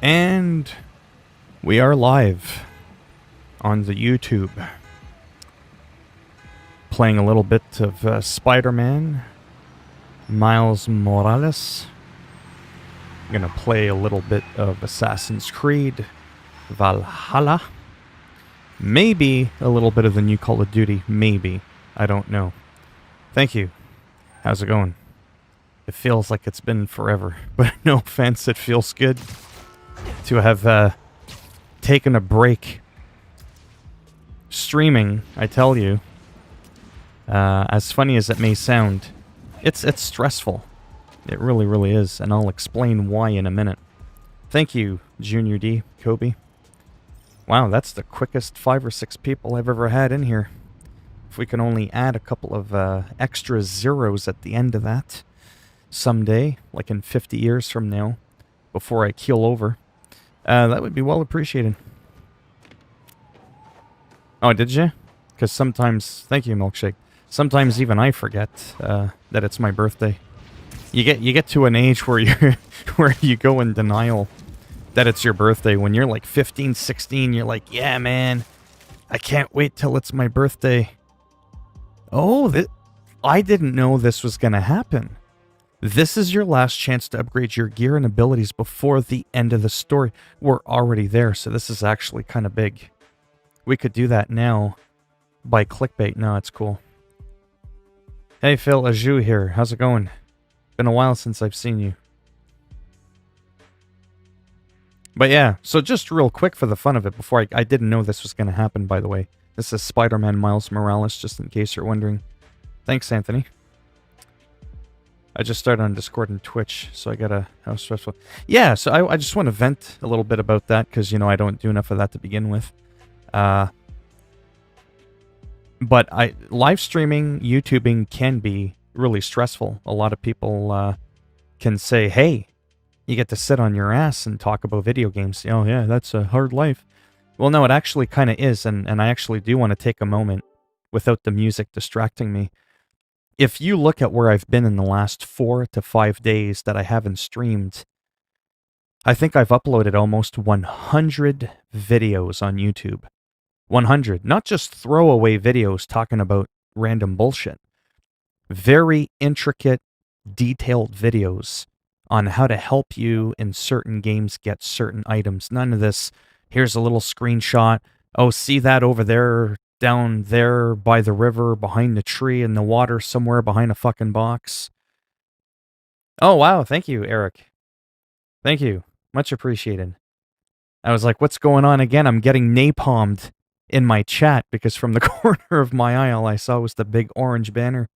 And we are live on the YouTube, playing a little bit of Spider-Man, Miles Morales. I'm gonna play a little bit of Assassin's Creed, Valhalla. Maybe a little bit of the new Call of Duty, maybe. I don't know. Thank you. How's it going? It feels like it's been forever, but no offense, it feels good to have taken a break. Streaming, I tell you, as funny as it may sound, it's stressful. It really, really is, and I'll explain why in a minute. Thank you, Junior D, Kobe. Wow, that's the quickest 5 or 6 people I've ever had in here. If we can only add a couple of extra zeros at the end of that someday, like in 50 years from now, before I keel over, that would be well appreciated. Oh, did you? Because sometimes, thank you, Milkshake. Sometimes even I forget that it's my birthday. You get to an age where you go in denial that it's your birthday. When you're like 15, 16, you're like, yeah, man, I can't wait till it's my birthday. Oh, I didn't know this was gonna happen. This is your last chance to upgrade your gear and abilities before the end of the story. We're already there, so this is actually kind of big. We could do that now by clickbait. No, it's cool. Hey, Phil, Ajou here. How's it going? Been a while since I've seen you. But yeah, so just real quick for the fun of it, before I didn't know this was going to happen, by the way. This is Spider-Man Miles Morales, just in case you're wondering. Thanks, Anthony. I just started on Discord and Twitch, so I gotta... How stressful. Yeah, so I just want to vent a little bit about that, because, you know, I don't do enough of that to begin with. But live streaming, YouTubing can be really stressful. A lot of people can say, hey, you get to sit on your ass and talk about video games. Oh, yeah, that's a hard life. Well, no, it actually kind of is, and I actually do want to take a moment without the music distracting me. If you look at where I've been in the last 4 to 5 days that I haven't streamed, I think I've uploaded almost 100 videos on YouTube. 100. Not just throwaway videos talking about random bullshit. Very intricate, detailed videos on how to help you in certain games get certain items. None of this, here's a little screenshot. Oh, see that over there, down there by the river, behind the tree, in the water somewhere behind a fucking box. Oh, wow. Thank you, Eric. Thank you. Much appreciated. I was like, what's going on again? I'm getting napalmed in my chat because from the corner of my eye, all I saw was the big orange banner.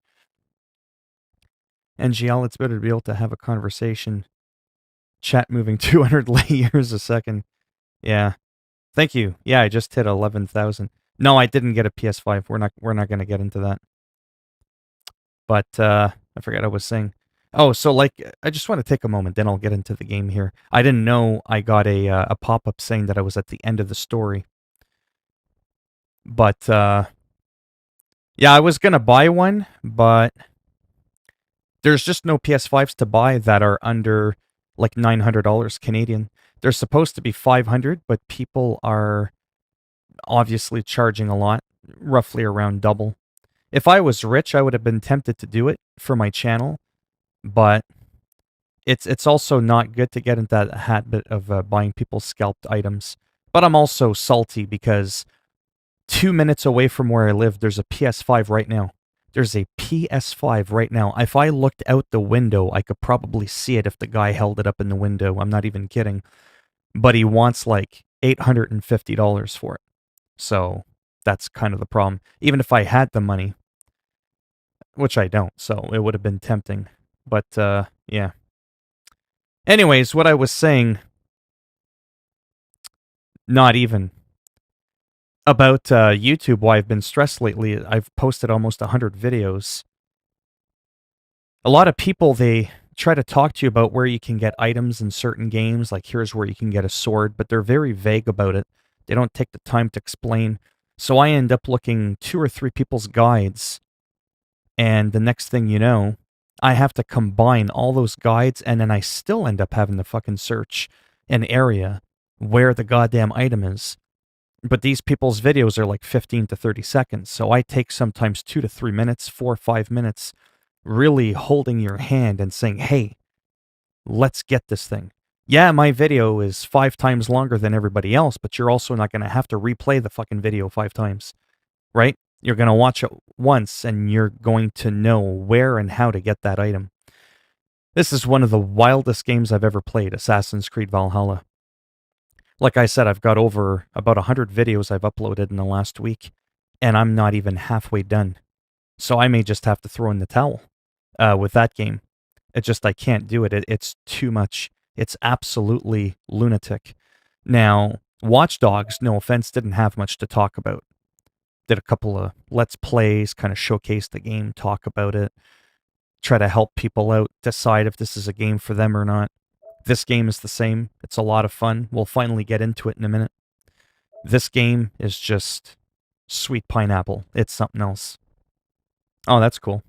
NGL, it's better to be able to have a conversation. Chat moving 200 light years a second. Yeah. Thank you. Yeah, I just hit 11,000. No, I didn't get a PS5. We're not going to get into that. But I forgot I was saying. Oh, so like I just want to take a moment, then I'll get into the game here. I didn't know I got a pop-up saying that I was at the end of the story. But yeah, I was going to buy one, but there's just no PS5s to buy that are under like $900 Canadian. They're supposed to be $500, but people are obviously charging a lot, roughly around double. If I was rich, I would have been tempted to do it for my channel, but it's also not good to get into that habit of buying people's scalped items. But I'm also salty because 2 minutes away from where I live, there's a PS5 right now. There's a PS5 right now. If I looked out the window, I could probably see it if the guy held it up in the window. I'm not even kidding. But he wants like $850 for it. So that's kind of the problem. Even if I had the money, which I don't, so it would have been tempting. But yeah. Anyways, what I was saying, not even about YouTube, why I've been stressed lately. I've posted almost 100 videos. A lot of people, they try to talk to you about where you can get items in certain games, like here's where you can get a sword, but they're very vague about it. They don't take the time to explain. So I end up looking 2 or 3 people's guides, and the next thing you know, I have to combine all those guides, and then I still end up having to fucking search an area where the goddamn item is. But these people's videos are like 15 to 30 seconds. So I take sometimes 2 to 3 minutes, 4 or 5 minutes, really holding your hand and saying, hey, let's get this thing. Yeah, my video is 5 times longer than everybody else, but you're also not going to have to replay the fucking video 5 times, right? You're going to watch it once and you're going to know where and how to get that item. This is one of the wildest games I've ever played, Assassin's Creed Valhalla. Like I said, I've got over about 100 videos I've uploaded in the last week, and I'm not even halfway done. So I may just have to throw in the towel with that game. I can't do it. It's too much. It's absolutely lunatic. Now, Watch Dogs, no offense, didn't have much to talk about. Did a couple of Let's Plays, kind of showcase the game, talk about it, try to help people out, decide if this is a game for them or not. This game is the same. It's a lot of fun. We'll finally get into it in a minute. This game is just sweet pineapple. It's something else. Oh, that's cool.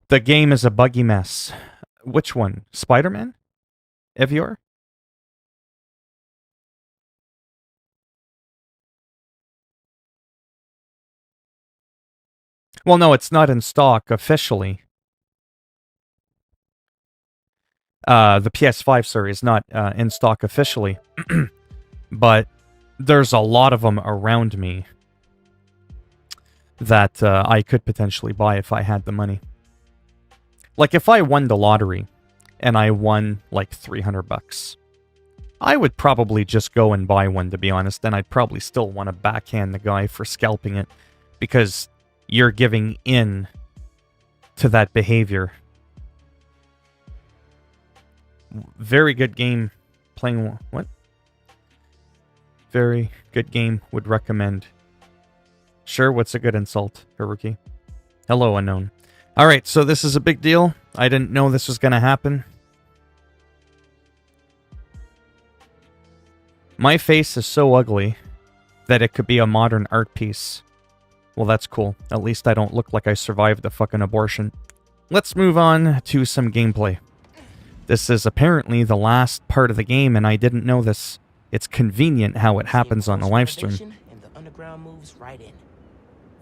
The game is a buggy mess. Which one? Spider-Man? Evior? Well, no, it's not in stock officially. The PS5, sorry, is not in stock officially. But there's a lot of them around me that I could potentially buy if I had the money. Like, if I won the lottery and I won like $300, I would probably just go and buy one, to be honest. And I'd probably still want to backhand the guy for scalping it, because you're giving in to that behavior. Very good game. Playing what? Very good game. Would recommend. Sure, what's a good insult, Haruki? Hello, unknown. Alright, so this is a big deal. I didn't know this was going to happen. My face is so ugly that it could be a modern art piece. Well, that's cool. At least I don't look like I survived a fucking abortion. Let's move on to some gameplay. This is apparently the last part of the game, and I didn't know this. It's convenient how it happens on the live stream. And the underground moves right in.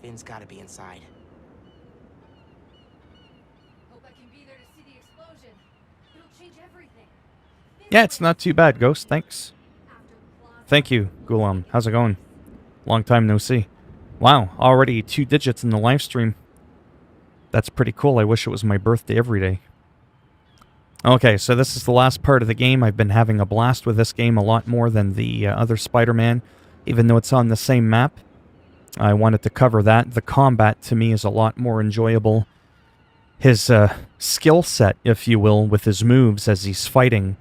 Finn's gotta be inside. Hope I can be there to see the explosion. It'll change everything. Yeah, it's not too bad, Ghost. Thanks. Thank you, Gulam. How's it going? Long time no see. Wow, already 2 digits in the live stream. That's pretty cool. I wish it was my birthday every day. Okay, so this is the last part of the game. I've been having a blast with this game a lot more than the other Spider-Man, even though it's on the same map. I wanted to cover that. The combat, to me, is a lot more enjoyable. His skill set, if you will, with his moves as he's fighting,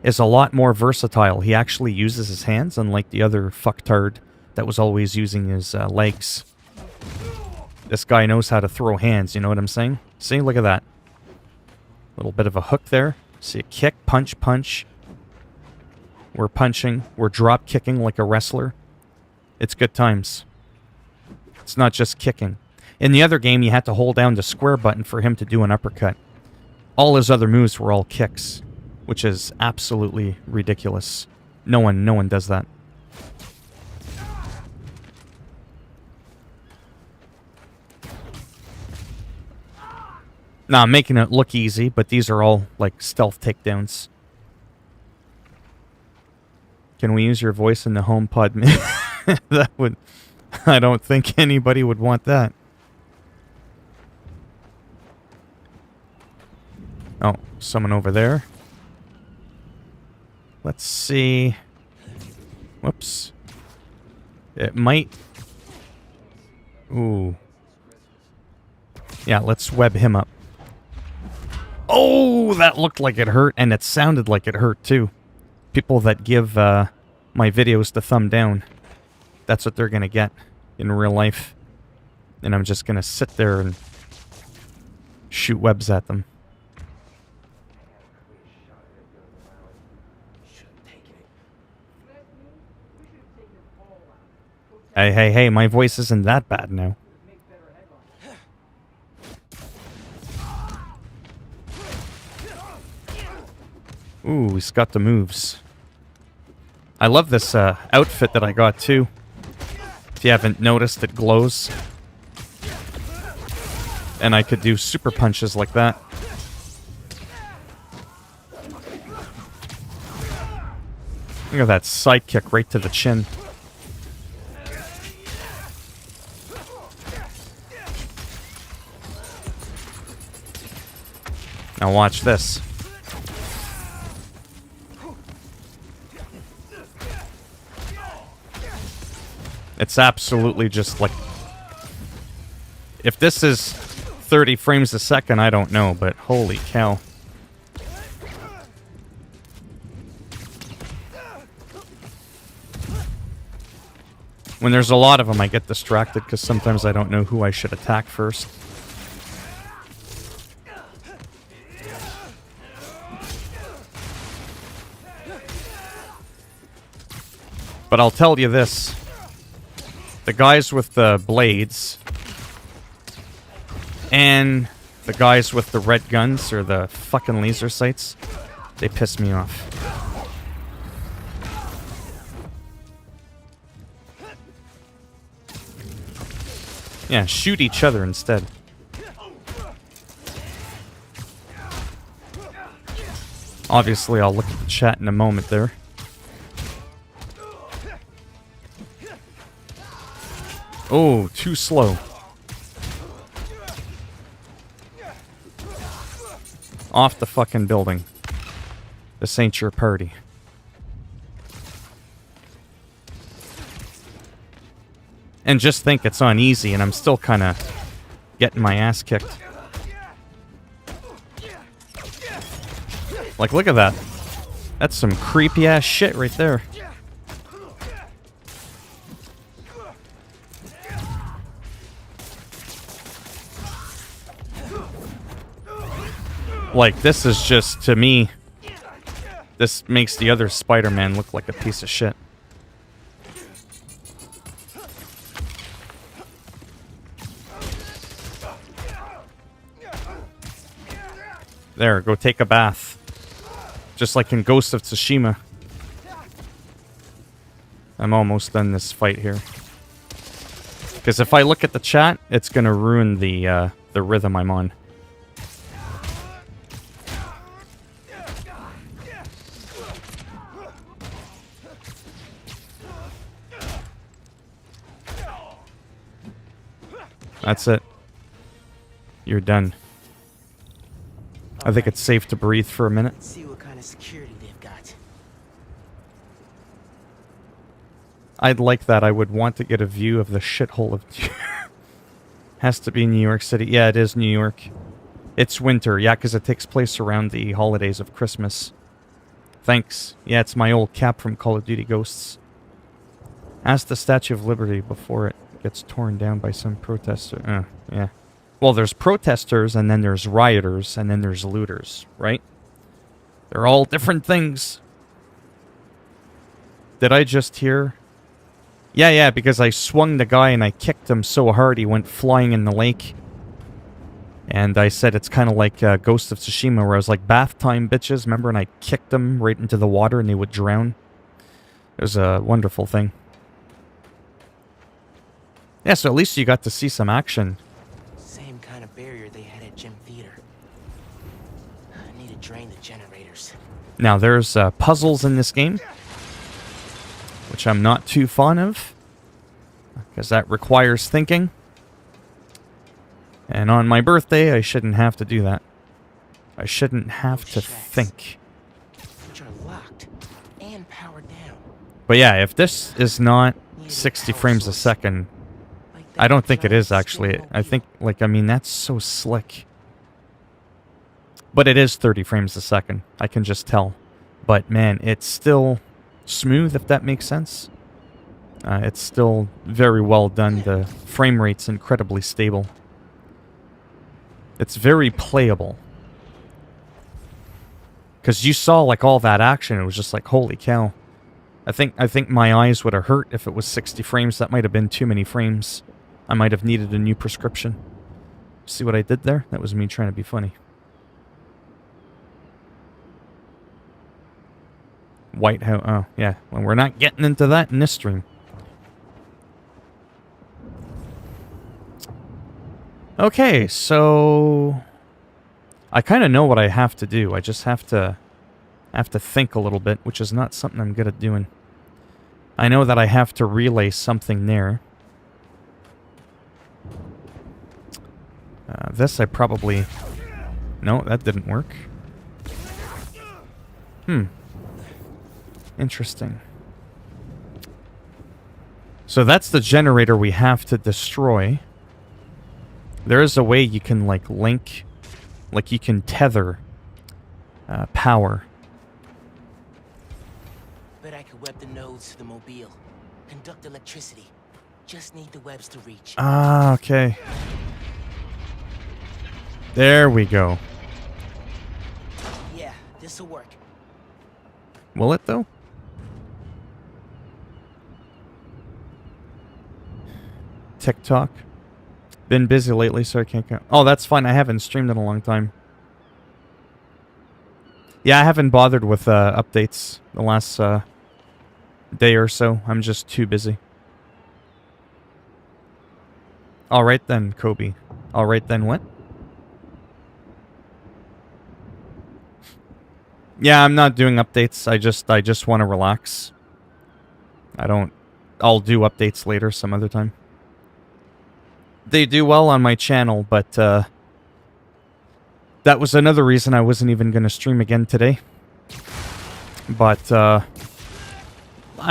is a lot more versatile. He actually uses his hands, unlike the other fucktard that was always using his legs. This guy knows how to throw hands, you know what I'm saying? See, look at that. Little bit of a hook there. See a kick, punch, punch. We're punching. We're drop kicking like a wrestler. It's good times. It's not just kicking. In the other game, you had to hold down the square button for him to do an uppercut. All his other moves were all kicks, which is absolutely ridiculous. No one does that. Nah, I'm making it look easy, but these are all, like, stealth takedowns. Can we use your voice in the HomePod? That would... I don't think anybody would want that. Oh, someone over there. Let's see... Whoops. It might... Ooh. Yeah, let's web him up. Oh, that looked like it hurt, and it sounded like it hurt, too. People that give my videos the thumb down, that's what they're going to get in real life. And I'm just going to sit there and shoot webs at them. Hey, my voice isn't that bad now. Ooh, he's got the moves. I love this outfit that I got too. If you haven't noticed, it glows. And I could do super punches like that. Look at that side kick right to the chin. Now watch this. It's absolutely just like... If this is 30 frames a second, I don't know, but holy cow. When there's a lot of them, I get distracted because sometimes I don't know who I should attack first. But I'll tell you this. The guys with the blades and the guys with the red guns or the fucking laser sights, they piss me off. Yeah, shoot each other instead. Obviously, I'll look at the chat in a moment there. Oh, too slow. Off the fucking building. This ain't your party. And just think it's on easy and I'm still kind of getting my ass kicked. Like, look at that. That's some creepy ass shit right there. Like, this is just, to me, this makes the other Spider-Man look like a piece of shit. There, go take a bath. Just like in Ghost of Tsushima. I'm almost done this fight here. Because if I look at the chat, it's gonna ruin the rhythm I'm on. That's it. You're done. I think it's safe to breathe for a minute. Let's see what kind of security they've got. I'd like that. I would want to get a view of the shithole of... Has to be New York City. Yeah, it is New York. It's winter. Yeah, because it takes place around the holidays of Christmas. Thanks. Yeah, it's my old cap from Call of Duty Ghosts. Ask the Statue of Liberty before it gets torn down by some protester. Yeah. Well, there's protesters, and then there's rioters, and then there's looters, right? They're all different things. Did I just hear? Yeah, because I swung the guy and I kicked him so hard he went flying in the lake. And I said it's kind of like Ghost of Tsushima, where I was like, bath time, bitches. Remember? And I kicked them right into the water and they would drown. It was a wonderful thing. Yeah, so at least you got to see some action. Same kind of barrier they had at Gym Theater. I need to drain the generators. Now, there's puzzles in this game, which I'm not too fond of, because that requires thinking. And on my birthday, I shouldn't have to do that. I shouldn't have to think. Which are locked and powered down. But yeah, if this is not 60 frames a second, I don't think it is, actually. I think, like, I mean, that's so slick. But it is 30 frames a second. I can just tell. But, man, it's still smooth, if that makes sense. It's still very well done. The frame rate's incredibly stable. It's very playable. Because you saw, like, all that action. It was just like, holy cow. I think my eyes would have hurt if it was 60 frames. That might have been too many frames. I might have needed a new prescription. See what I did there? That was me trying to be funny. White House. Oh, yeah. Well, we're not getting into that in this stream. Okay, so I kind of know what I have to do. I just have to think a little bit, which is not something I'm good at doing. I know that I have to relay something there. This I probably... No, that didn't work. Interesting. So that's the generator we have to destroy. There is a way you can, like, link... Like, you can tether power. Bet I could web the nodes to the mobile. Conduct electricity. Just need the webs to reach. Ah, okay. There we go. Yeah, this'll work. Will it, though? TikTok. Been busy lately, so I can't go. Oh, that's fine. I haven't streamed in a long time. Yeah, I haven't bothered with updates the last day or so. I'm just too busy. Alright then, Kobe. Alright then, what? Yeah, I'm not doing updates. I just want to relax. I'll do updates later some other time. They do well on my channel, but that was another reason I wasn't even going to stream again today. But I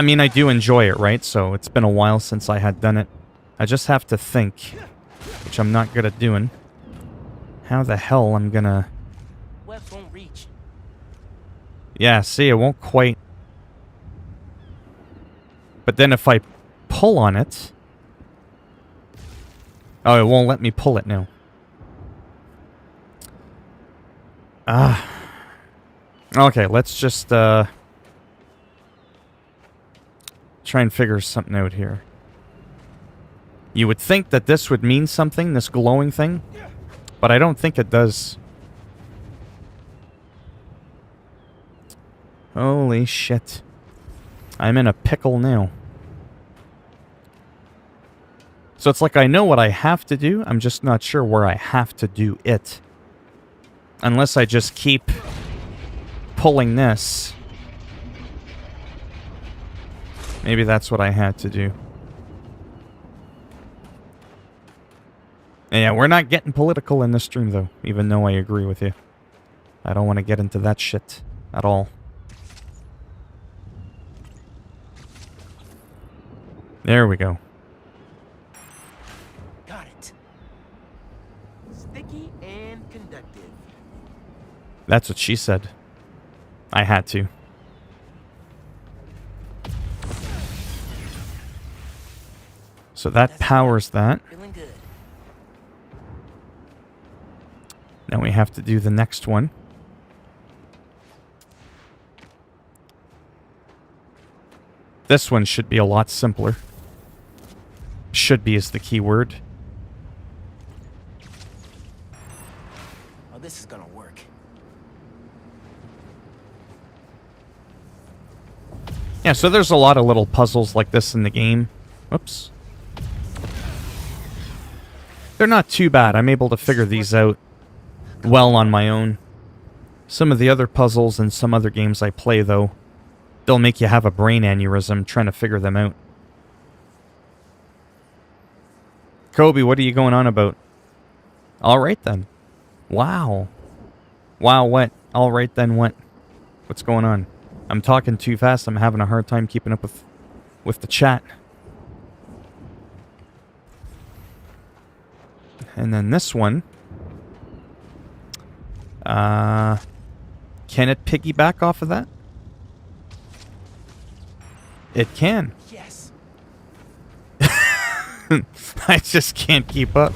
mean, I do enjoy it, right? So it's been a while since I had done it. I just have to think, which I'm not good at doing. How the hell I'm gonna... Webs won't reach. Yeah, see, it won't quite... But then if I pull on it... Oh, it won't let me pull it now. Ah. Okay, let's just, try and figure something out here. You would think that this would mean something, this glowing thing, but I don't think it does. Holy shit. I'm in a pickle now. So it's like I know what I have to do, I'm just not sure where I have to do it. Unless I just keep pulling this. Maybe that's what I had to do. And yeah, we're not getting political in this stream, though, even though I agree with you. I don't want to get into that shit at all. There we go. Got it. Sticky and conductive. That's what she said. I had to. So that powers that. Feeling good. Now we have to do the next one. This one should be a lot simpler. Should be is the key word. Oh, this is gonna work. Yeah, so there's a lot of little puzzles like this in the game. Whoops. They're not too bad. I'm able to figure these out well on my own. Some of the other puzzles in some other games I play, though, they'll make you have a brain aneurysm trying to figure them out. Kobe, what are you going on about? Alright then. Wow. Wow, what? Alright then, what? What's going on? I'm talking too fast. I'm having a hard time keeping up with the chat. And then this one. Can it piggyback off of that? It can. Yes. I just can't keep up.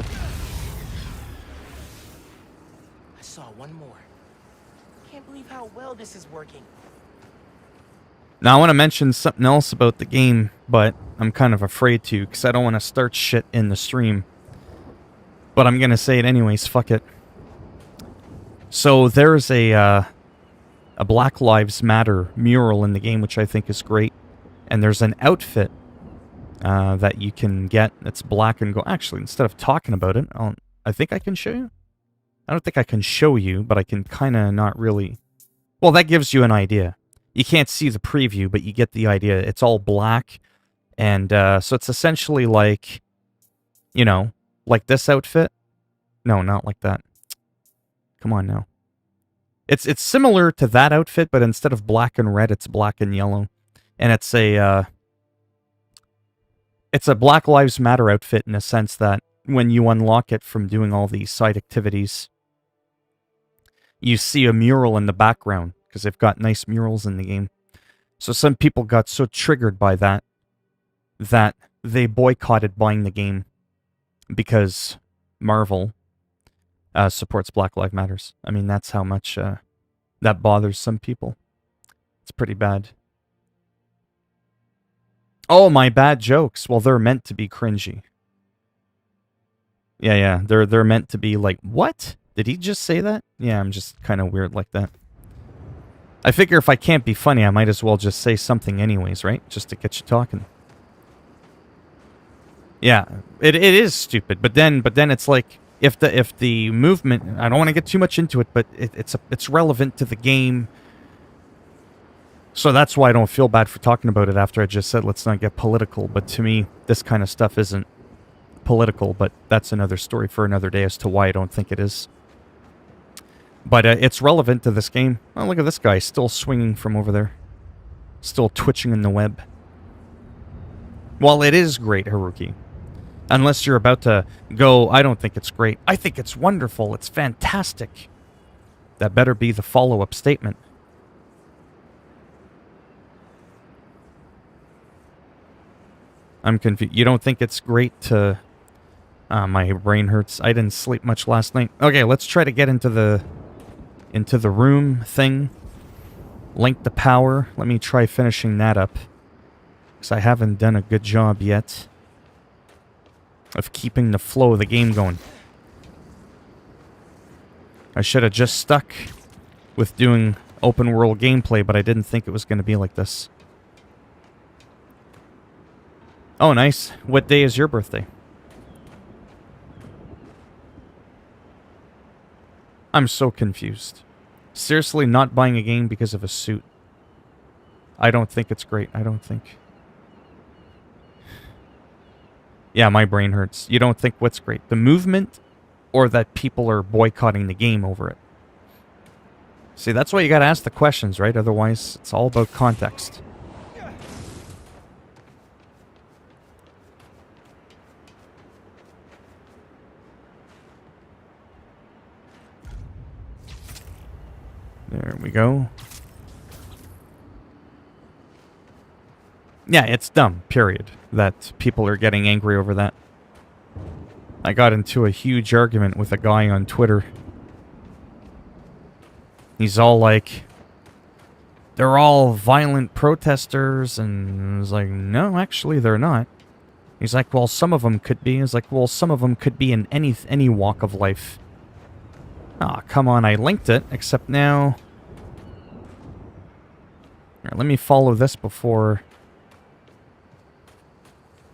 I saw one more. Can't believe how well this is working. Now, I want to mention something else about the game, but I'm kind of afraid to, because I don't want to start shit in the stream. But I'm going to say it anyways, fuck it. So there's a a Black Lives Matter mural in the game, which I think is great. And there's an outfit that you can get that's black and gold. Actually, instead of talking about it, I think I can show you. I don't think I can show you, but I can kind of not really. Well, that gives you an idea. You can't see the preview, but you get the idea. It's all black. And so it's essentially like, you know, like this outfit. No, not like that. Come on now. It's similar to that outfit, but instead of black and red, it's black and yellow. And it's a Black Lives Matter outfit in a sense that when you unlock it from doing all these side activities, you see a mural in the background, because they've got nice murals in the game. So some people got so triggered by that they boycotted buying the game because Marvel supports Black Lives Matters. I mean, that's how much that bothers some people. It's pretty bad. Oh, my bad jokes. Well, they're meant to be cringy. Yeah, they're meant to be like, what? Did he just say that? Yeah, I'm just kind of weird like that. I figure if I can't be funny, I might as well just say something anyways, right? Just to get you talking. Yeah, it is stupid, but then it's like if the movement, I don't want to get too much into it, but it's relevant to the game. So that's why I don't feel bad for talking about it after I just said let's not get political. But to me, this kind of stuff isn't political, but that's another story for another day as to why I don't think it is. But it's relevant to this game. Oh, look at this guy, still swinging from over there. Still twitching in the web. Well, it is great, Haruki. Unless you're about to go, I don't think it's great. I think it's wonderful. It's fantastic. That better be the follow-up statement. I'm confused. You don't think it's great to... my brain hurts. I didn't sleep much last night. Okay, let's try to get into the room thing. Link the power. Let me try finishing that up. Because I haven't done a good job yet of keeping the flow of the game going. I should have just stuck with doing open world gameplay, but I didn't think it was going to be like this. Oh, nice. What day is your birthday? I'm so confused. Seriously, not buying a game because of a suit. I don't think it's great. I don't think. Yeah, my brain hurts. You don't think what's great? The movement or that people are boycotting the game over it? See, that's why you gotta ask the questions, right? Otherwise, it's all about context. There we go. Yeah, it's dumb, period, that people are getting angry over that. I got into a huge argument with a guy on Twitter. He's all like, they're all violent protesters, and I was like, no, actually they're not. He's like, well, some of them could be. I was like, well, some of them could be in any walk of life. Ah, come on, I linked it, except now... Here, let me follow this before...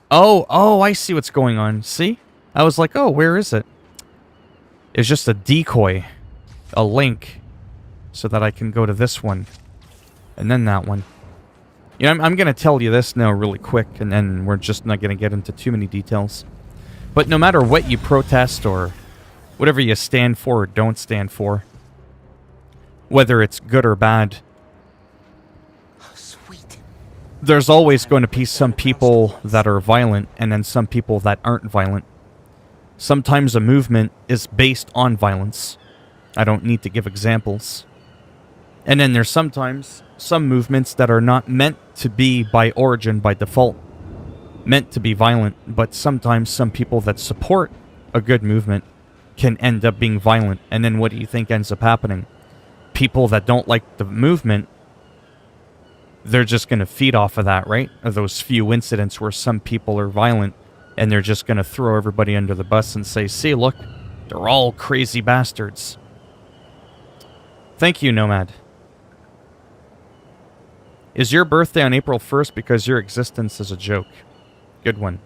Oh, I see what's going on. See? I was like, oh, where is it? It's just a decoy. A link. So that I can go to this one. And then that one. You know, I'm going to tell you this now really quick, and then we're just not going to get into too many details. But no matter what you protest or whatever you stand for or don't stand for, whether it's good or bad, there's always going to be some people that are violent and then some people that aren't violent. Sometimes a movement is based on violence. I don't need to give examples. And then there's sometimes some movements that are not meant to be by origin, by default, meant to be violent, but sometimes some people that support a good movement can end up being violent. And then what do you think ends up happening? People that don't like the movement, they're just going to feed off of that, right? Of those few incidents where some people are violent, and they're just going to throw everybody under the bus and say, see, look, they're all crazy bastards. Thank you, Nomad. Is your birthday on April 1st because your existence is a joke? Good one.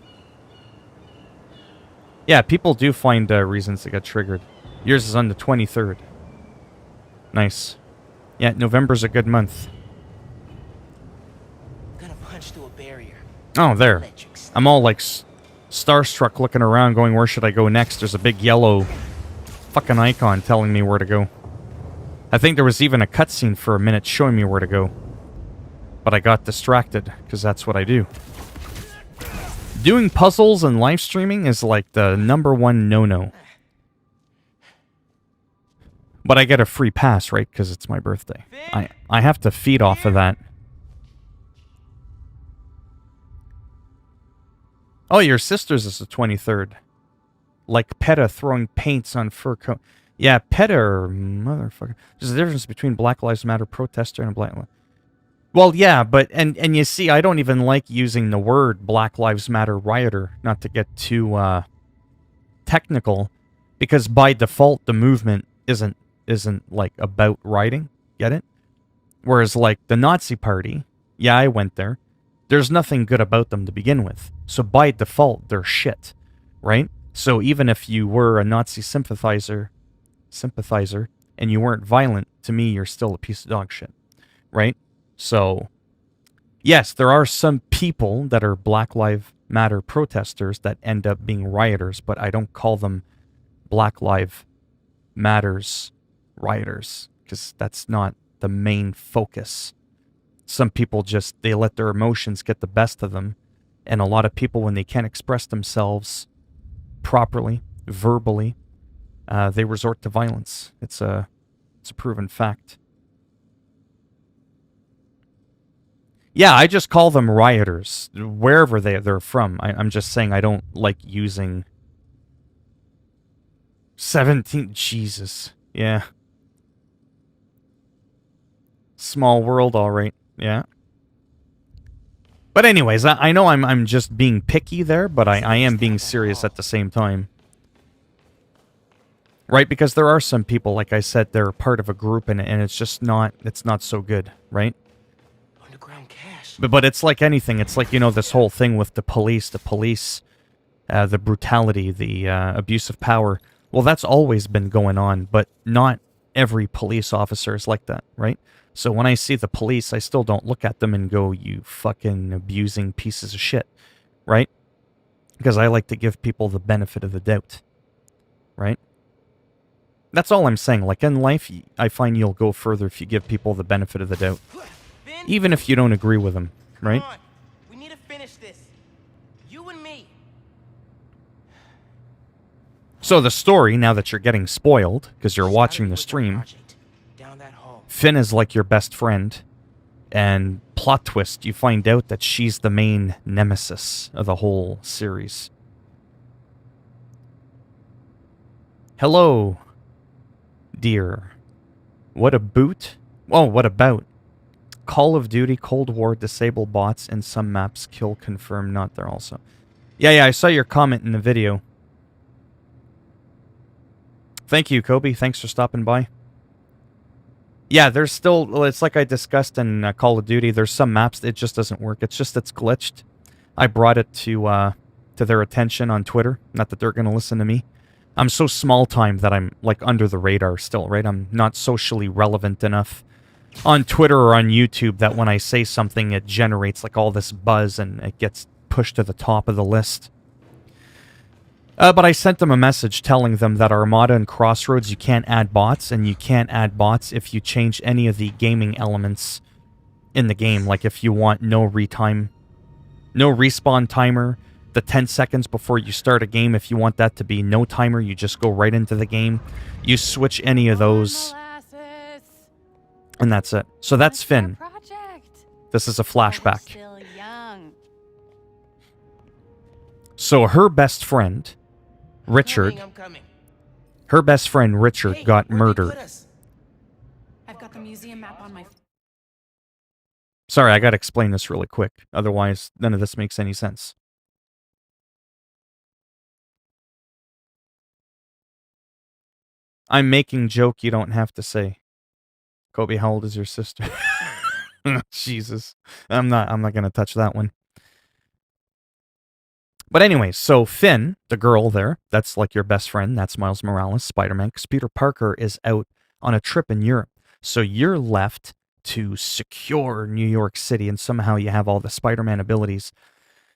Yeah, people do find reasons to get triggered. Yours is on the 23rd. Nice. Yeah, November's a good month. Gonna punch through a barrier. Oh, there. Electric steel. I'm all like starstruck looking around going, where should I go next? There's a big yellow fucking icon telling me where to go. I think there was even a cutscene for a minute showing me where to go. But I got distracted, because that's what I do. Doing puzzles and live streaming is like the #1 no-no. But I get a free pass, right? Because it's my birthday. I have to feed off of that. Oh, your sister's is the 23rd. Like PETA throwing paints on fur coat. Yeah, PETA or motherfucker. There's a difference between Black Lives Matter protester and a Black... Well, yeah, but... And you see, I don't even like using the word Black Lives Matter rioter. Not to get too technical. Because by default, the movement isn't like about rioting. Get it? Whereas like the Nazi Party, yeah, I went there. There's nothing good about them to begin with. So by default, they're shit, right? So even if you were a Nazi sympathizer, and you weren't violent, to me, you're still a piece of dog shit, right? So, yes, there are some people that are Black Lives Matter protesters that end up being rioters, but I don't call them Black Lives Matters rioters, because that's not the main focus. Some people just, they let their emotions get the best of them. And a lot of people, when they can't express themselves properly, verbally, they resort to violence. It's a proven fact. Yeah, I just call them rioters, wherever they're from. I'm just saying I don't like using 17... Jesus. Yeah. Small world, all right. Yeah. But anyways, I know I'm just being picky there, but I am being serious at the same time. Right? Because there are some people, like I said, they're part of a group and it's just not, it's not so good, right? Underground cash. But it's like anything. It's like, you know, this whole thing with the police, the brutality, the abuse of power. Well, that's always been going on, but not every police officer is like that, right? So when I see the police, I still don't look at them and go, you fucking abusing pieces of shit, right? Because I like to give people the benefit of the doubt, right? That's all I'm saying. Like, in life, I find you'll go further if you give people the benefit of the doubt. Even if you don't agree with them, right? Come on. We need to finish this. You and me. So the story, now that you're getting spoiled, because you're watching the stream, Down that hall. Finn is like your best friend, and plot twist, you find out that she's the main nemesis of the whole series. Hello, dear. What a boot? Oh, what about? Call of Duty Cold War disable bots in some maps, kill confirm not there also. Yeah, I saw your comment in the video. Thank you, Kobe. Thanks for stopping by. Yeah, there's still, well, it's like I discussed in Call of Duty, there's some maps that it just doesn't work. It's just, it's glitched. I brought it to their attention on Twitter. Not that they're going to listen to me. I'm so small time that I'm like under the radar still, right? I'm not socially relevant enough on Twitter or on YouTube that when I say something, it generates like all this buzz and it gets pushed to the top of the list. But I sent them a message telling them that Armada and Crossroads, you can't add bots, and you can't add bots if you change any of the gaming elements in the game. Like if you want no respawn timer, the 10 seconds before you start a game, if you want that to be no timer, you just go right into the game. You switch any of those, and that's it. So that's Finn. This is a flashback. So her best friend, Richard, I'm coming. her best friend Richard Hey, got where'd they murdered. put us? I've got the museum map on my... Sorry, I gotta explain this really quick. Otherwise, none of this makes any sense. I'm making joke you don't have to say. Kobe, how old is your sister? Jesus. I'm not going to touch that one. But anyway, so Finn, the girl there, that's like your best friend. That's Miles Morales, Spider-Man, because Peter Parker is out on a trip in Europe. So you're left to secure New York City, and somehow you have all the Spider-Man abilities.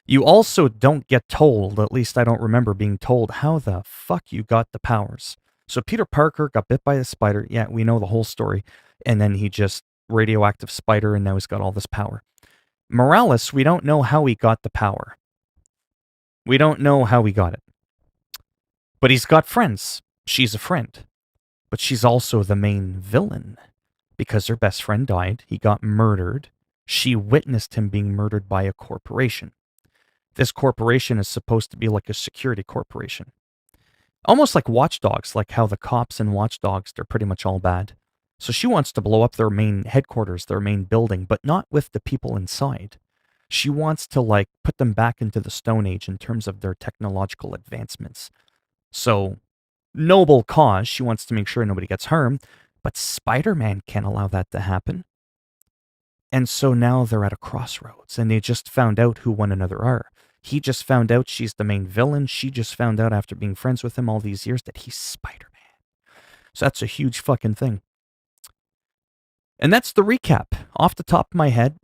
You also don't get told, at least I don't remember being told, how the fuck you got the powers. So Peter Parker got bit by a spider. Yeah, we know the whole story. And then he just radioactive spider, and now he's got all this power. Morales, we don't know how he got the power. We don't know how he got it. But he's got friends. She's a friend. But she's also the main villain. Because her best friend died. He got murdered. She witnessed him being murdered by a corporation. This corporation is supposed to be like a security corporation. Almost like Watch Dogs, like how the cops in Watch Dogs, they're pretty much all bad. So she wants to blow up their main headquarters, their main building, but not with the people inside. She wants to, like, put them back into the Stone Age in terms of their technological advancements. So, noble cause, she wants to make sure nobody gets harmed, but Spider-Man can't allow that to happen. And so now they're at a crossroads, and they just found out who one another are. He just found out she's the main villain. She just found out after being friends with him all these years that he's Spider-Man. So that's a huge fucking thing. And that's the recap. Off the top of my head,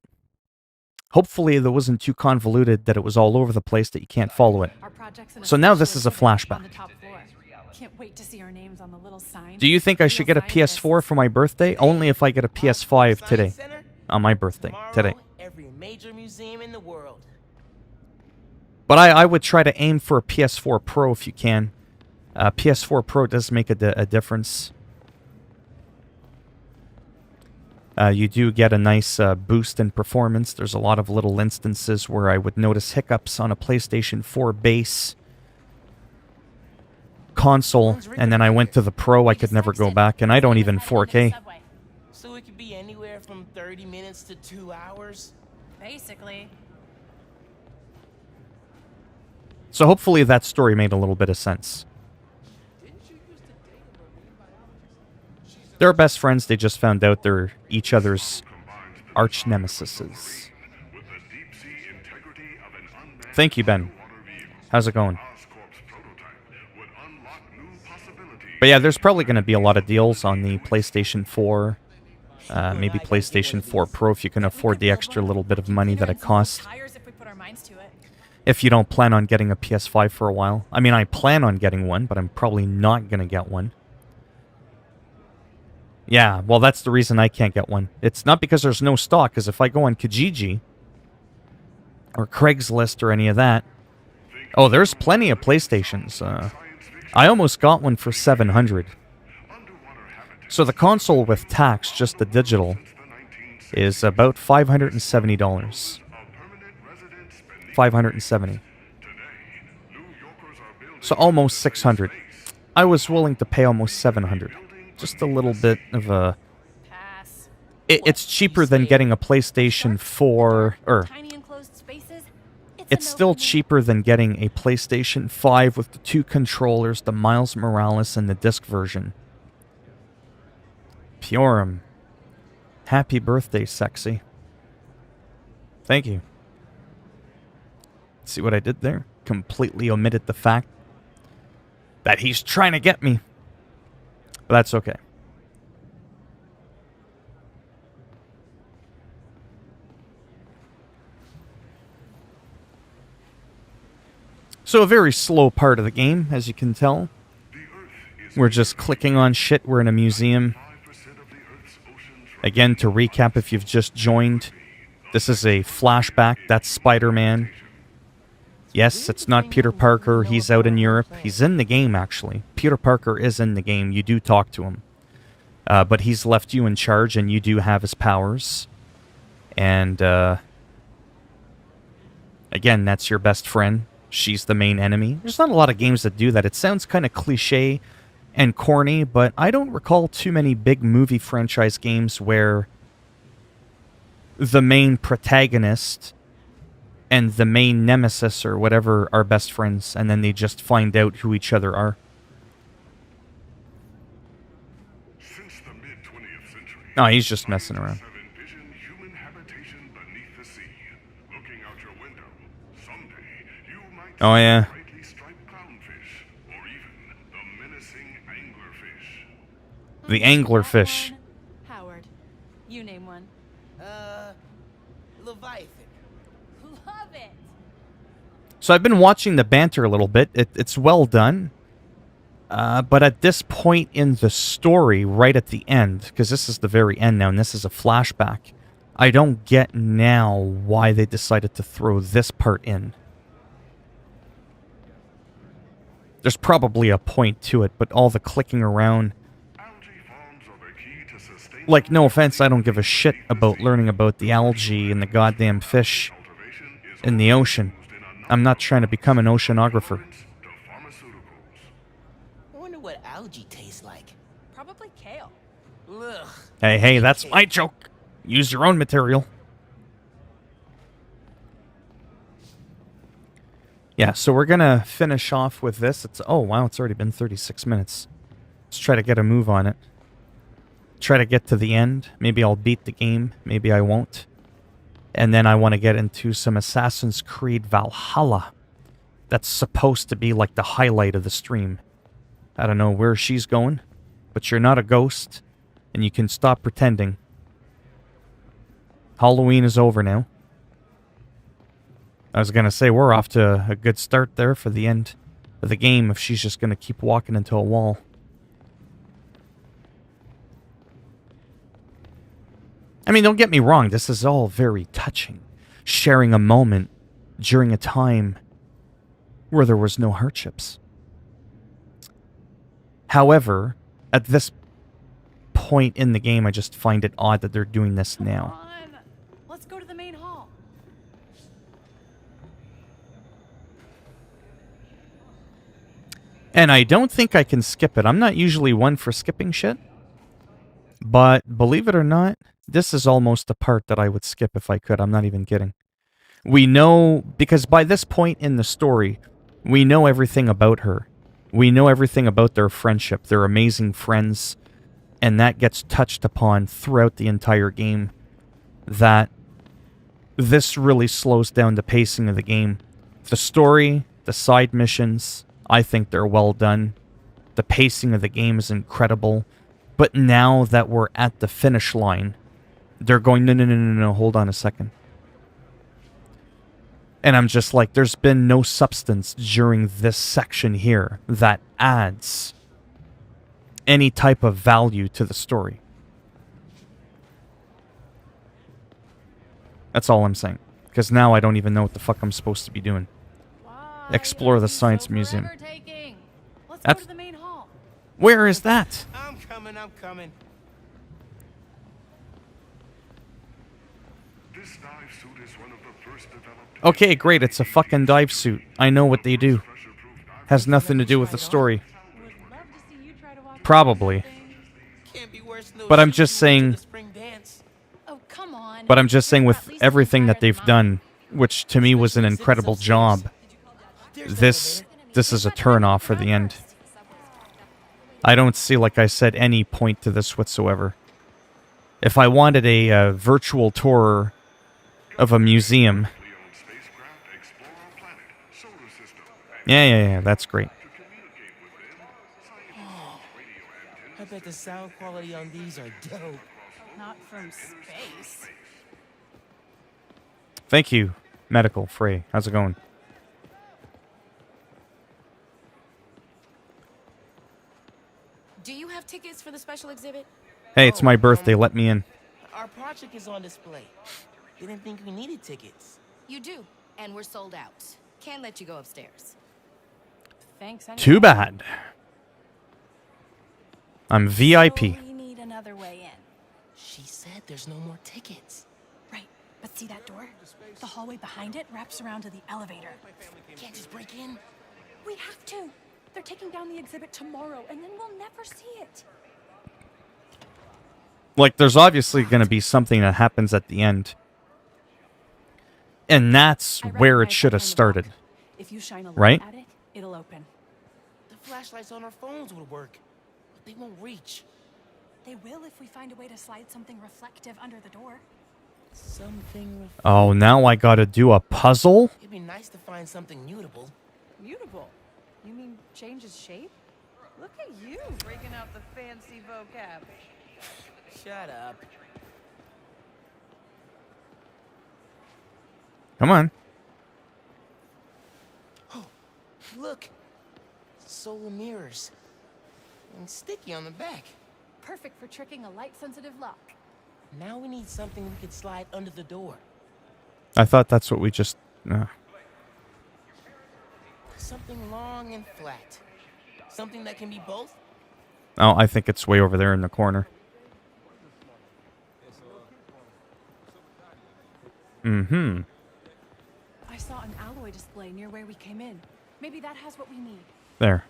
hopefully it wasn't too convoluted that it was all over the place that you can't follow it. So now this is a flashback. Can't wait to see our names on the little sign. Do you think I should get a PS4 for my birthday? Only if I get a PS5 today. On my birthday, today. Every major museum in the world. But I would try to aim for a PS4 Pro if you can. PS4 Pro does make a difference. You do get a nice boost in performance. There's a lot of little instances where I would notice hiccups on a PlayStation 4 base console, and then I went to the Pro. I could never go back, and I don't even 4K. So it could be anywhere from 30 minutes to 2 hours? Basically. So hopefully that story made a little bit of sense. They're best friends. They just found out they're each other's arch nemesises. Thank you, Ben. How's it going? But yeah, there's probably going to be a lot of deals on the PlayStation 4, maybe PlayStation 4 Pro if you can afford the extra little bit of money that it costs. If you don't plan on getting a PS5 for a while. I mean, I plan on getting one, but I'm probably not going to get one. Yeah, well, that's the reason I can't get one. It's not because there's no stock, because if I go on Kijiji or Craigslist or any of that, oh, there's plenty of PlayStations. I almost got one for $700. So the console with tax, just the digital, is about $570. $570. So almost $600. I was willing to pay almost $700. Just a little bit of a... It's cheaper than getting a PlayStation 4... It's still cheaper than getting a PlayStation 5 with the 2 controllers, the Miles Morales, and the disc version. Purim. Happy birthday, sexy. Thank you. See what I did there? Completely omitted the fact that he's trying to get me. But that's okay. So a very slow part of the game, as you can tell. We're just clicking on shit. We're in a museum. Again, to recap, if you've just joined, this is a flashback. That's Spider-Man. Yes, it's not Peter Parker. He's out in Europe. He's in the game, actually. Peter Parker is in the game. You do talk to him. But he's left you in charge, and you do have his powers. And, again, that's your best friend. She's the main enemy. There's not a lot of games that do that. It sounds kind of cliche and corny, but I don't recall too many big movie franchise games where the main protagonist and the main nemesis or whatever are best friends, and then they just find out who each other are. No, he's just messing around. Oh, yeah. brightly striped clownfish, or even the menacing anglerfish. The anglerfish. Howard, you name one. Leviathan. Love it. So I've been watching the banter a little bit. It's well done. But at this point in the story, right at the end, because this is the very end now, and this is a flashback, I don't get now why they decided to throw this part in. There's probably a point to it, but all the clicking around... Algae farms are the key to sustainable Like, no offense, I don't give a shit about learning about the algae and the goddamn fish cultivation is in the ocean. used in a number I'm not trying to become an oceanographer. to pharmaceuticals. I wonder what algae tastes like. Probably kale. Ugh. Hey, that's my joke. Use your own material. Yeah, so we're gonna finish off with this. Oh wow, it's already been 36 minutes. Let's try to get a move on it. Try to get to the end. Maybe I'll beat the game. Maybe I won't. And then I want to get into some Assassin's Creed Valhalla. That's supposed to be like the highlight of the stream. I don't know where she's going, but you're not a ghost, and you can stop pretending. Halloween is over now. I was going to say we're off to a good start there for the end of the game if she's just going to keep walking into a wall. I mean, don't get me wrong, this is all very touching. Sharing a moment during a time where there was no hardships. However, at this point in the game, I just find it odd that they're doing this now. Come on. Let's go to the main hall. And I don't think I can skip it. I'm not usually one for skipping shit. But believe it or not, this is almost the part that I would skip if I could. I'm not even kidding. We know, because by this point in the story, we know everything about her. We know everything about their friendship. They're amazing friends. And that gets touched upon throughout the entire game. That this really slows down the pacing of the game. The story, the side missions, I think they're well done. The pacing of the game is incredible. But now that we're at the finish line, they're going, no, hold on a second. And I'm just like, there's been no substance during this section here that adds any type of value to the story. That's all I'm saying. Because now I don't even know what the fuck I'm supposed to be doing. Why Explore are the you Science so Museum. forever taking? Let's go That's- to the main hall. Where is that? I'm coming. This dive suit is one of the first developed. Okay, great, it's a fucking dive suit. I know what they do. Pressure-proof dive Has nothing to do with the story. Would love to see you try to walk Probably. around that thing. Can't be worse than those But I'm shoes just you wore to saying- the spring dance. Oh, come on. But I'm just saying There's with at least everything one that pirate they've in done, which to me was an incredible job, There's the this elevator. is a turn off for the end. I don't see, like I said, any point to this whatsoever. If I wanted a virtual tour of a museum, owned spacecraft explore our planet, solar system, yeah, that's great. to communicate with them. Scientists radio I bet the sound quality on these are dope. Not from space. Thank you, Medical Frey. How's it going? Do you have tickets for the special exhibit? Hey, it's my birthday. Let me in. Our project is on display. Didn't think we needed tickets. You do, and we're sold out. Can't let you go upstairs. Thanks. Anyway. Too bad. I'm So VIP. we need another way in. She said there's no more tickets. Right, but see that door? The hallway behind it wraps around to the elevator. Can't just break in. We have to. They're taking down the exhibit tomorrow, and then we'll never see it. Like, there's obviously going to be something that happens at the end. And that's I where it recognize should that have kind of started. lock. If you shine a light Right? at it, it'll open. The flashlights on our phones would work, but they won't reach. They will if we find a way to slide something reflective under the door. Something. Oh, now I got to do a puzzle? It'd be nice to find something mutable. Mutable? You mean change his shape? Look at you breaking out the fancy vocab. Shut up. Come on. Oh, look. Solar mirrors. And sticky on the back. Perfect for tricking a light-sensitive lock. Now we need something we could slide under the door. I thought that's what we just... Something long and flat. Something that can be both. Oh, I think it's way over there in the corner. Mm-hmm. I saw an alloy display near where we came in. Maybe that has what we need. There.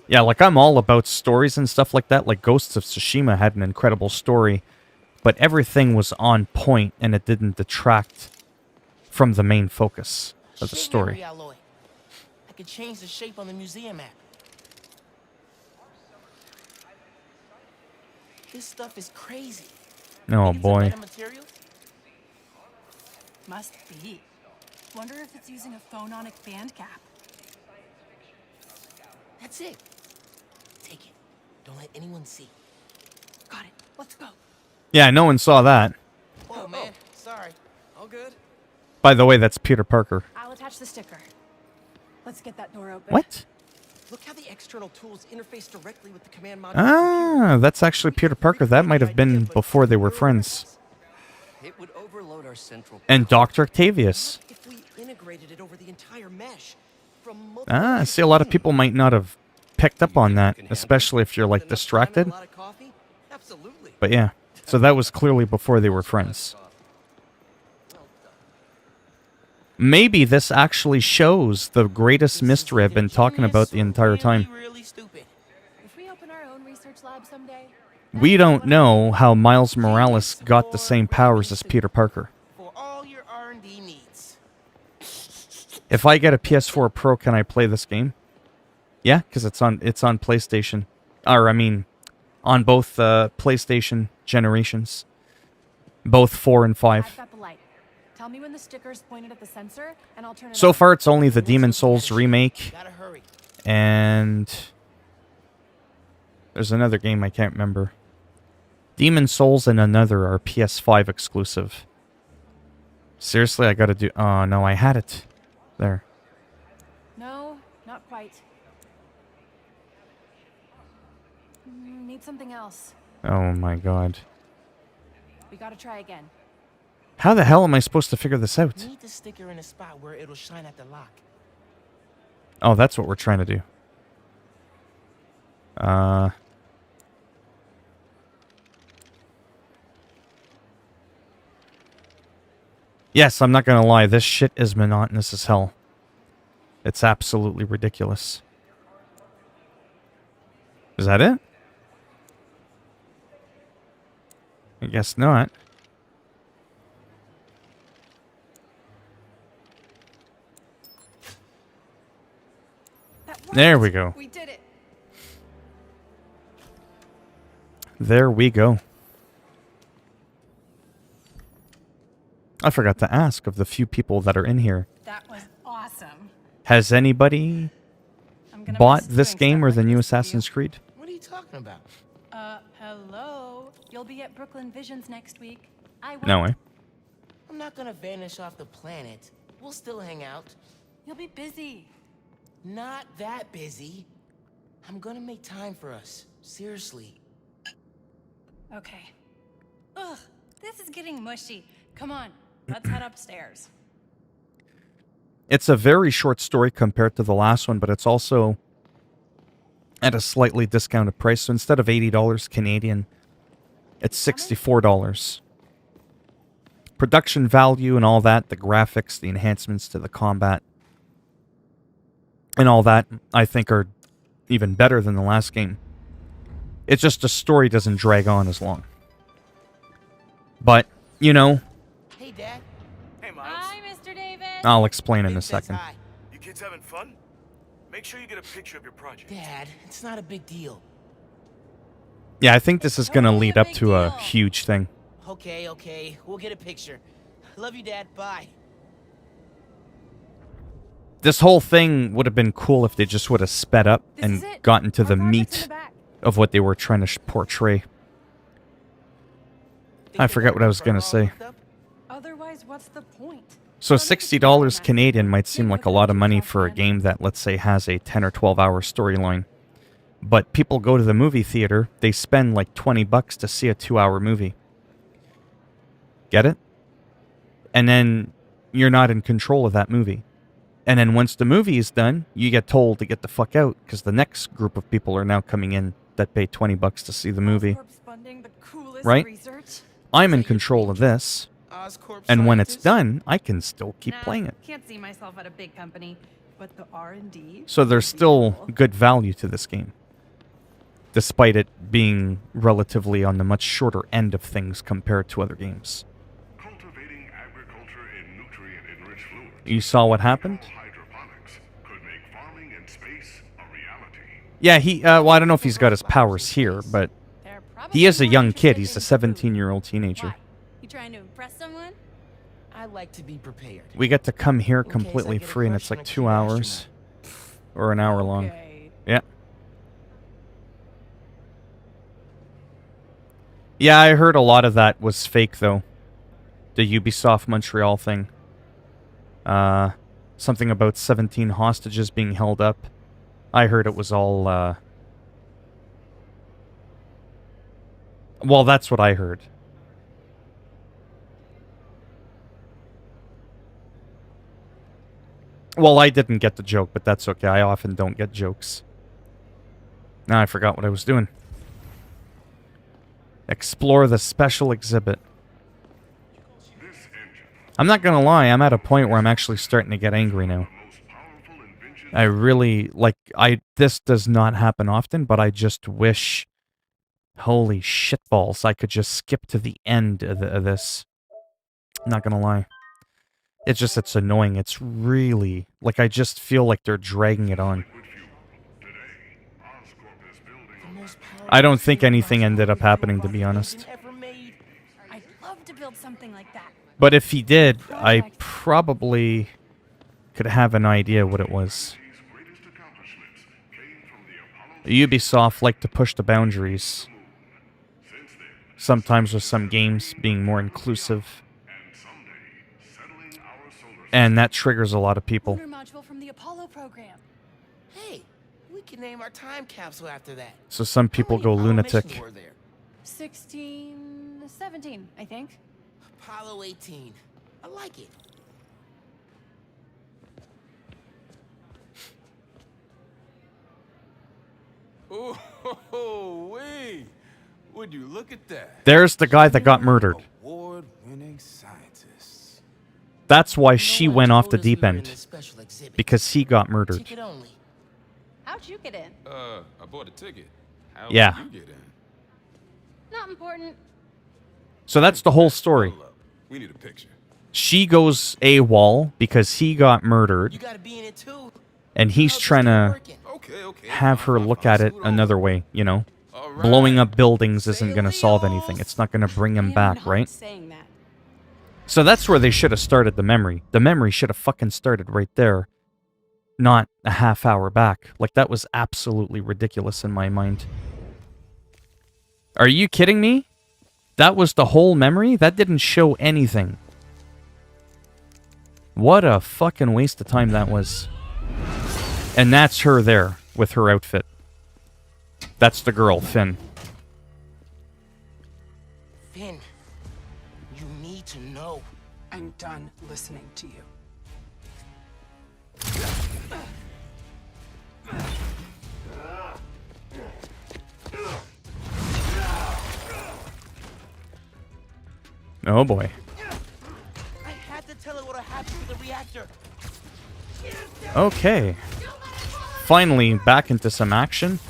Yeah, like I'm all about stories and stuff like that. Like Ghosts of Tsushima had an incredible story, but everything was on point and it didn't detract from the main focus of the Shape story. memory alloy. I could change the shape on the museum map. This stuff is crazy. Oh Think it's a boy. metamaterial? Must be. Wonder if it's using a phononic band cap. That's it. Take it. Don't let anyone see. Got it. Let's go. Yeah, no one saw that. Oh, man. Sorry. All good? By the way, that's Peter Parker. I'll attach the sticker. Let's get that door open. What? Look how the external tools interface directly with the command module. Ah, that's actually Peter Parker. That might have been before they were friends. It would overload our central. And Dr. Octavius. If we integrated it over the entire mesh from multiple Ah, see, a lot of people might not have picked up on that, especially if you're, like, enough time and distracted. a lot of coffee? Absolutely. But yeah, so that was clearly before they were friends. Maybe this actually shows the greatest mystery I've been talking about the entire time. Really stupid. If we open our own research lab someday, We don't know how Miles Morales got the same powers as Peter Parker. For all your R&D needs. If I get a PS4 Pro, can I play this game? Yeah, because it's on PlayStation. Or, I mean, on both PlayStation generations. Both 4 and 5. I've got the light. Tell me when the sticker's pointed at the sensor, and I'll turn it So on. far, it's only the Demon Souls remake, Gotta hurry. and there's another game I can't remember. Demon Souls and another are PS5 exclusive. Seriously, I gotta do... Oh, no, I had it. There. No, not quite. Need something else. Oh my god. We gotta try again. How the hell am I supposed to figure this out? Need the sticker in a spot where it'll shine at the lock. Oh, that's what we're trying to do. Yes, I'm not gonna lie, this shit is monotonous as hell. It's absolutely ridiculous. Is that it? I guess not. That worked. There we go. We did it. There we go. I forgot to ask of the few people that are in here. That was awesome. Has anybody I'm gonna bought miss this doing game stuff or like the new this with you. Assassin's Creed? What are you talking about? Hello. You'll be at Brooklyn Visions next week. I won't. No way. I'm not gonna vanish off the planet. We'll still hang out. You'll be busy. Not that busy. I'm gonna make time for us. Seriously. Okay. Ugh, this is getting mushy. Come on, let's head upstairs. It's a very short story compared to the last one, but it's also at a slightly discounted price. So instead of $80 Canadian, it's $64. Production value and all that, the graphics, the enhancements to the combat, and all that, I think are even better than the last game. It's just the story doesn't drag on as long. But, you know, Hey, Dad. Hey, Miles. Hi, Mr. Davis. I'll explain in a Baby says second. hi. You kids having fun? Make sure you get a picture of your project. Dad, it's not a big deal. Yeah, I think this is going to Totally a lead up big to a deal. huge thing. Okay, okay. We'll get a picture. Love you, Dad. Bye. This whole thing would have been cool if they just would have sped up This and is it. gotten to Our the project's in meat the back. of what they were trying to portray. I forgot what I was gonna say. Otherwise, what's the point? So $60 Canadian might seem like a lot of money for a game that, let's say, has a 10 or 12-hour storyline. But people go to the movie theater, they spend like $20 to see a 2-hour movie. Get it? And then you're not in control of that movie. And then once the movie is done, you get told to get the fuck out because the next group of people are now coming in that pay $20 to see the movie. Oscorp's funding the coolest Right? research. I'm in control of this, Oscorp and when it's scientists? done, I can still keep Nah, playing it. Can't see myself at a big company, but the R&D. So there's still good value to this game, despite it being relatively on the much shorter end of things compared to other games. Cultivating agriculture in nutrient-enriched fluids. You saw what happened? Hydroponics could make farming in space a reality. Yeah, well, I don't know if he's got his powers here, but They're probably he is a more young kid. interested He's a in food. 17-year-old teenager. Why? You trying to impress someone? I like to be prepared. We get to come here case I completely get a free, and crush it's on like a 2 cute hours. Or an hour long. Okay. Yeah. Yeah, I heard a lot of that was fake, though. The Ubisoft Montreal thing. Something about 17 hostages being held up. I heard it was all, well, that's what I heard. Well, I didn't get the joke, but that's okay. I often don't get jokes. Now I forgot what I was doing. Explore the special exhibit. This engine, I'm not gonna lie, I'm at a point where I'm actually starting to get angry now. most powerful invention. I really, this does not happen often, but I just wish, holy shitballs, I could just skip to the end of this. I'm not gonna lie. It's annoying. It's really, I just feel like they're dragging it on. Liquid fuel. Today, Oscorp is building The most powerful I don't think fuel anything ended up rocket happening, to be honest. engine ever made. I'd love to build something like that. But if he did, I probably could have an idea what it was. humanity's greatest accomplishments came from the Apollo Ubisoft like to push the boundaries, since then, sometimes with some games being more inclusive, and someday settling our solar system. and that triggers a lot of people. Lunar module from the Apollo program. Hey, we can name our time capsule after that. So some people How go many Apollo missions lunatic. were there? 16, 17, I think. Apollo 18. I like it. Oh, wait. Would you look at that? There's the guy that got murdered. Award-winning scientists. That's why No she one went off told the us we deep were in end, this special exhibit. because he got murdered. Ticket only. How'd you get in? I bought a ticket. How Yeah. did you get in? Not important. So that's the whole story. Hold up. We need a picture. She goes AWOL because he got You murdered, gotta be in it too. and he's How's this trying still to working? Okay. have her look at it another way, you know? All right. Blowing up buildings Say isn't the going to solve Leos. anything. It's not going to bring him I am back, not right? saying that. So that's where they should have started the memory. The memory should have fucking started right there, not a half hour back. That was absolutely ridiculous in my mind. Are you kidding me? That was the whole memory? That didn't show anything. What a fucking waste of time that was. And that's her there with her outfit. That's the girl, Finn. Finn, you need to know. I'm done listening to you. Oh boy. I had to tell her what happened to the reactor. Okay. Finally, back into some action.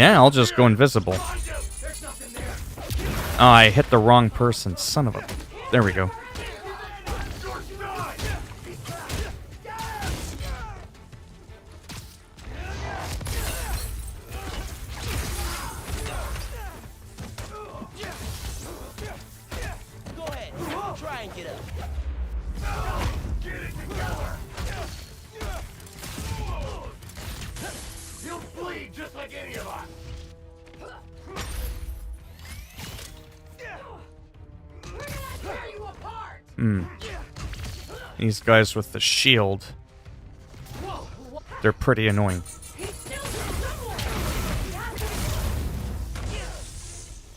Yeah, I'll just go invisible. Oh, I hit the wrong person. Son of a... There we go. Go ahead, try and get up. Get it together! You'll bleed just like any of us! These guys with the shield, they're pretty annoying.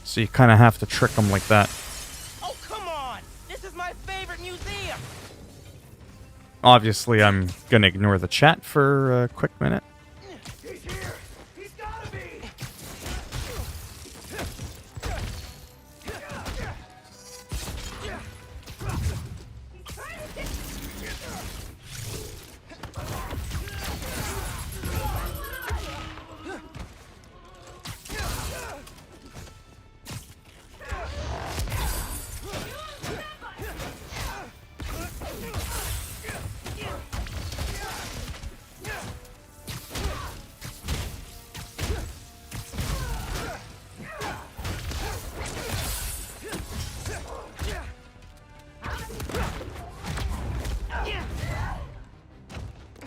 So you kind of have to trick them like that. Oh, come on! This is my favorite museum! Obviously, I'm gonna ignore the chat for a quick minute. He's here! He's gotta be!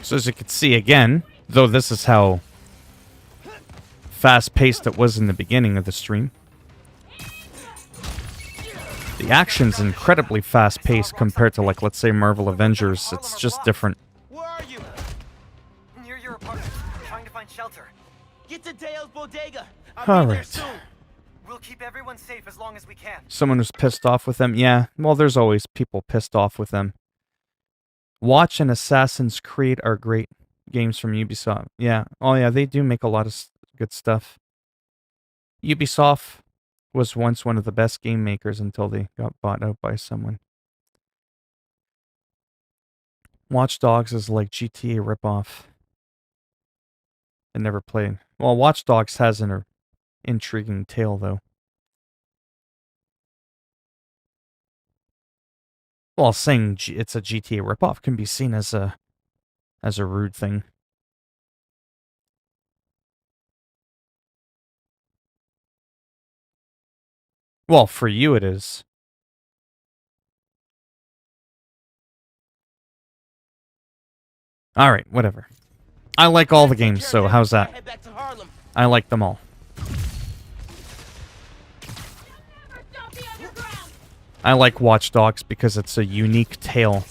So as you can see again, though this is how fast-paced it was in the beginning of the stream, the action's incredibly fast-paced compared to, like, let's say Marvel Avengers. It's just different. Where are you? Near your apartment, trying to find shelter. Get to Dale's bodega. I'll All be there right. soon. We'll keep everyone safe as long as we can. Someone who's pissed off with them. Yeah, well, there's always people pissed off with them. Watch and Assassin's Creed are great games from Ubisoft. Yeah. Oh, yeah, they do make a lot of good stuff. Ubisoft was once one of the best game makers until they got bought out by someone. Watch Dogs is like GTA ripoff. I never played. Well, Watch Dogs has an intriguing tale, though. Well, saying it's a GTA ripoff can be seen as a rude thing. Well, for you it is. All right, whatever. I like all the games, so how's that? Head back to Harlem. I like them all. I like Watch Dogs because it's a unique tale.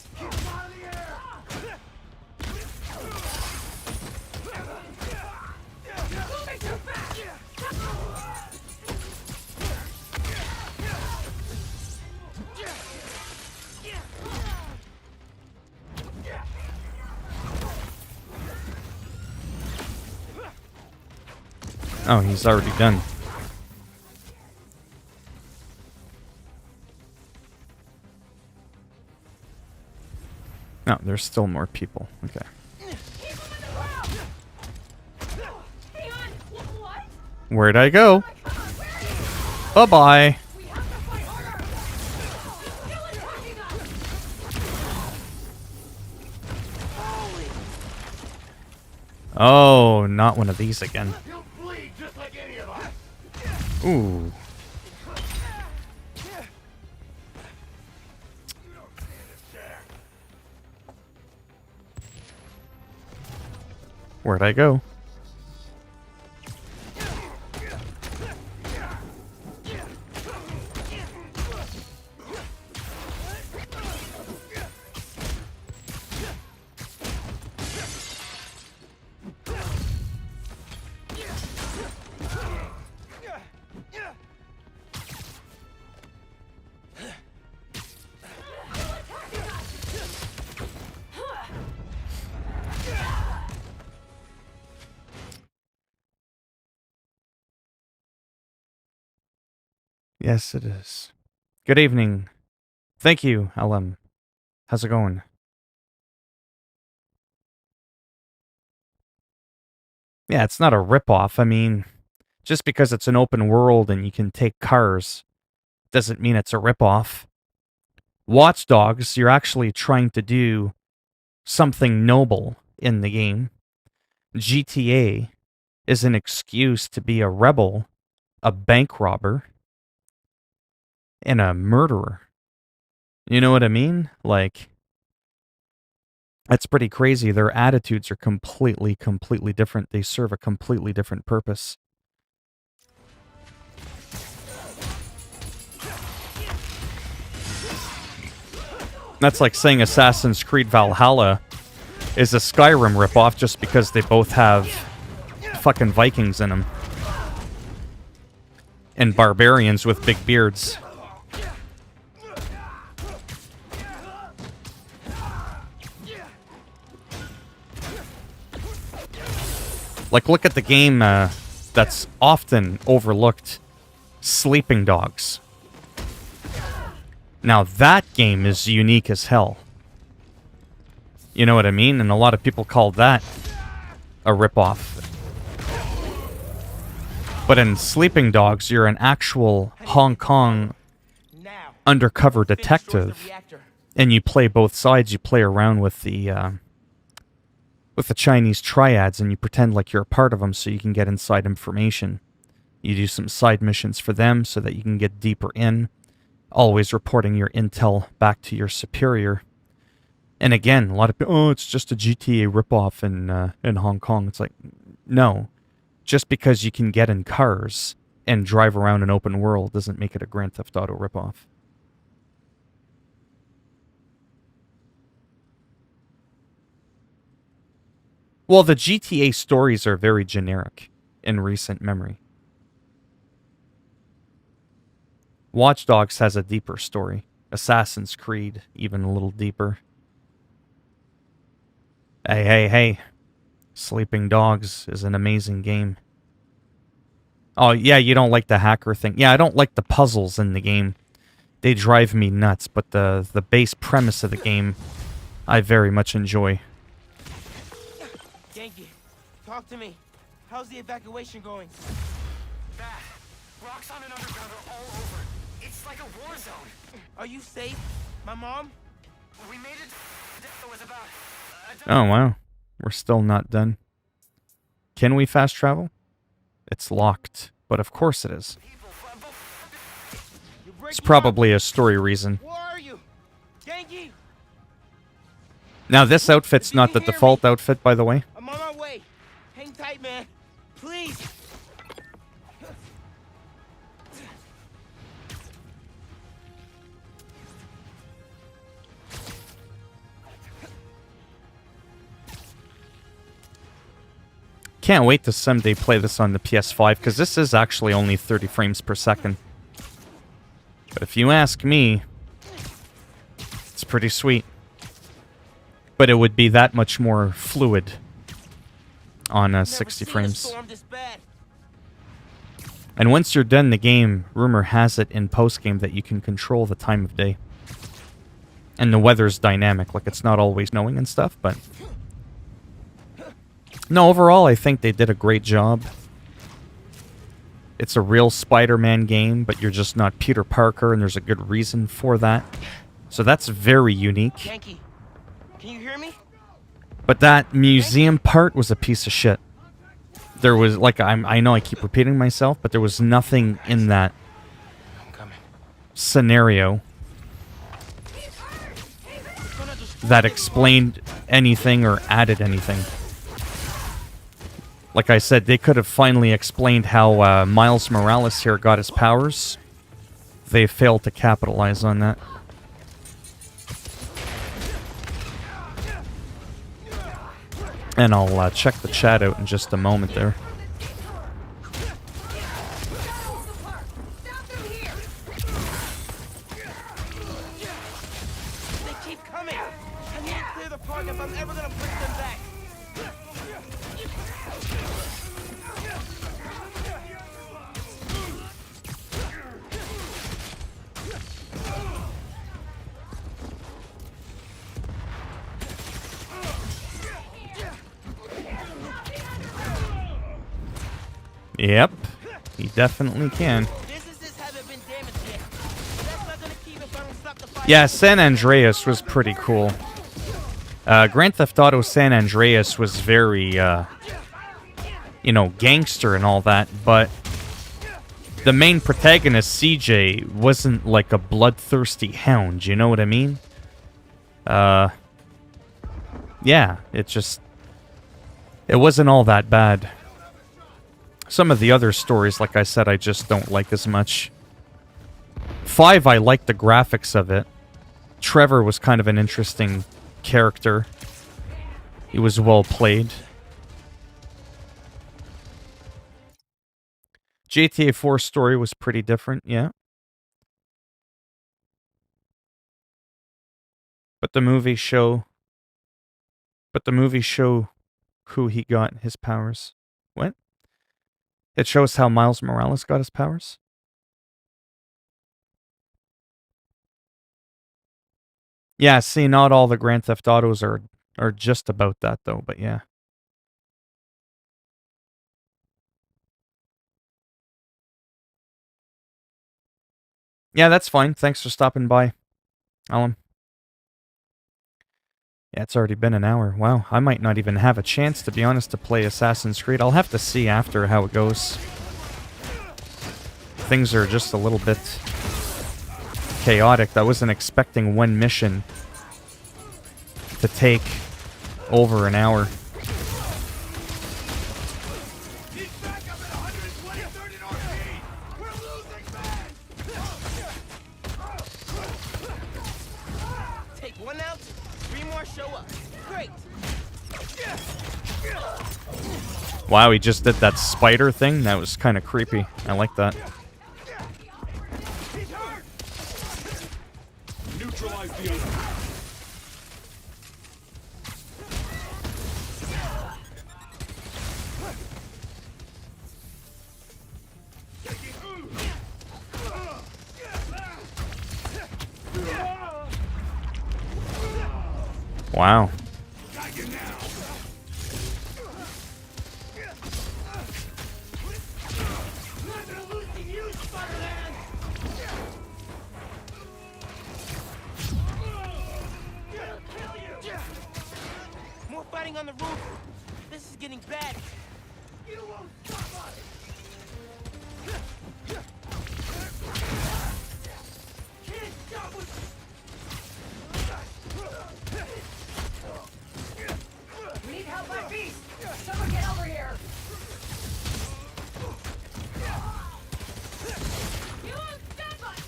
Oh, he's already done. No, there's still more people. Okay. Where'd I go? Bye-bye. Oh, not one of these again. You'll bleed just like any of us! Ooh. Where'd I go? Yes, it is. Good evening. Thank you, LM. How's it going? Yeah, it's not a ripoff. I mean, Just because it's an open world and you can take cars doesn't mean it's a ripoff. Watch Dogs, you're actually trying to do something noble in the game. GTA is an excuse to be a rebel, a bank robber, and a murderer. You know what I mean? Like, that's pretty crazy. Their attitudes are completely different. They serve a completely different purpose. That's like saying Assassin's Creed Valhalla is a Skyrim ripoff just because they both have fucking Vikings in them. And barbarians with big beards. Like, look at the game that's often overlooked, Sleeping Dogs. Now, that game is unique as hell. You know what I mean? And a lot of people call that a ripoff. But in Sleeping Dogs, you're an actual Hong Kong undercover detective. And you play both sides. You play around with the Chinese triads, and you pretend like you're a part of them so you can get inside information. You do some side missions for them so that you can get deeper in, always reporting your intel back to your superior. And again, a lot of people, oh, it's just a GTA ripoff in Hong Kong. It's like, no. Just because you can get in cars and drive around an open world doesn't make it a Grand Theft Auto ripoff. Well, the GTA stories are very generic in recent memory. Watch Dogs has a deeper story. Assassin's Creed, even a little deeper. Hey. Sleeping Dogs is an amazing game. Oh, yeah, you don't like the hacker thing. Yeah, I don't like the puzzles in the game. They drive me nuts, but the base premise of the game, I very much enjoy. Talk to me. How's the evacuation going? Bad. Rocks on and underground are all over. It's like a war zone. Are you safe? My mom? We made it. It was about. Oh, wow. We're still not done. Can we fast travel? It's locked, but of course it is. It's probably a story reason. Where are you? Genki! Now, this outfit's not the default outfit, by the way. I'm on my way. Hang tight, man. Please. Can't wait to someday play this on the PS5, because this is actually only 30 frames per second. But if you ask me, it's pretty sweet. But it would be that much more fluid on 60 frames. And once you're done the game, rumor has it in post-game that you can control the time of day. And the weather's dynamic, like it's not always snowing and stuff, but... No, overall, I think they did a great job. It's a real Spider-Man game, but you're just not Peter Parker, and there's a good reason for that. So that's very unique. Genki, can you hear me? But that museum part was a piece of shit. There was, like, I know I keep repeating myself, but there was nothing in that scenario that explained anything or added anything. Like I said, they could have finally explained how Miles Morales here got his powers. They failed to capitalize on that. And I'll check the chat out in just a moment there. They keep coming. I need to clear the park if I'm ever gonna push them back. Yep. He definitely can. Businesses haven't been damaged yet. That's not gonna keep if I don't stop the fire. Yeah, San Andreas was pretty cool. Grand Theft Auto San Andreas was very, you know, gangster and all that, but the main protagonist, CJ, wasn't like a bloodthirsty hound, you know what I mean? Yeah, it wasn't all that bad. Some of the other stories, like I said, I just don't like as much. 5, I liked the graphics of it. Trevor was kind of an interesting character. He was well played. GTA 4 story was pretty different, yeah. But the movies show who he got his powers. What? It shows how Miles Morales got his powers? Yeah, see, not all the Grand Theft Autos are just about that, though, but yeah. Yeah, that's fine. Thanks for stopping by, Alan. Yeah, it's already been an hour. Wow, I might not even have a chance, to be honest, to play Assassin's Creed. I'll have to see after how it goes. Things are just a little bit chaotic. I wasn't expecting one mission to take over an hour. Take one out, 3 more show up. Great. Wow, he just did that spider thing? That was kind of creepy. I like that. Neutralize the other. Wow. More fighting on the roof. This is getting bad. You won't stop us. Can't stop us. We need help by beast! Someone get over here! You won't stop us!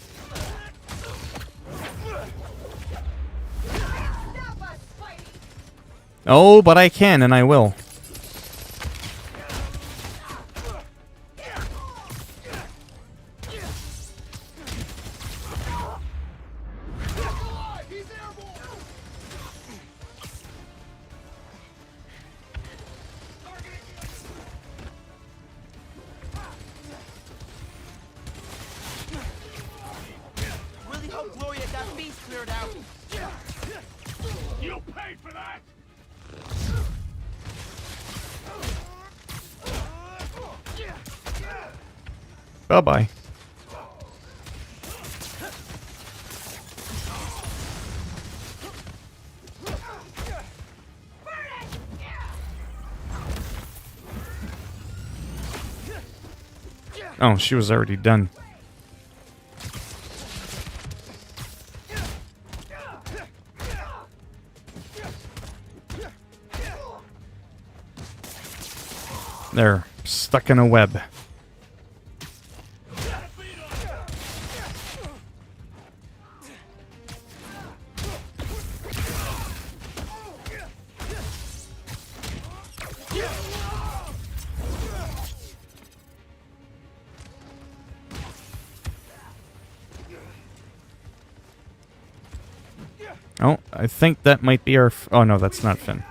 Stop us, Spidey! Oh, but I can, and I will. Really hope Gloria got beast cleared out. You'll pay for that! Bye-bye. Oh, she was already done. They're stuck in a web. Oh, I think that might be our... oh, no, that's not Finn.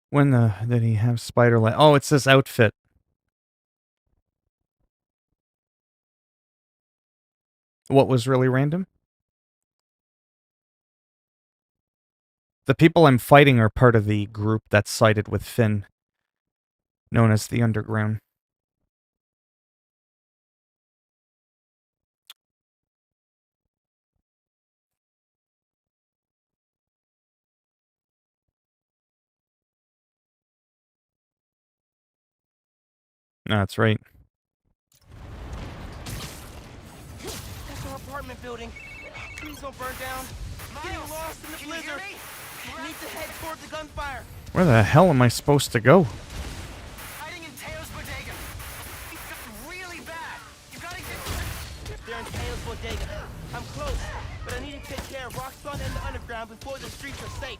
When did he have spider leg? Oh, it's this outfit. What was really random? The people I'm fighting are part of the group that sided with Finn, known as the Underground. That's right. That's our apartment building. Please don't burn down. Getting lost in the blizzard. Need to head toward the gunfire. Where the hell am I supposed to go? Hiding in Teo's bodega. It's gotten really bad. You gotta get... They're in Taylor's bodega. I'm close, but I need to take care of Roxxon and the underground before the streets are safe.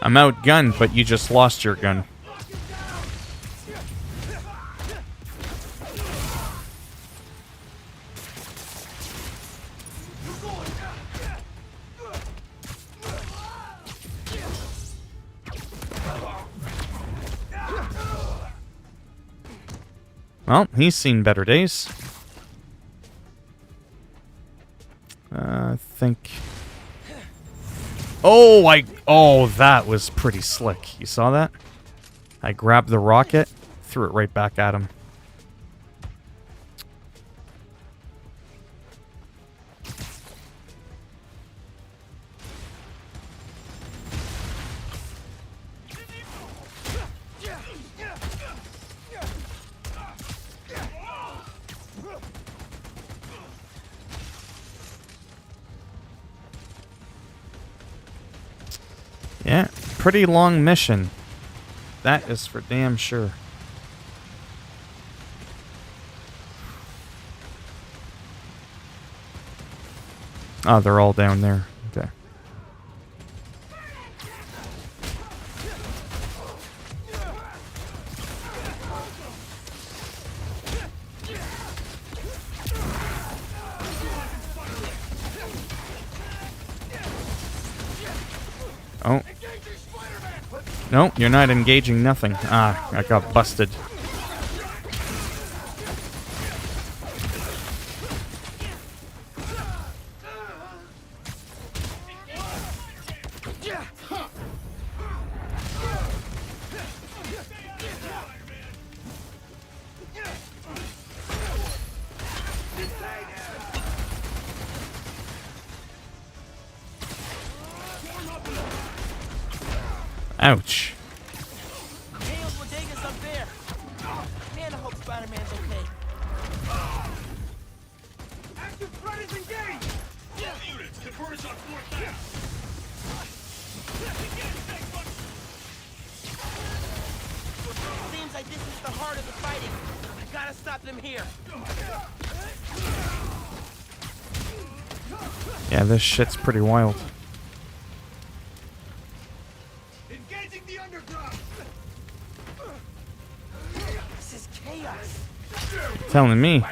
I'm outgunned, but you just lost your gun. Well, he's seen better days. I think... Oh, that was pretty slick. You saw that? I grabbed the rocket, threw it right back at him. Yeah, pretty long mission. That is for damn sure. Oh, they're all down there. Okay. Oh. No, you're not engaging nothing. Ah, I got busted. Ouch. Taylor's bodega's up there. Man, I hope Spider-Man's okay. Active predators engaged! Units, converge on fourth down! Seems like this is the heart of the fighting. I gotta stop them here. Yeah, this shit's pretty wild. Engaging the underground! This is chaos. Telling me.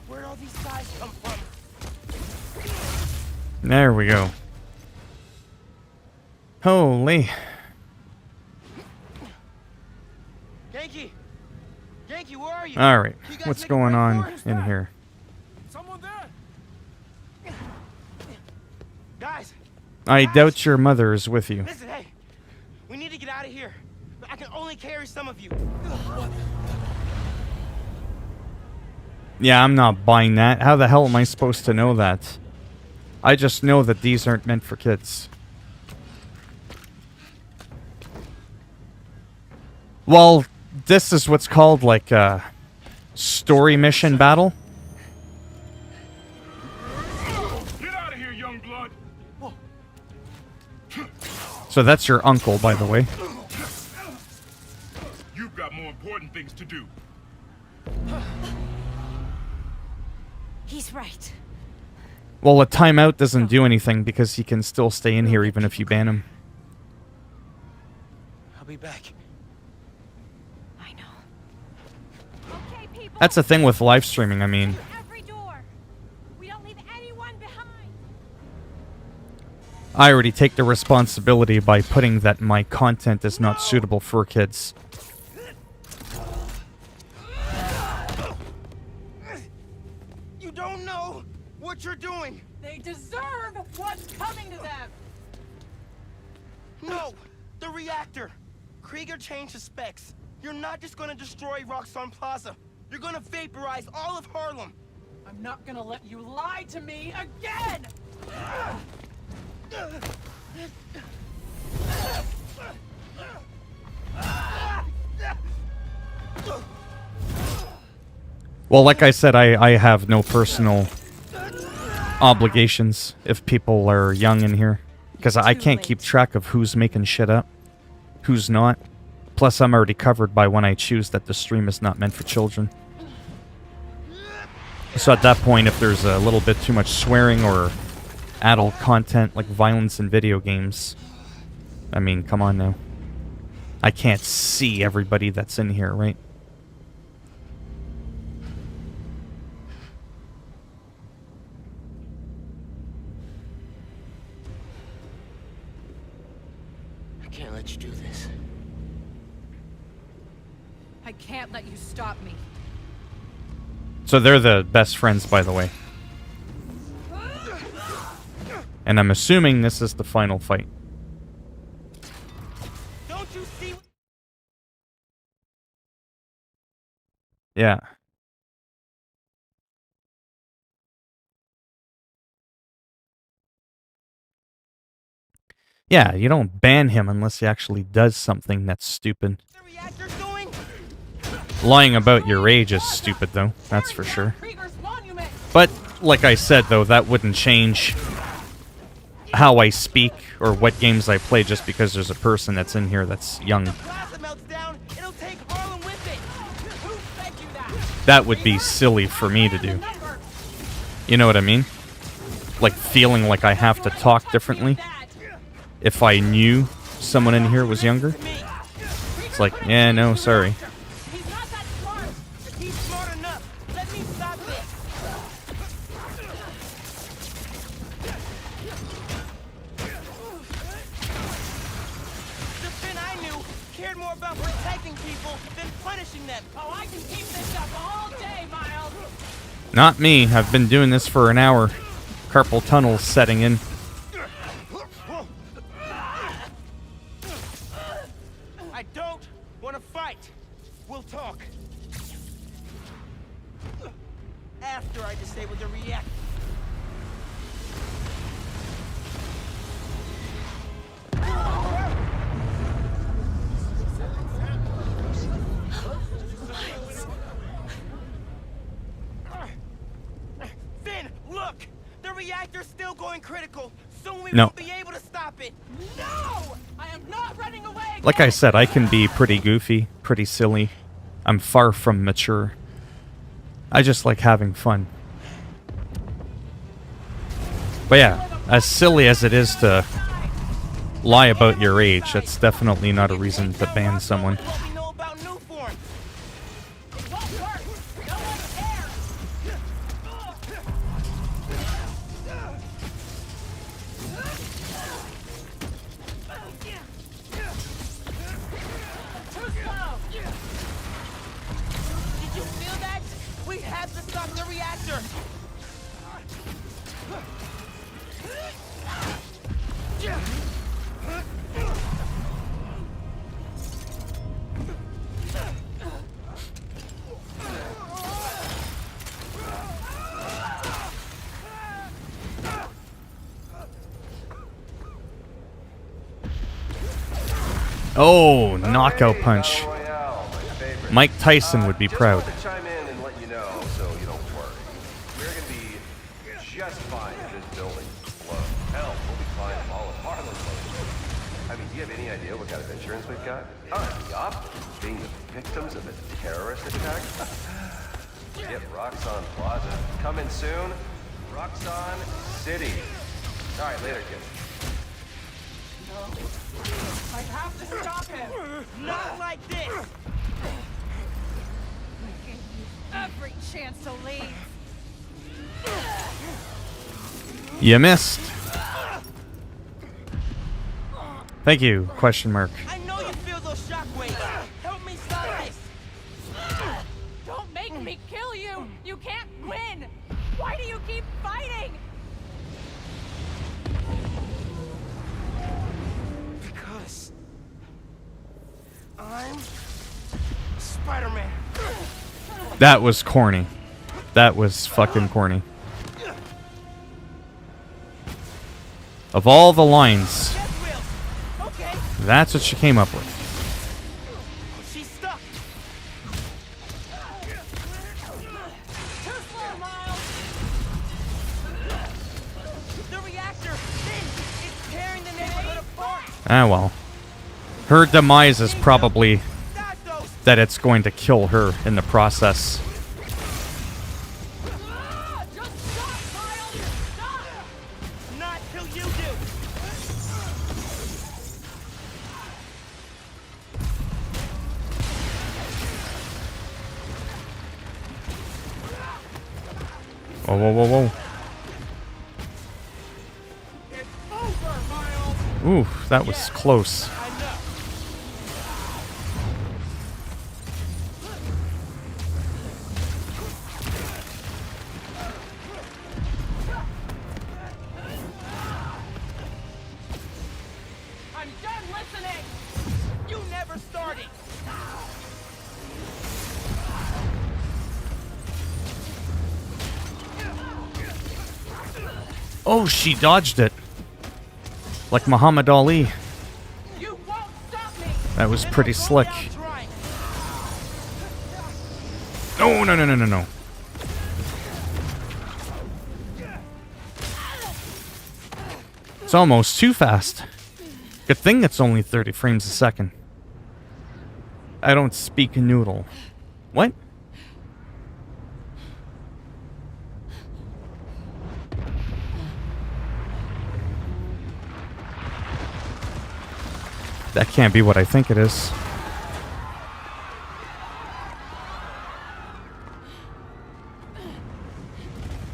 Where'd all these guys come from? There we go. Holy. Yankee! Yankee, where are you? Alright, You guys what's make a going break on for it? in here? Someone there? Guys, I doubt your mother is with you. listen, hey. We need to get out of here. But I can only carry some of you. Yeah, I'm not buying that. How the hell am I supposed to know that? I just know that these aren't meant for kids. Well, this is what's called like a story mission battle. Get out of here, young blood! So that's your uncle, by the way. You've got more important things to do. He's right. Well, a timeout doesn't do anything because he can still stay in here even if you ban him. I'll be back. I know. Okay, people. That's the thing with live streaming, I mean. Every door. We don't leave anyone behind. I already take the responsibility by putting that my content is not suitable for kids. You don't know what you're doing. They deserve what's coming to them. No, the reactor. Krieger changed his specs. You're not just gonna destroy Roxxon Plaza. You're gonna vaporize all of Harlem. I'm not gonna let you lie to me again! Well, like I said, I have no personal obligations if people are young in here. Because I can't keep track of who's making shit up, who's not. Plus, I'm already covered by when I choose that the stream is not meant for children. So at that point, if there's a little bit too much swearing or adult content like violence in video games, I mean, come on now. I can't see everybody that's in here, right? I can't let you do this. I can't let you stop me. So they're the best friends, by the way. And I'm assuming this is the final fight. Don't you see? Yeah. Yeah, you don't ban him unless he actually does something that's stupid. The reactor's doing? Lying about your age is stupid, though. That's for sure. Krieger's monument. But, like I said, though, that wouldn't change how I speak or what games I play just because there's a person that's in here that's young. Plaza melts down, it'll take Harlem with it. Who fed you that? That would be silly for me to do. You know what I mean? Like feeling like I have to talk differently if I knew someone in here was younger. It's like, yeah, no, sorry. He's not that smart. He's smart enough. Let me stop this. The Finn I knew cared more about protecting people than punishing them. Oh, I can keep this up all day, Miles. Not me. I've been doing this for an hour. Carpal tunnel's setting in. I don't want to fight. We'll talk. After I disable the reactor. Finn, look! The reactor's still going critical. Soon we No. won't be able to stop it. No! I am not running away. Like I said, I can be pretty goofy, pretty silly. I'm far from mature. I just like having fun. But yeah, as silly as it is to lie about your age, that's definitely not a reason to ban someone. What we know about new form. It won't work. No one cares. Too slow. Did you feel that? We have to stop the reactor. Oh, knockout punch. Mike Tyson would be proud. Just wanted to chime in and let you know, so you don't worry. We're gonna be just fine if this building blows. Hell, we'll be fine if all of Harlem blows. I mean, do you have any idea what kind of insurance we've got? The opposite, being the victims of a terrorist attack. Get Roxxon Plaza coming soon. Roxxon City. All right, later, kid. I have to stop him. Not like this! I gave you every chance to leave. You missed. Thank you, question mark. I know you feel those shockwaves! Help me stop this! Don't make me kill you. You can't win. Why do you keep fighting? Because I'm Spider-Man. That was corny. That was fucking corny. Of all the lines, Get wheels. Okay, that's what she came up with. she's stuck. Too slow, Miles. The reactor, it's tearing the neighborhood apart. Ah, well. Her demise is probably Stop those. that it's going to kill her in the process. Just stop, Miles. Stop. Not till you do. Whoa, whoa, whoa, whoa. It's over, Miles. Ooh, that was close. I know. I'm done listening. You never started. Oh, she dodged it. Like Muhammad Ali. You won't stop me. That was pretty slick. I'm trying. No, no, no, no, no, no. It's almost too fast. Good thing it's only 30 frames a second. I don't speak noodle. What? That can't be what I think it is.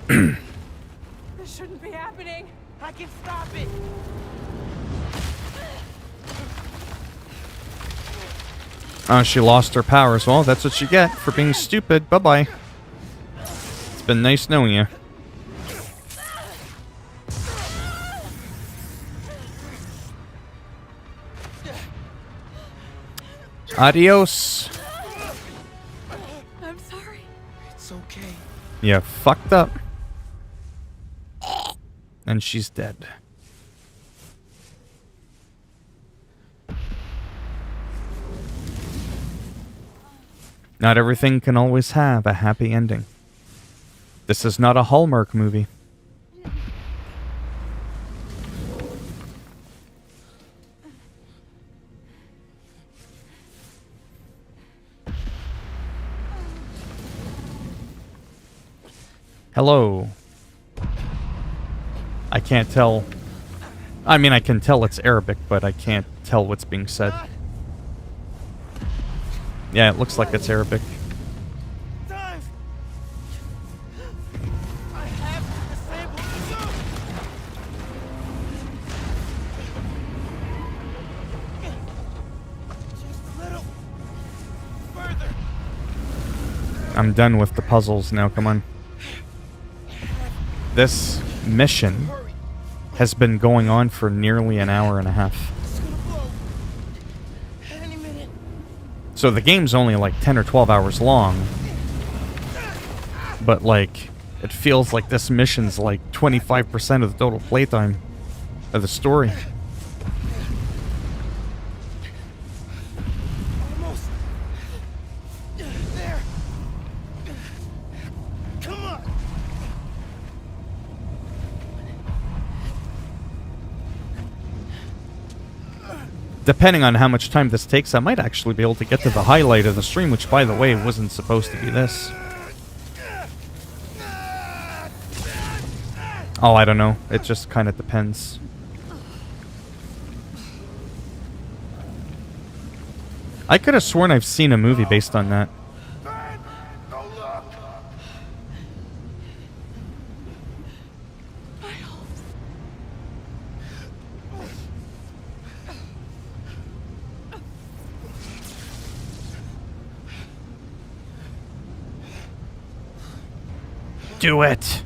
This shouldn't be happening. I can stop it. Oh, she lost her powers. Well, that's what you get for being stupid. Bye-bye. It's been nice knowing you. Adios. I'm sorry. It's okay. You fucked up. And she's dead. Not everything can always have a happy ending. This is not a Hallmark movie. Hello. I can't tell. I mean, I can tell it's Arabic, but I can't tell what's being said. Yeah, it looks like it's Arabic. Time. I have to disable the zone. Just a little further. I'm done with the puzzles now, come on. This mission has been going on for nearly an hour and a half. It's gonna blow. Any minute. So the game's only like 10 or 12 hours long. But like, it feels like this mission's like 25% of the total playtime of the story. Almost. There. Come on. Depending on how much time this takes, I might actually be able to get to the highlight of the stream, which, by the way, wasn't supposed to be this. Oh, I don't know. It just kind of depends. I could have sworn I've seen a movie based on that. Do it!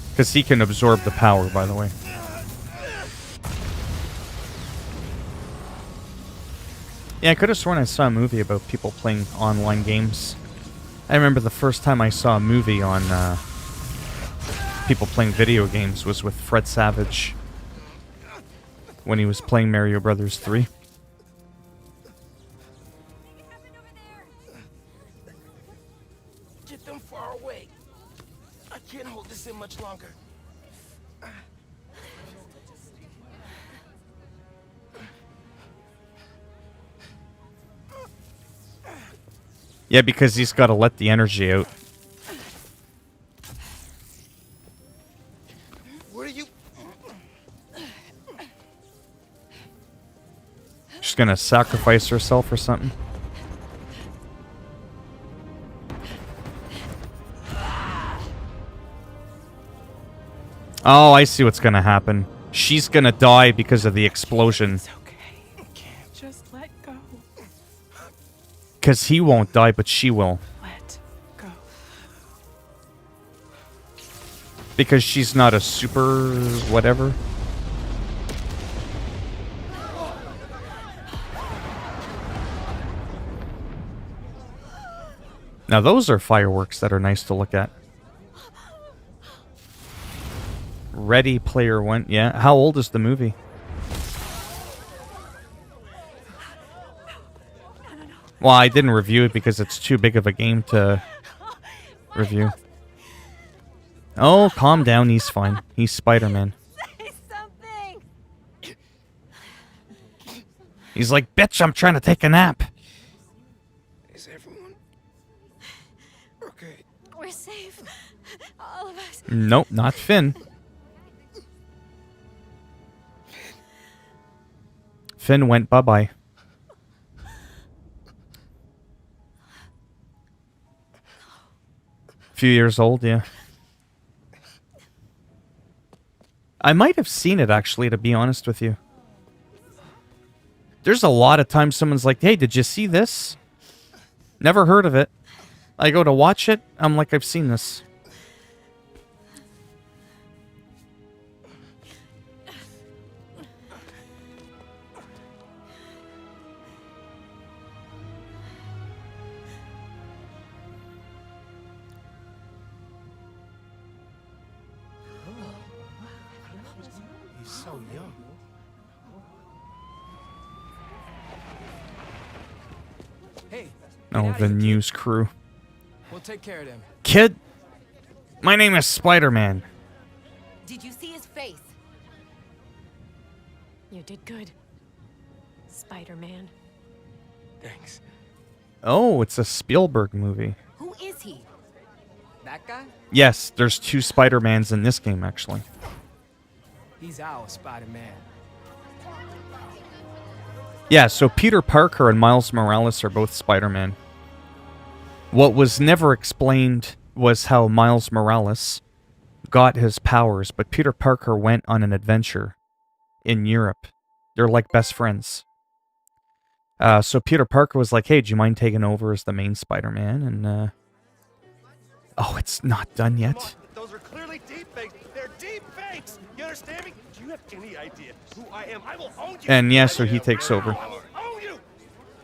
Because he can absorb the power, by the way. Yeah, I could have sworn I saw a movie about people playing online games. I remember the first time I saw a movie on people playing video games was with Fred Savage when he was playing Mario Brothers 3. Get them far away. I can't hold this in much longer. Yeah, because he's got to let the energy out. What are you? She's gonna sacrifice herself or something. Oh, I see what's gonna happen. She's gonna die because of the explosion. It's okay. Just let go. Because he won't die, but she will. Let go. Because she's not a super whatever. Now those are fireworks that are nice to look at. Ready Player One. Yeah. How old is the movie? Well, I didn't review it because it's too big of a game to review. Oh, calm down. He's fine. He's Spider-Man. Say something. He's like, bitch, I'm trying to take a nap. Is everyone okay? We're safe. All of us. Nope, not Finn. Finn went bye-bye. Few years old, yeah. I might have seen it, actually, to be honest with you. There's a lot of times someone's like, hey, did you see this? Never heard of it. I go to watch it, I'm like, I've seen this. He's so young. Hey. Oh, the news crew. We'll take care of them. Kid, my name is Spider-Man. Did you see his face? You did good, Spider-Man. Thanks. Oh, it's a Spielberg movie. Who is he? That guy? Yes, there's two Spider-Mans in this game, actually. He's our Spider-Man. Yeah, so Peter Parker and Miles Morales are both Spider-Man. What was never explained was how Miles Morales got his powers, but Peter Parker went on an adventure in Europe. They're like best friends. So Peter Parker was like, hey, do you mind taking over as the main Spider-Man? And, oh, it's not done yet. Those are clearly deep fakes. They're deep fakes. You understand me? Do you have any idea who I am? I will own you. And yeah, so he takes over. I will own you.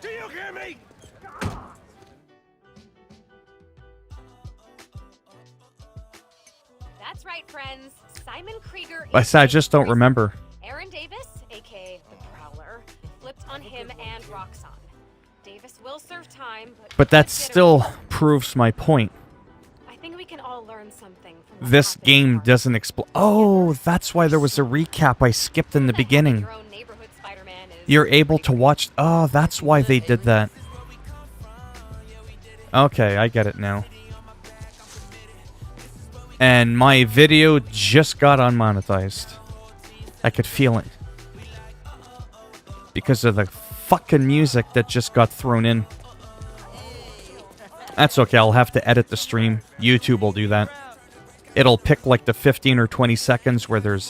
Do you hear me? That's right, friends. Simon Krieger. I just don't remember. Aaron Davis, aka the Prowler, flipped on him and Roxxon. Davis will serve time, But that still proves my point. I think we can all learn something from what This happened game tomorrow. doesn't explain. Oh, that's why there was a recap I skipped in the beginning. Your own neighborhood Spider-Man is You're able to watch. Oh, that's why they did that. Okay, I get it now. And my video just got unmonetized. I could feel it. Because of the fucking music that just got thrown in. That's okay, I'll have to edit the stream. YouTube will do that. It'll pick like the 15 or 20 seconds where there's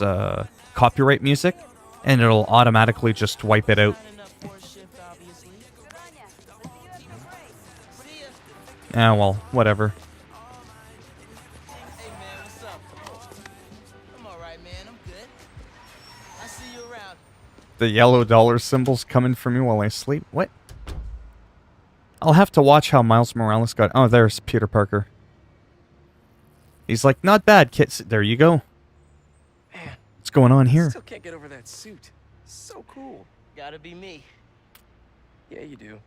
copyright music, and it'll automatically just wipe it out. Ah, well, whatever. Hey man, what's up? I'm alright, man. I'm good. I see you around. The yellow dollar symbol's coming for me while I sleep. What? I'll have to watch how Miles Morales got... Oh, there's Peter Parker. He's like, not bad, kids. There you go. Man, What's going on I here? still can't get over that suit. So cool. Gotta be me. Yeah, you do.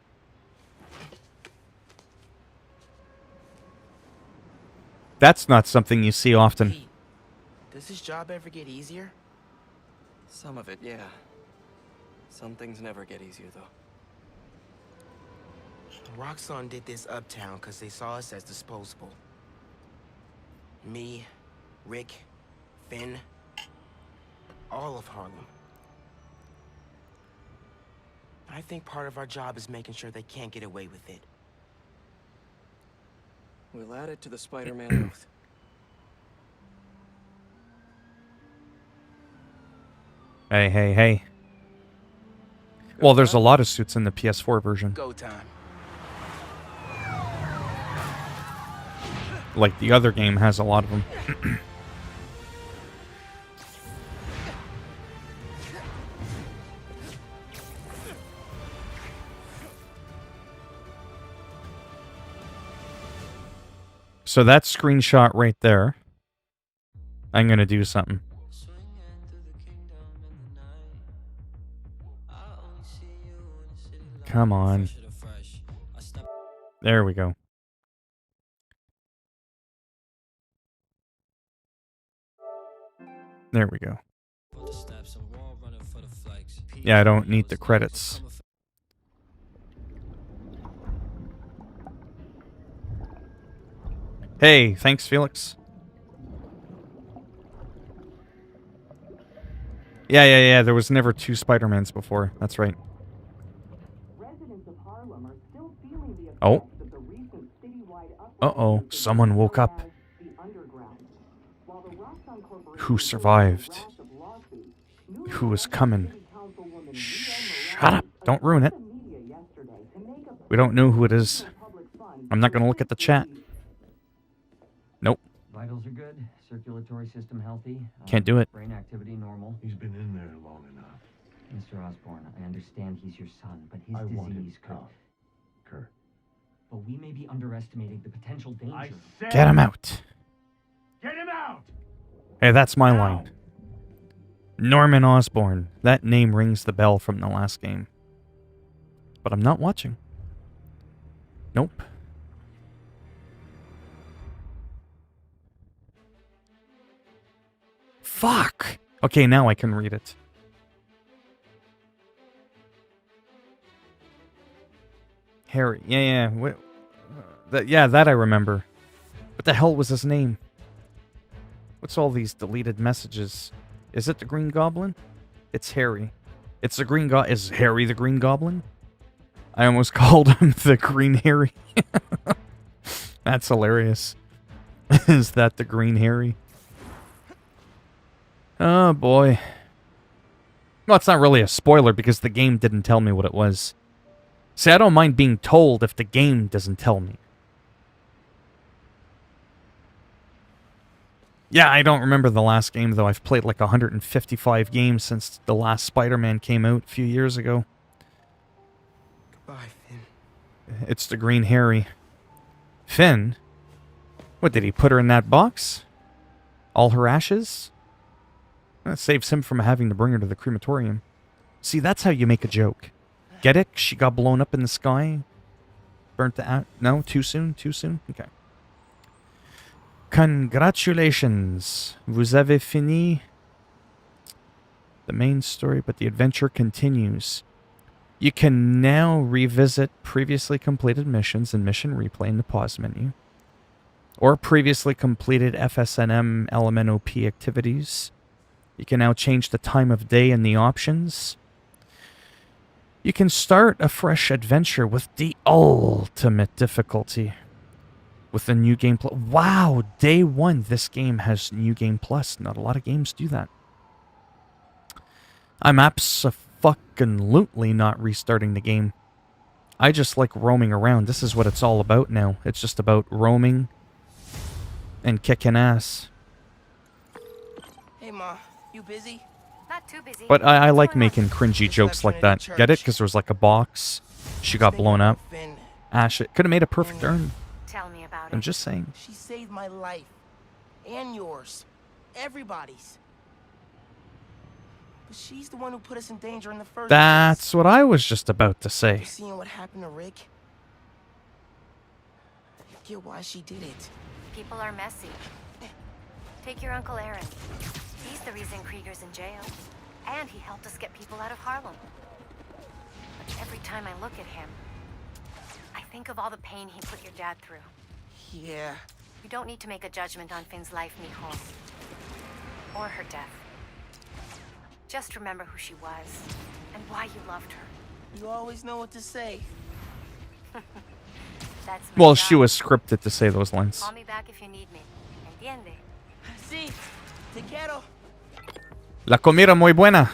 That's not something you see often. Pete, does this job ever get easier? Some of it, yeah. Some things never get easier, though. Roxxon did this uptown because they saw us as disposable. Me, Rick, Finn, all of Harlem. I think part of our job is making sure they can't get away with it. We'll add it to the Spider-Man oath. Hey, hey, hey. Well, there's a lot of suits in the PS4 version. Go time. Like the other game has a lot of them. So that screenshot right there, I'm going to do something. Come on. There we go. There we go. Yeah, I don't need the credits. Hey, thanks, Felix. Yeah. There was never two Spider-Mans before. That's right. Oh. Uh-oh. Someone woke up. Who survived? Who is coming? Shut up. Don't ruin it. We don't know who it is. I'm not going to look at the chat. Nope. Vitals are good. Circulatory system healthy. Can't do it. Brain activity normal. He's been in there long enough. Mr. Osborn, I understand he's your son, but his disease could... Kurt. But we may be underestimating the potential danger. Get him out. Get him out! Hey, that's my line. Norman Osborn. That name rings the bell from the last game. But I'm not watching. Nope. Fuck! Okay, now I can read it. Harry. Yeah. That I remember. What the hell was his name? What's all these deleted messages? Is it the Green Goblin? It's Harry. It's the Green Goblin. Is Harry the Green Goblin? I almost called him the Green Harry. That's hilarious. Is that the Green Harry? Oh, boy. Well, it's not really a spoiler because the game didn't tell me what it was. See, I don't mind being told if the game doesn't tell me. Yeah, I don't remember the last game, though. I've played like 155 games since the last Spider-Man came out a few years ago. Goodbye, Finn. It's the Green Harry. Finn? What, did he put her in that box? All her ashes? That saves him from having to bring her to the crematorium. See, that's how you make a joke. Get it? She got blown up in the sky? Burnt out? No? Too soon? Too soon? Okay. Congratulations. Vous avez fini the main story, but the adventure continues. You can now revisit previously completed missions in Mission Replay in the pause menu. or previously completed FSNM LMNOP activities. You can now change the time of day in the options. You can start a fresh adventure with the ultimate difficulty. With the new game plus. Wow, day one, this game has new game plus. Not a lot of games do that. I'm abso-fucking-lutely not restarting the game. I just like roaming around. This is what it's all about now. It's just about roaming and kicking ass. Hey, Ma, you busy? Not too busy. But I like making cringy jokes like that. Get it? Because there was like a box. She got blown up. Ash, it could have made a perfect urn. Tell me about it. I'm just saying. She saved my life. And yours. Everybody's. But she's the one who put us in danger in the first place. That's what I was just about to say. Seeing what happened to Rick? I get why she did it. People are messy. Take your Uncle Aaron. He's the reason Krieger's in jail. And he helped us get people out of Harlem. But every time I look at him, I think of all the pain he put your dad through. Yeah. You don't need to make a judgment on Finn's life, mijo. Or her death. Just remember who she was, and why you loved her. You always know what to say. That's my Well, job. she was scripted to say those lines. Call me back if you need me. Entiende? Sí, te quiero. La comida muy buena.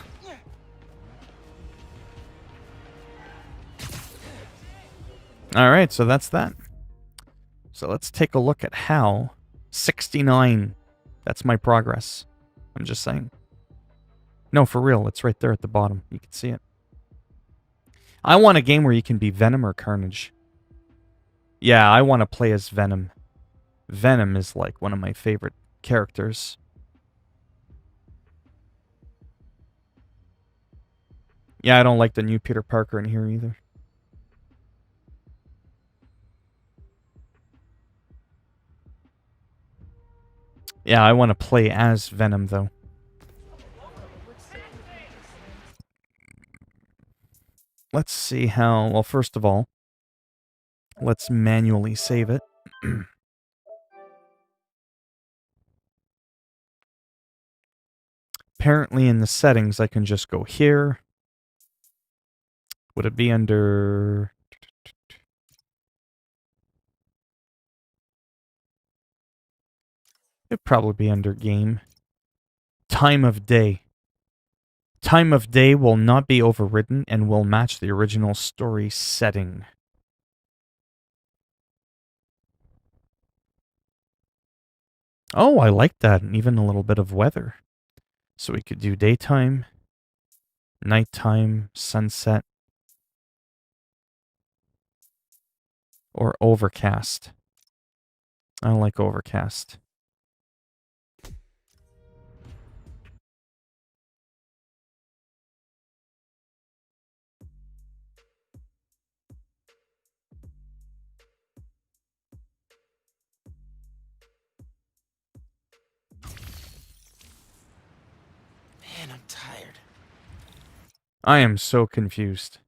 Alright, so that's that. So let's take a look at how 69. That's my progress. I'm just saying. No, for real, it's right there at the bottom. You can see it. I want a game where you can be Venom or Carnage. Yeah, I want to play as Venom. Venom is like one of my favorite characters. Yeah, I don't like the new Peter Parker in here either. Yeah, I want to play as Venom, though. Let's see how... Well, first of all, let's manually save it. Apparently in the settings, I can just go here. Would it be under... It'd probably be under game. Time of day. Time of day will not be overridden and will match the original story setting. Oh, I like that. And even a little bit of weather. So we could do daytime, nighttime, sunset, or overcast. I like overcast. Man, I'm tired. I am so confused.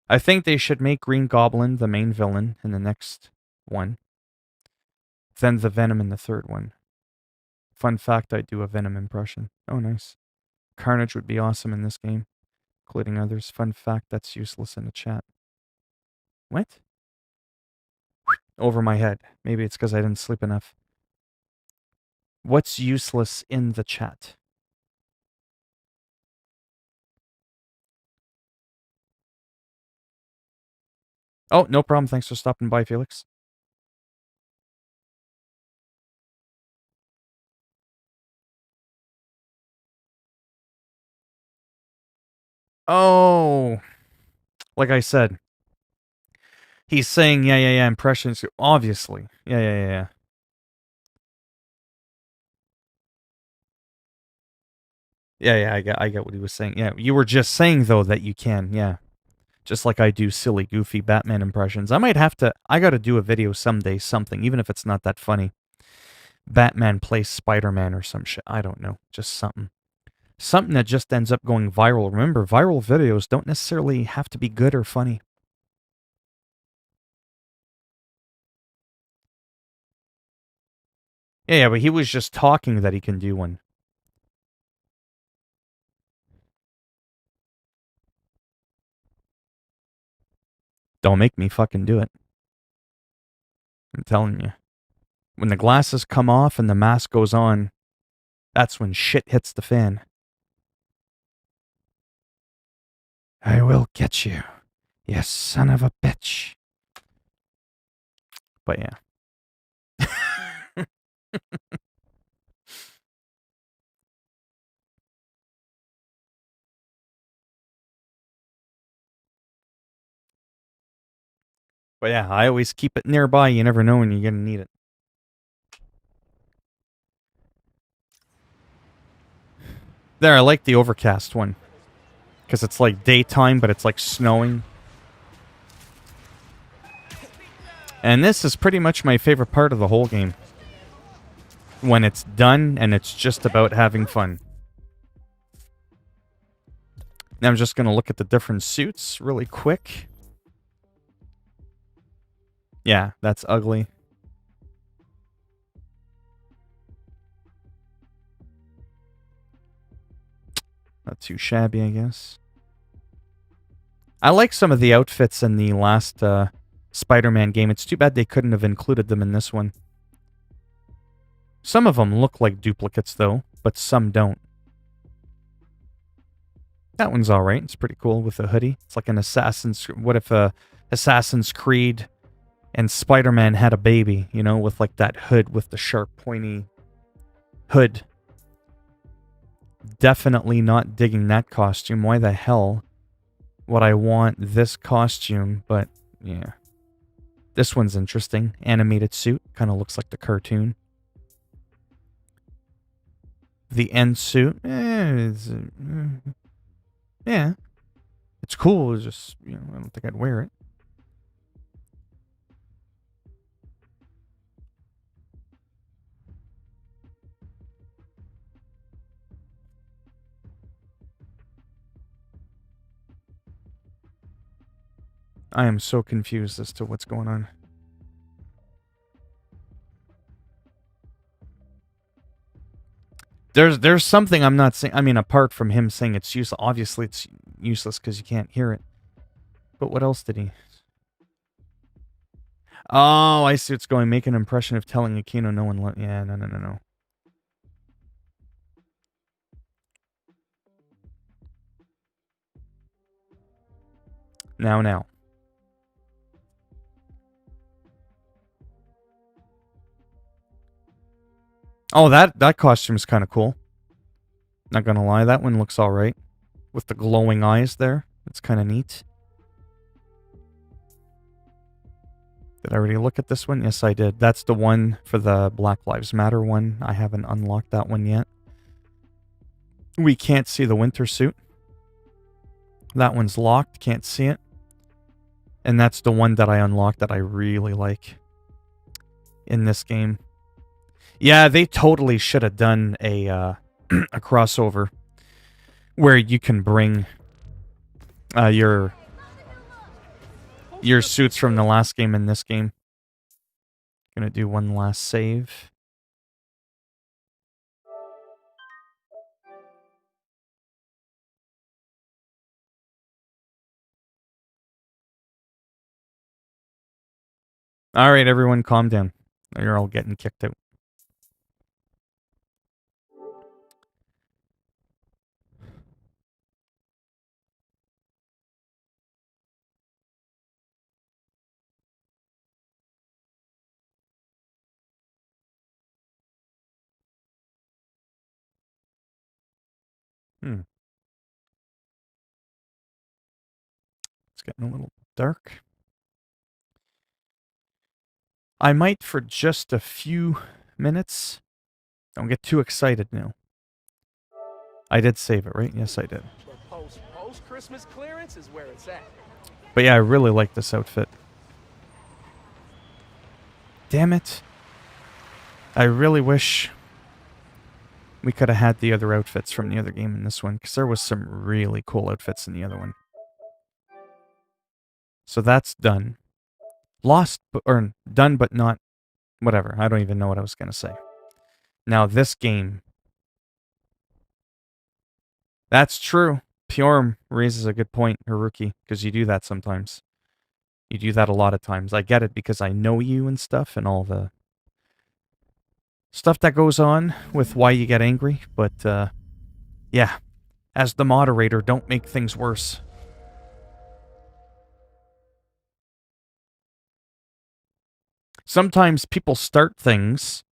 I think they should make Green Goblin the main villain in the next one. Then the Venom in the third one. Fun fact, I do a Venom impression. Oh, nice. Carnage would be awesome in this game, including others. Fun fact, that's useless in the chat. What? Over my head. Maybe it's because I didn't sleep enough. What's useless in the chat? Oh, no problem. Thanks for stopping by, Felix. Oh, like I said, he's saying, yeah, impressions. Obviously. Yeah. Yeah, I get what he was saying. Yeah, you were just saying, though, that you can, yeah. Just like I do silly, goofy Batman impressions. I gotta do a video someday, something, even if it's not that funny. Batman plays Spider-Man or some shit. I don't know. Just something. Something that just ends up going viral. Remember, viral videos don't necessarily have to be good or funny. Yeah, but he was just talking that he can do one. Don't make me fucking do it. I'm telling you. When the glasses come off and the mask goes on, that's when shit hits the fan. I will get you, you son of a bitch. But yeah. But yeah, I always keep it nearby. You never know when you're going to need it. There, I like the overcast one. Because it's like daytime, but it's like snowing. And this is pretty much my favorite part of the whole game. When it's done and it's just about having fun. Now I'm just going to look at the different suits really quick. Yeah, that's ugly. Not too shabby, I guess. I like some of the outfits in the last Spider-Man game. It's too bad they couldn't have included them in this one. Some of them look like duplicates, though, but some don't. That one's alright. It's pretty cool with a hoodie. It's like an Assassin's... What if Assassin's Creed and Spider-Man had a baby, you know, with like that hood with the sharp, pointy hood. Definitely not digging that costume. Why the hell would I want this costume? But, yeah. This one's interesting. Animated suit. Kind of looks like the cartoon. The end suit. Yeah. It's cool. It's just, you know, I don't think I'd wear it. I am so confused as to what's going on. There's something I'm not saying. I mean, apart from him saying it's useless. Obviously, it's useless because you can't hear it. But what else did he... Oh, I see what's going. Make an impression of telling Aquino no one... Yeah, no. Now. Oh, that costume's kind of cool. Not gonna lie, that one looks alright. With the glowing eyes there. It's kind of neat. Did I already look at this one? Yes, I did. That's the one for the Black Lives Matter one. I haven't unlocked that one yet. We can't see the winter suit. That one's locked. Can't see it. And that's the one that I unlocked that I really like in this game. Yeah, they totally should have done a a crossover where you can bring your suits from the last game in this game. Gonna do one last save. All right, everyone, calm down. You're all getting kicked out. It's getting a little dark. I might for just a few minutes. Don't get too excited now. I did save it, right? Yes, I did. Post-Christmas clearance is where it's at. But yeah, I really like this outfit. Damn it. I really wish we could have had the other outfits from the other game in this one, because there was some really cool outfits in the other one. So that's done. Done but not... Whatever, I don't even know what I was going to say. Now this game. That's true. Pjorm raises a good point, Haruki, because you do that sometimes. You do that a lot of times. I get it because I know you and stuff and all the stuff that goes on with why you get angry. But, yeah. As the moderator, don't make things worse. Sometimes people start things.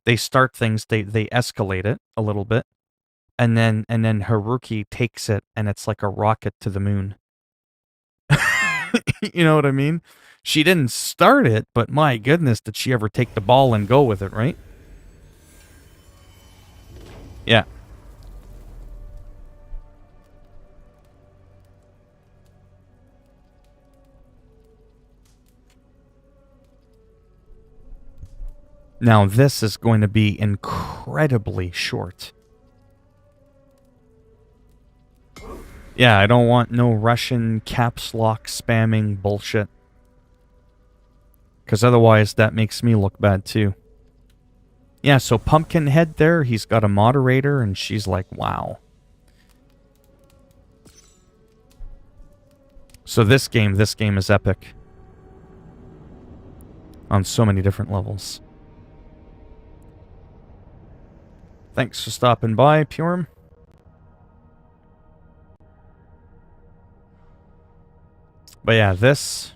They escalate it a little bit. And then Haruki takes it and it's like a rocket to the moon. You know what I mean? She didn't start it, but my goodness, did she ever take the ball and go with it, right? Yeah. Now this is going to be incredibly short. Yeah, I don't want no Russian caps lock spamming bullshit. Because otherwise that makes me look bad too. Yeah, so Pumpkinhead there, he's got a moderator and she's like, wow. So this game is epic. On so many different levels. Thanks for stopping by, Pjorm. But yeah, this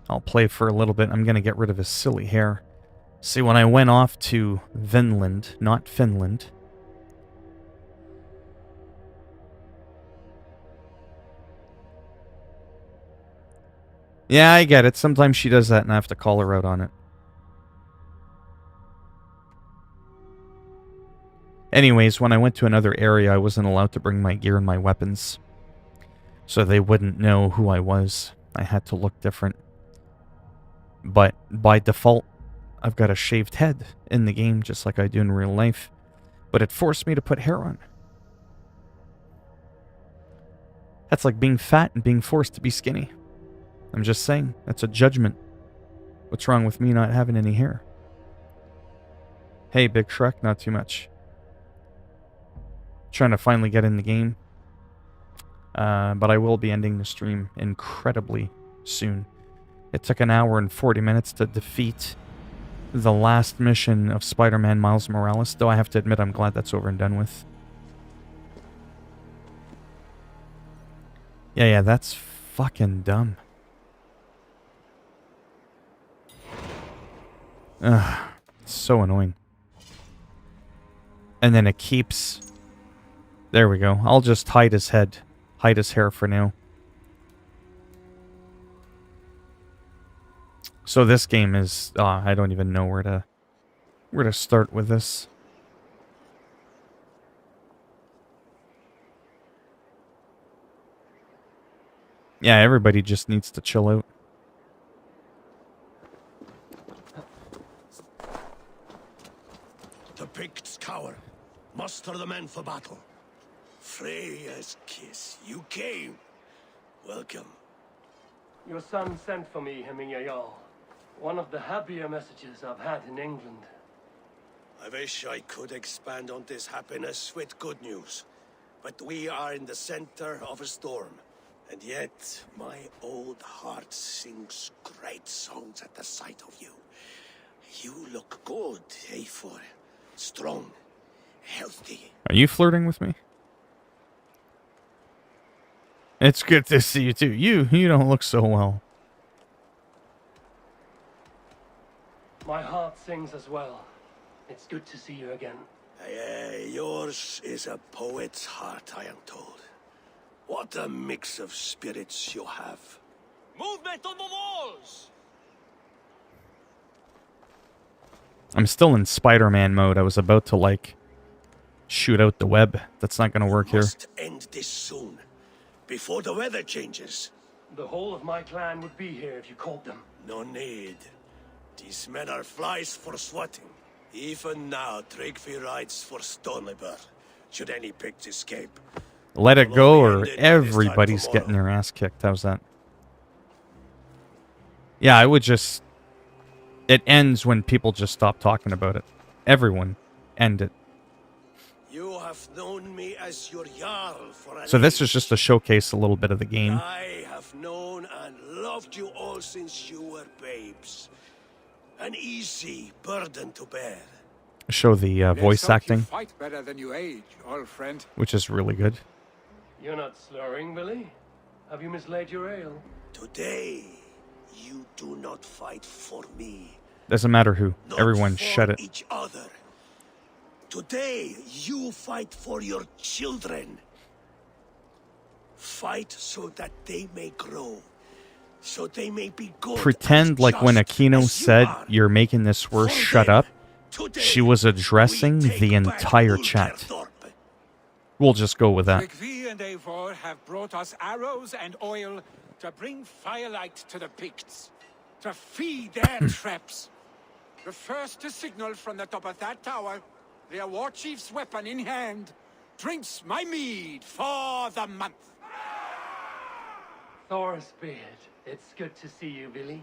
I'll play for a little bit. I'm going to get rid of his silly hair. See, when I went off to Vinland, not Finland. Yeah, I get it. Sometimes she does that and I have to call her out on it. Anyways, when I went to another area, I wasn't allowed to bring my gear and my weapons. So they wouldn't know who I was. I had to look different. But by default, I've got a shaved head in the game, just like I do in real life. But it forced me to put hair on. That's like being fat and being forced to be skinny. I'm just saying, that's a judgment. What's wrong with me not having any hair? Hey, Big Shrek, not too much. Trying to finally get in the game. But I will be ending the stream incredibly soon. It took an hour and 40 minutes to defeat the last mission of Spider-Man Miles Morales, though I have to admit I'm glad that's over and done with. Yeah, that's fucking dumb. Ugh, it's so annoying. And then it keeps... There we go. I'll just hide his head. Hide his hair for now. So this game is... I don't even know where to start with this. Yeah, everybody just needs to chill out. The Picts cower. Muster the men for battle. Freya's kiss. You came. Welcome. Your son sent for me, Hemingway Jarl. One of the happier messages I've had in England. I wish I could expand on this happiness with good news. But we are in the center of a storm. And yet, my old heart sings great songs at the sight of you. You look good, Eivor. Strong. Healthy. Are you flirting with me? It's good to see you too. You don't look so well. My heart sings as well. It's good to see you again. Yours is a poet's heart, I am told. What a mix of spirits you have. Movement on the walls! I'm still in Spider-Man mode. I was about to, like, shoot out the web. That's not going to work here. Must end this soon, before the weather changes. The whole of my clan would be here if you called them. No need. These men are flies for swatting. Even now, Tryggvi rides for Stonebur, should any Picts escape. Let it go or everybody's getting their ass kicked. How's that? Yeah, I would just It ends when people just stop talking about it. Everyone end it. You have known me as your Jarl for an So this age. is just to showcase a little bit of the game. I have known and loved you all since you were babes. An easy burden to bear. Show the voice acting, Fight better than you age, old friend. which is really good. You're not slurring, Billy? Have you mislaid your ale? Today, you do not fight for me. Doesn't matter who. Not Everyone for shut it. each other. Today, you fight for your children. Fight so that they may grow. So they may be good. Pretend and like when just Aquino as you said, are. "You're making this worse, For shut them, up." today, She was addressing we take the back entire chat. Ulkerthorpe. We'll just go with that. Rigvi and Eivor have brought us arrows and oil to bring firelight to the Picts, to feed their traps. The first to signal from the top of that tower, their war chief's weapon in hand, drinks my mead for the month. Thor's beard. It's good to see you, Billy.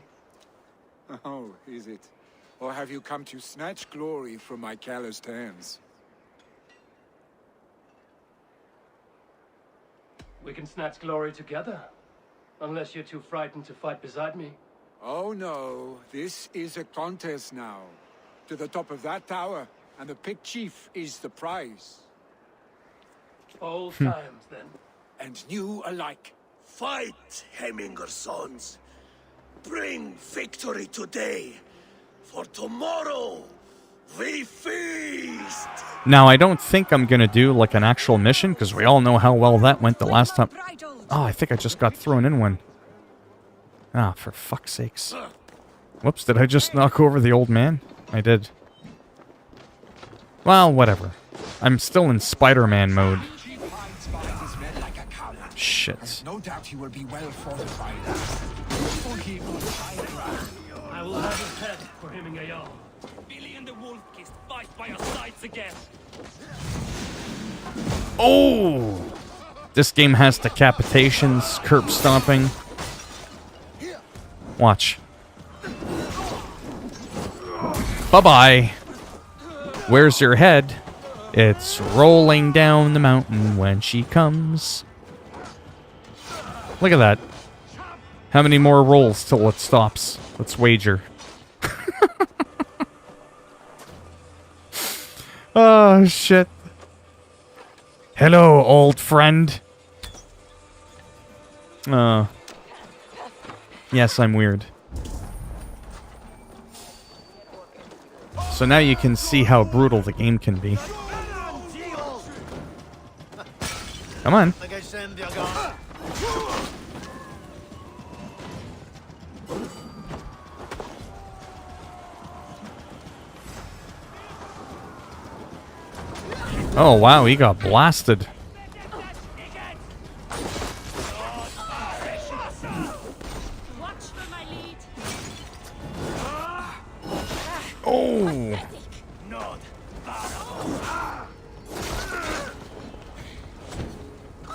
Oh, is it? Or have you come to snatch glory from my calloused hands? We can snatch glory together. Unless you're too frightened to fight beside me. Oh no, this is a contest now. To the top of that tower, and the Pict Chief is the prize. Old times, then. And new alike. Fight, Hemminger sons. Bring victory today. For tomorrow, we feast. Now, I don't think I'm going to do like an actual mission, because we all know how well that went the last time. Oh, I think I just got thrown in one. Ah, for fuck's sakes. Whoops, did I just knock over the old man? I did. Well, whatever. I'm still in Spider-Man mode. Shit. No doubt he will be well fortified. I will have his head for him and Gayal. Billy and the Wolf Kissed fight by your sides again. Oh! This game has decapitations, curb stomping. Watch. Bye-bye. Where's your head? It's rolling down the mountain when she comes. Look at that. How many more rolls till it stops? Let's wager. Oh, shit. Hello, old friend. Yes, I'm weird. So now you can see how brutal the game can be. Come on. Oh, wow, he got blasted. Oh!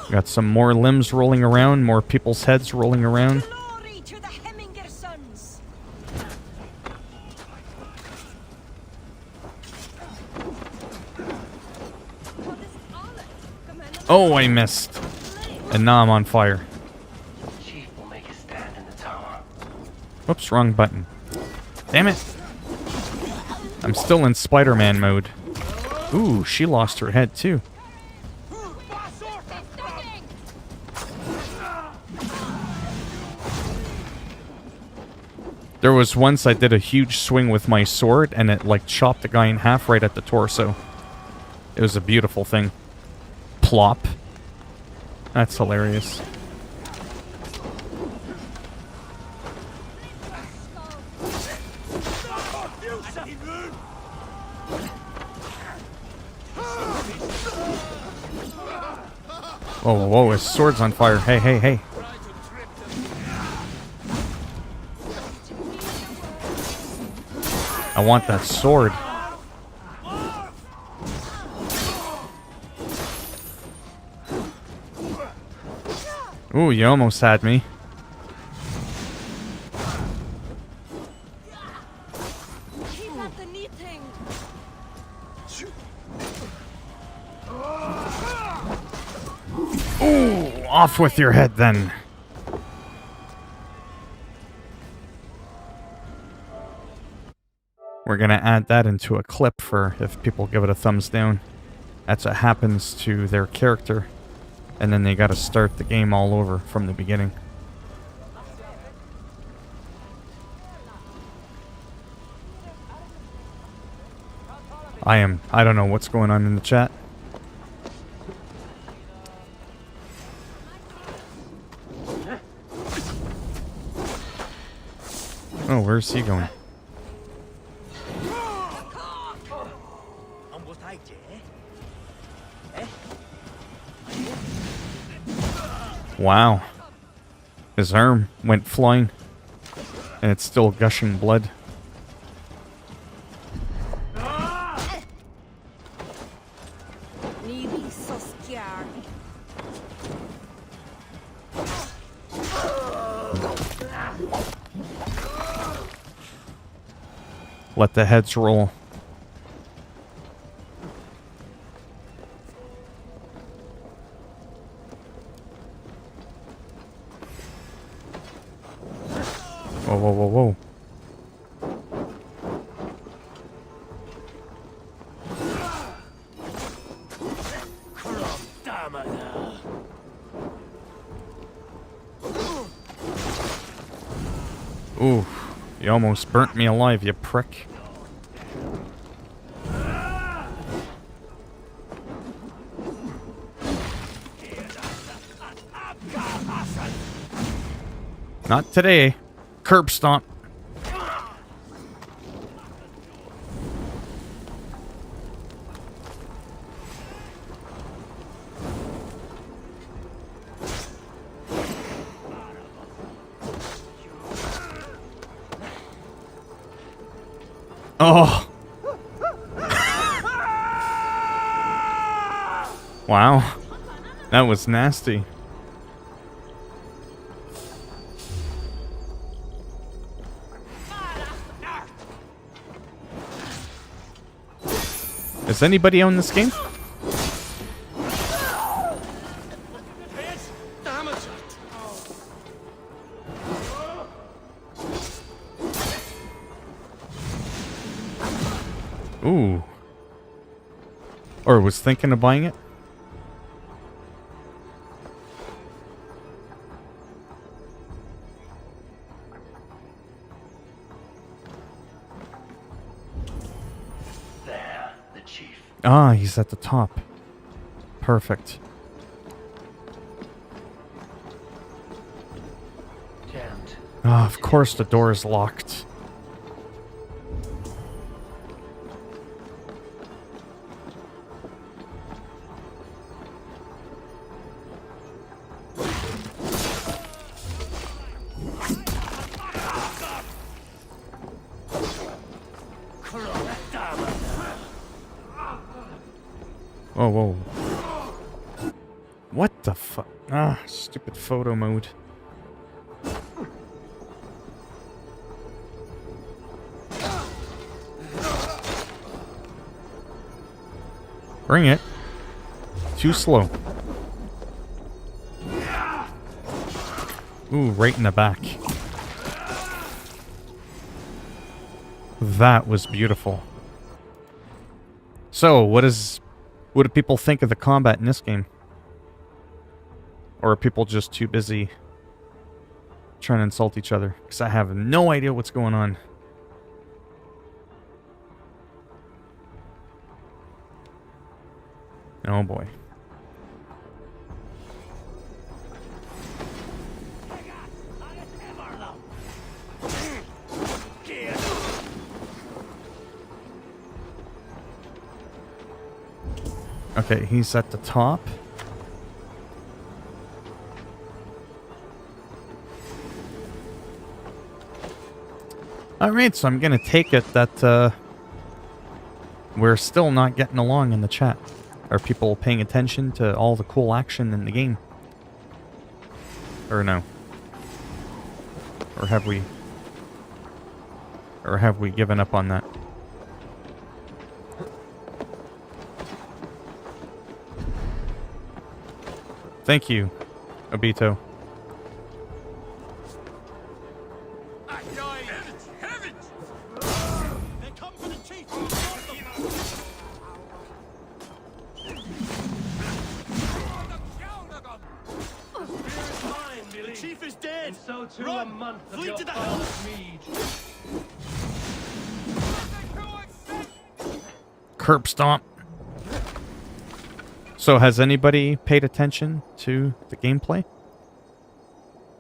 Got some more limbs rolling around, more people's heads rolling around. Glory to the Hemminger sons. Oh, I missed. And now I'm on fire. Chief will make a stand in the tower. Whoops, wrong button. Damn it. I'm still in Spider-Man mode. Ooh, she lost her head too. There was once I did a huge swing with my sword and it like chopped the guy in half right at the torso. It was a beautiful thing. Plop. That's hilarious. Whoa, whoa, whoa, his sword's on fire. Hey, hey, hey. I want that sword. Ooh, you almost had me. Ooh, off with your head then. We're gonna add that into a clip for if people give it a thumbs down. That's what happens to their character. And then they gotta start the game all over from the beginning. I don't know what's going on in the chat. Oh, where's he going? Wow. His arm went flying. And it's still gushing blood. Let the heads roll. Whoa, whoa, whoa, whoa. Ooh, you almost burnt me alive, you prick. Not today. Curb stomp. Oh. Wow. That was nasty. Does anybody own this game? Ooh. Or was thinking of buying it? Ah, he's at the top. Perfect. Ah, of course the door is locked. Whoa, whoa. What the fuck? Ah, stupid photo mode. Bring it. Too slow. Ooh, right in the back. That was beautiful. So, what do people think of the combat in this game? Or are people just too busy trying to insult each other? Because I have no idea what's going on. Oh boy. Okay, he's at the top. Alright, so I'm gonna take it that we're still not getting along in the chat. Are people paying attention to all the cool action in the game? Or no? Or have we given up on that? Thank you, Obito. They come for the chief. The chief is dead. And so too Run! a month of Flee your to the father's greed. Curb stomp. So has anybody paid attention to the gameplay?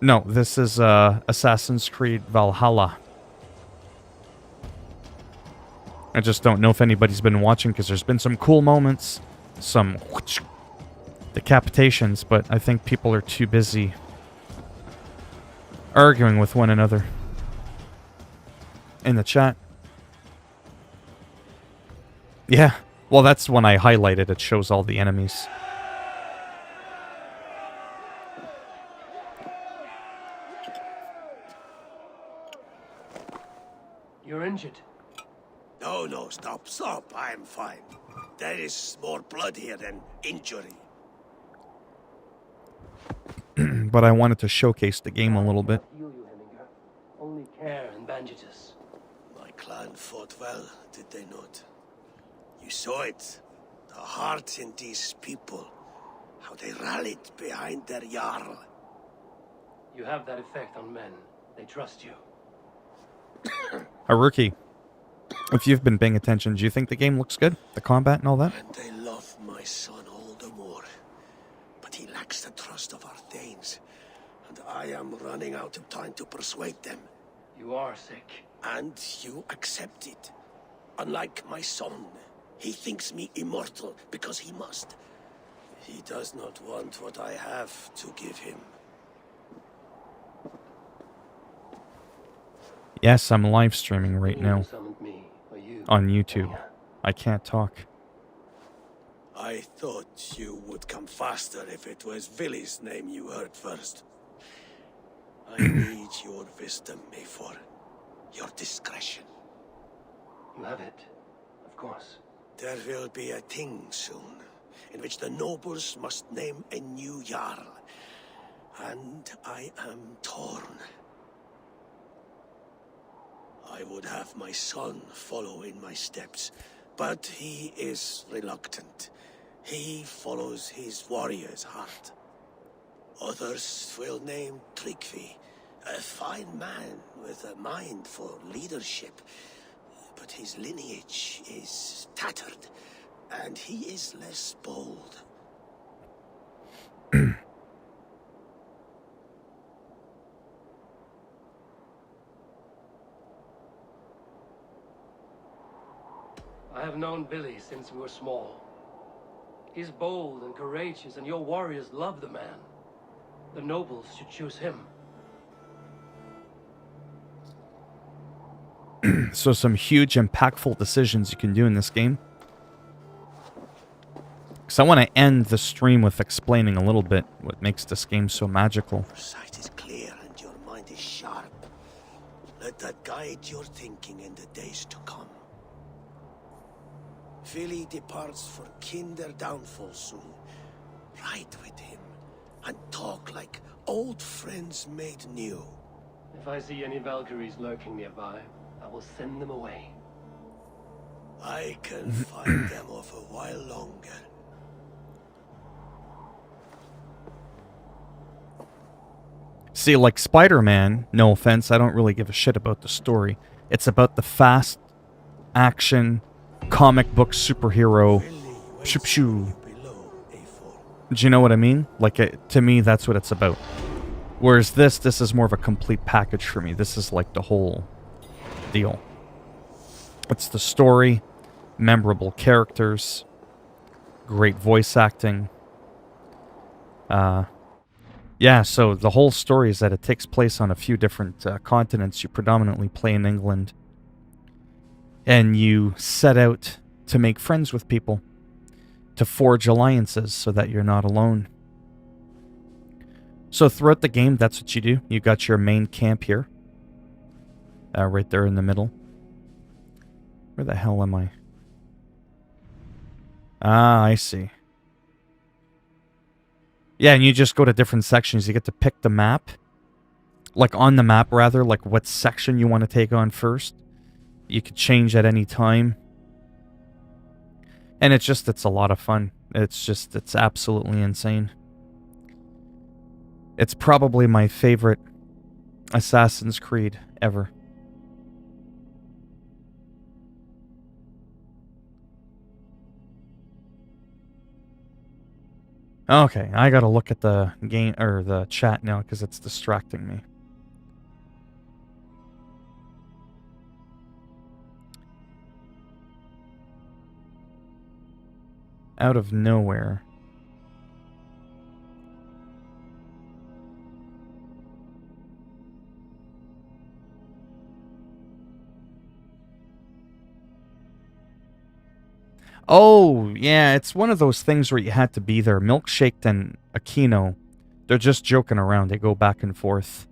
No, this is Assassin's Creed Valhalla. I just don't know if anybody's been watching because there's been some cool moments, some decapitations, but I think people are too busy arguing with one another in the chat. Yeah, well, that's when I highlighted. It shows all the enemies. You're injured. No, stop. I'm fine. There is more blood here than injury. But I wanted to showcase the game a little bit. Heal you, Heminger. Only care and bandages. My clan fought well, did they not? You saw it. The heart in these people. How they rallied behind their Jarl. You have that effect on men. They trust you. Haruki, if you've been paying attention, do you think the game looks good? The combat and all that? And they love my son all the more. But he lacks the trust of our Thanes. And I am running out of time to persuade them. You are sick. And you accept it. Unlike my son, he thinks me immortal because he must. He does not want what I have to give him. Yes, I'm live streaming right now Summoned me, or you? on YouTube. I can't talk. I thought you would come faster if it was Villy's name you heard first. I need your wisdom, Mayfor. Your discretion. You have it, of course. There will be a thing soon, in which the nobles must name a new Jarl. And I am torn. I would have my son follow in my steps, but he is reluctant. He follows his warrior's heart. Others will name Tryggvi, a fine man with a mind for leadership. But his lineage is tattered, and he is less bold. I have known Billy since we were small. He's bold and courageous, and your warriors love the man. The nobles should choose him. So some huge, impactful decisions you can do in this game. Because I want to end the stream with explaining a little bit what makes this game so magical. Your sight is clear and your mind is sharp. Let that guide your thinking in the days to come. Philly departs for kinder downfall soon. Ride with him and talk like old friends made new. If I see any Valkyries lurking nearby, I will send them away. I can find them off a while longer. See, like Spider-Man, no offense, I don't really give a shit about the story. It's about the fast action comic book superhero shoo. Do you know what I mean? Like, to me, that's what it's about. Whereas this is more of a complete package for me. This is like the whole deal. It's the story, memorable characters, great voice acting. Yeah, so the whole story is that it takes place on a few different continents. You predominantly play in England. And you set out to make friends with people, to forge alliances so that you're not alone. So throughout the game, that's what you do. You got your main camp here. Right there in the middle. Where the hell am I? Ah, I see. Yeah, and you just go to different sections. You get to pick the map. Like on the map, rather, like what section you want to take on first. You could change at any time. And it's a lot of fun. It's absolutely insane. It's probably my favorite Assassin's Creed ever. Okay, I gotta look at the game or the chat now because it's distracting me. Out of nowhere. Oh, yeah, it's one of those things where you had to be there. Milkshake and Aquino, they're just joking around. They go back and forth.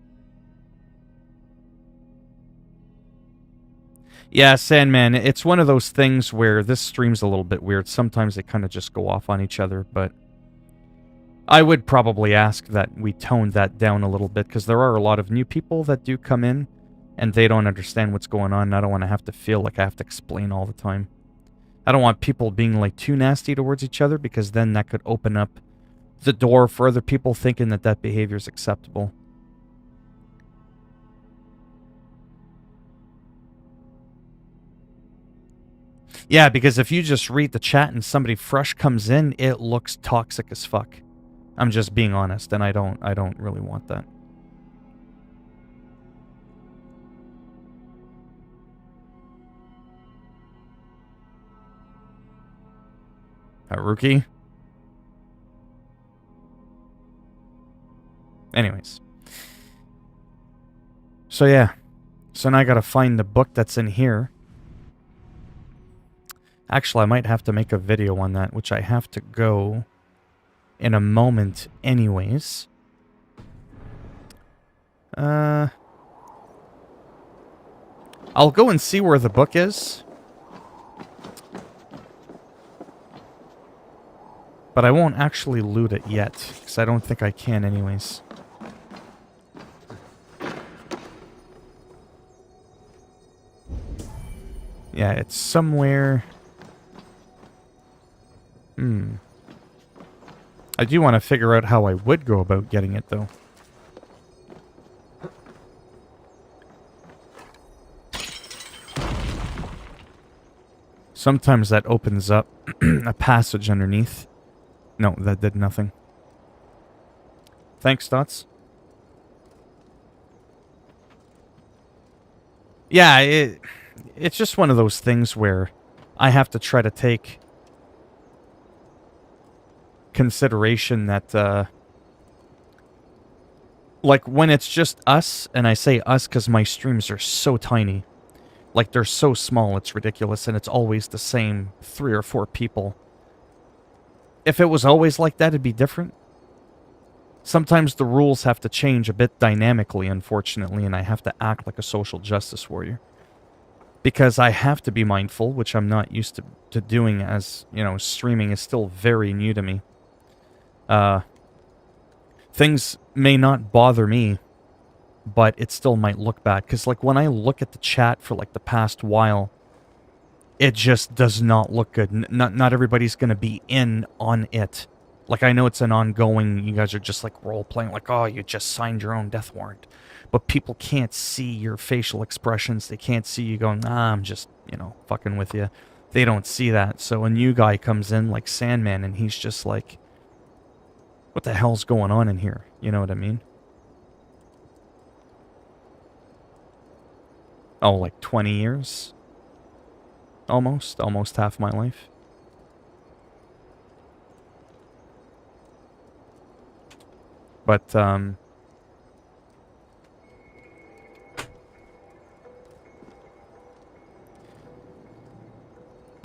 Yeah, Sandman, it's one of those things where this stream's a little bit weird. Sometimes they kind of just go off on each other, but I would probably ask that we tone that down a little bit, because there are a lot of new people that do come in, and they don't understand what's going on, and I don't want to have to feel like I have to explain all the time. I don't want people being like too nasty towards each other, because then that could open up the door for other people thinking that that behavior is acceptable. Yeah, because if you just read the chat and somebody fresh comes in, it looks toxic as fuck. I'm just being honest, and I don't really want that. Haruki? Anyways. So yeah. So now I gotta find the book that's in here. Actually, I might have to make a video on that, which I have to go in a moment anyways. I'll go and see where the book is. But I won't actually loot it yet, because I don't think I can anyways. Yeah, it's somewhere... I do want to figure out how I would go about getting it, though. Sometimes that opens up a passage underneath. No, that did nothing. Thanks, Dots. Yeah, it's just one of those things where I have to try to take consideration that, like, when it's just us, and I say us because my streams are so tiny. Like, they're so small, it's ridiculous, and it's always the same 3 or 4 people. If it was always like that, it'd be different. Sometimes the rules have to change a bit dynamically, unfortunately, and I have to act like a social justice warrior. Because I have to be mindful, which I'm not used to doing, as, you know, streaming is still very new to me. Things may not bother me, but it still might look bad. Because, like, when I look at the chat for, like, the past while, it just does not look good. Not everybody's going to be in on it. Like, I know it's an ongoing, you guys are just, like, role-playing, like, oh, you just signed your own death warrant. But people can't see your facial expressions. They can't see you going, I'm just, you know, fucking with you. They don't see that. So a new guy comes in, like Sandman, and he's just like, what the hell's going on in here? You know what I mean? Oh, like 20 years? Almost half my life. But,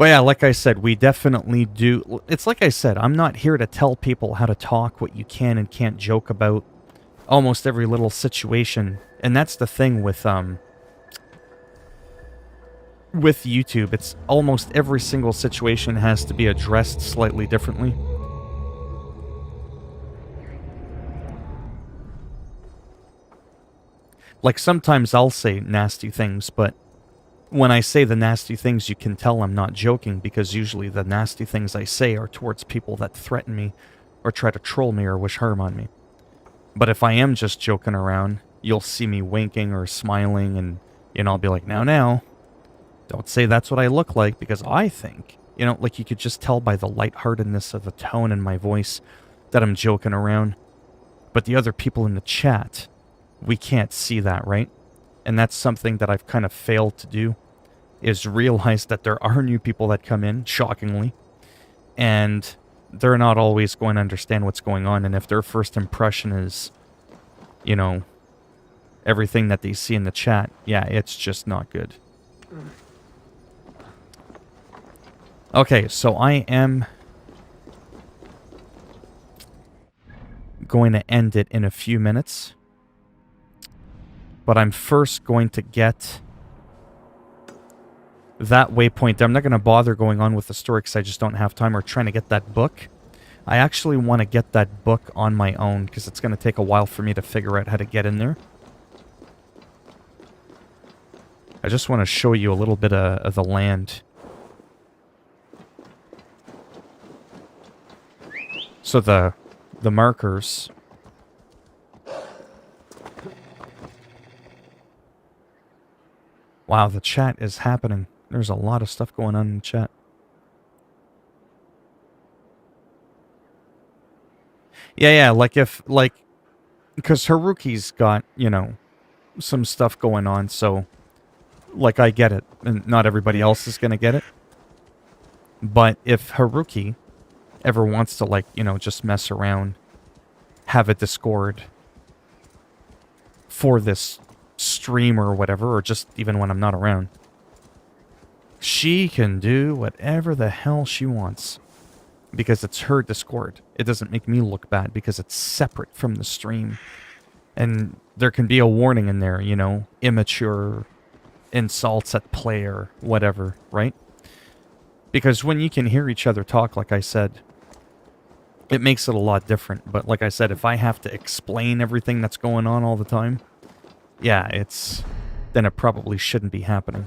yeah, like I said, we definitely do. It's like I said, I'm not here to tell people how to talk, what you can and can't joke about. Almost every little situation. And that's the thing with YouTube. It's almost every single situation has to be addressed slightly differently. Like, sometimes I'll say nasty things, but when I say the nasty things, you can tell I'm not joking, because usually the nasty things I say are towards people that threaten me or try to troll me or wish harm on me. But if I am just joking around, you'll see me winking or smiling, and, I'll be like, now, don't say that's what I look like, because I think, like, you could just tell by the lightheartedness of the tone in my voice that I'm joking around. But the other people in the chat, we can't see that, right? And that's something that I've kind of failed to do, is realize that there are new people that come in, shockingly, and they're not always going to understand what's going on. And if their first impression is, everything that they see in the chat, yeah, it's just not good. Okay, so I am going to end it in a few minutes. But I'm first going to get that waypoint. I'm not going to bother going on with the story because I just don't have time, or trying to get that book. I actually want to get that book on my own because it's going to take a while for me to figure out how to get in there. I just want to show you a little bit of the land. So the markers... Wow, the chat is happening. There's a lot of stuff going on in the chat. Yeah, because Haruki's got, some stuff going on, so, I get it, and not everybody else is gonna get it. But if Haruki ever wants to, just mess around, have a Discord for this stream or whatever, or just even when I'm not around, she can do whatever the hell she wants, because it's her Discord. It doesn't make me look bad because it's separate from the stream. And there can be a warning in there, immature insults at player, whatever, right? Because when you can hear each other talk, like I said, it makes it a lot different. But like I said, if I have to explain everything that's going on all the time, yeah, then it probably shouldn't be happening.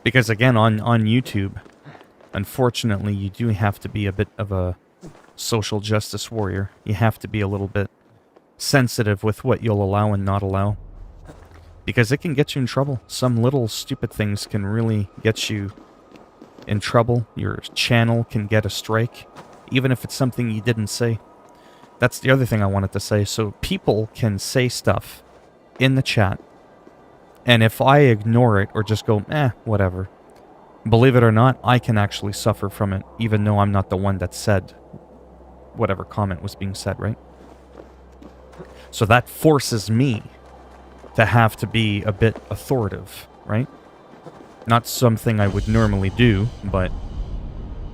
Because again, on YouTube, unfortunately, you do have to be a bit of a social justice warrior. You have to be a little bit sensitive with what you'll allow and not allow. Because it can get you in trouble. Some little stupid things can really get you in trouble. Your channel can get a strike, even if it's something you didn't say. That's the other thing I wanted to say. So people can say stuff in the chat, and if I ignore it or just go, whatever, believe it or not, I can actually suffer from it, even though I'm not the one that said whatever comment was being said, right? So that forces me to have to be a bit authoritative, right? Not something I would normally do, but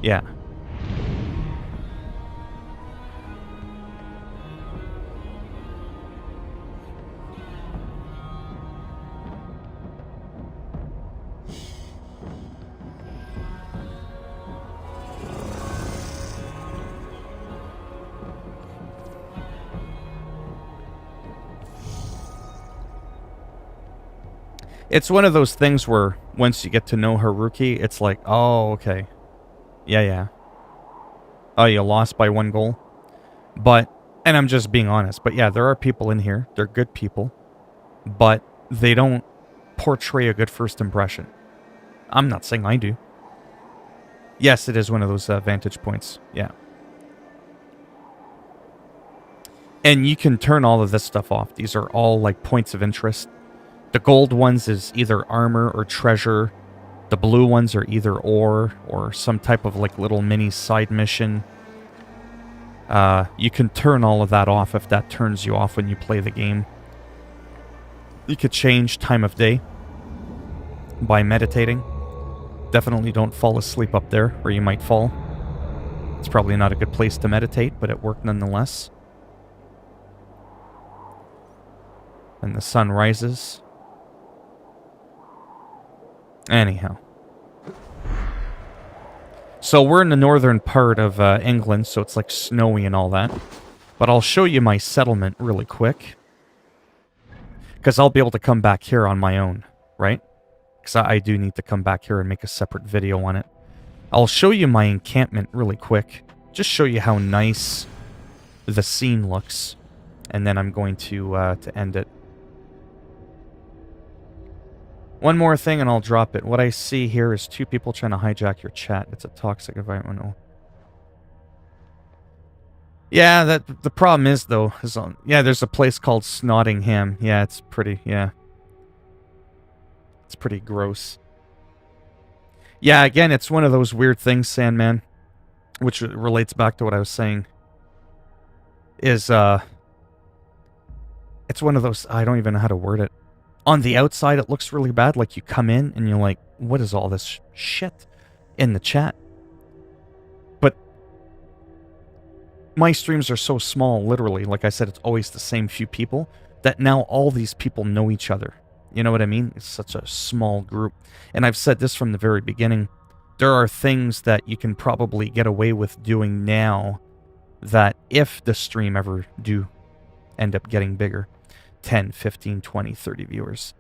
yeah. It's one of those things where once you get to know Haruki, it's like, oh, okay. Yeah. Oh, you lost by 1 goal? But, and I'm just being honest, but yeah, there are people in here, they're good people, but they don't portray a good first impression. I'm not saying I do. Yes, it is one of those vantage points, yeah. And you can turn all of this stuff off. These are all like points of interest. The gold ones is either armor or treasure. The blue ones are either ore or some type of like little mini side mission. You can turn all of that off if that turns you off when you play the game. You could change time of day by meditating. Definitely don't fall asleep up there, or you might fall. It's probably not a good place to meditate, but it worked nonetheless. And the sun rises. Anyhow. So we're in the northern part of England, so it's like snowy and all that. But I'll show you my settlement really quick. Because I'll be able to come back here on my own, right? Because I do need to come back here and make a separate video on it. I'll show you my encampment really quick. Just show you how nice the scene looks. And then I'm going to end it. One more thing and I'll drop it. What I see here is 2 people trying to hijack your chat. It's a toxic environment. Yeah, the problem is, though, yeah, there's a place called Snottingham. Yeah, it's pretty, yeah. It's pretty gross. Yeah, again, it's one of those weird things, Sandman, which relates back to what I was saying, is, it's one of those, I don't even know how to word it. On the outside, it looks really bad, like you come in and you're like, what is all this shit in the chat? But my streams are so small, literally, like I said, it's always the same few people, that now all these people know each other. You know what I mean? It's such a small group. And I've said this from the very beginning. There are things that you can probably get away with doing now that if the stream ever do end up getting bigger, 10, 15, 20, 30 viewers.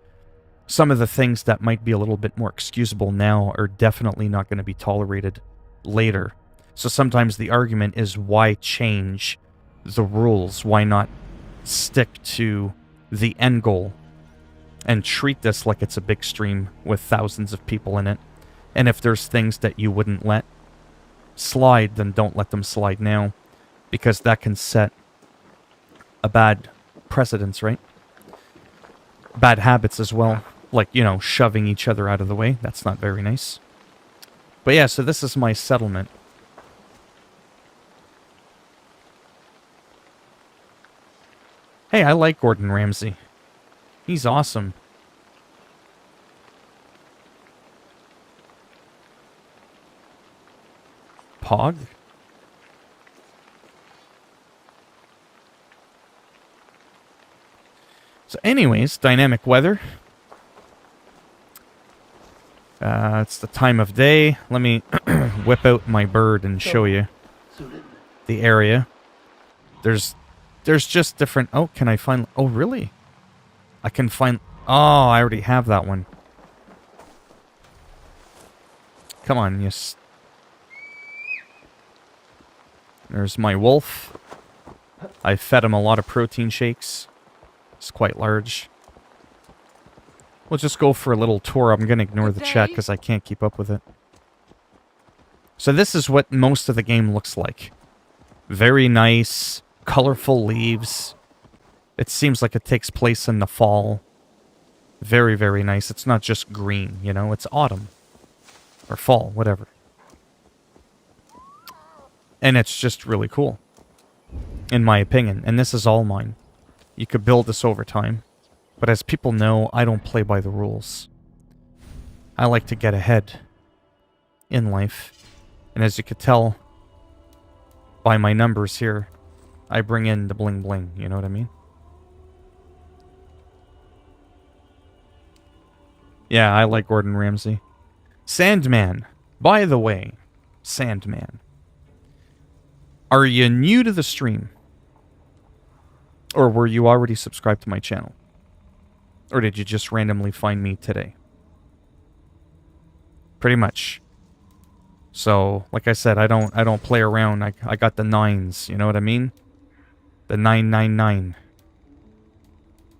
Some of the things that might be a little bit more excusable now are definitely not going to be tolerated later. So sometimes the argument is, why change the rules? Why not stick to the end goal and treat this like it's a big stream with thousands of people in it? And if there's things that you wouldn't let slide, then don't let them slide now, because that can set a bad precedence, right? Bad habits as well, like, you know, shoving each other out of the way. That's not very nice. But yeah, so this is my settlement. Hey, I like Gordon Ramsay. He's awesome. Pog? So anyways, dynamic weather. It's the time of day. Let me whip out my bird and show you the area. There's just different... Oh, can I find... Oh, really? I can find... Oh, I already have that one. Come on, yes. There's my wolf. I fed him a lot of protein shakes. It's quite large. We'll just go for a little tour. I'm going to ignore the chat because I can't keep up with it. So this is what most of the game looks like. Very nice, colorful leaves. It seems like it takes place in the fall. Very, very nice. It's not just green, you know? It's autumn. Or fall, whatever. And it's just really cool. In my opinion. And this is all mine. You could build this over time. But as people know, I don't play by the rules. I like to get ahead in life. And as you could tell by my numbers here, I bring in the bling bling, you know what I mean? Yeah, I like Gordon Ramsay. Sandman. By the way, Sandman. Are you new to the stream? Or were you already subscribed to my channel? Or did you just randomly find me today? Pretty much. So, like I said, I don't play around. I got the 9s, you know what I mean? The 999.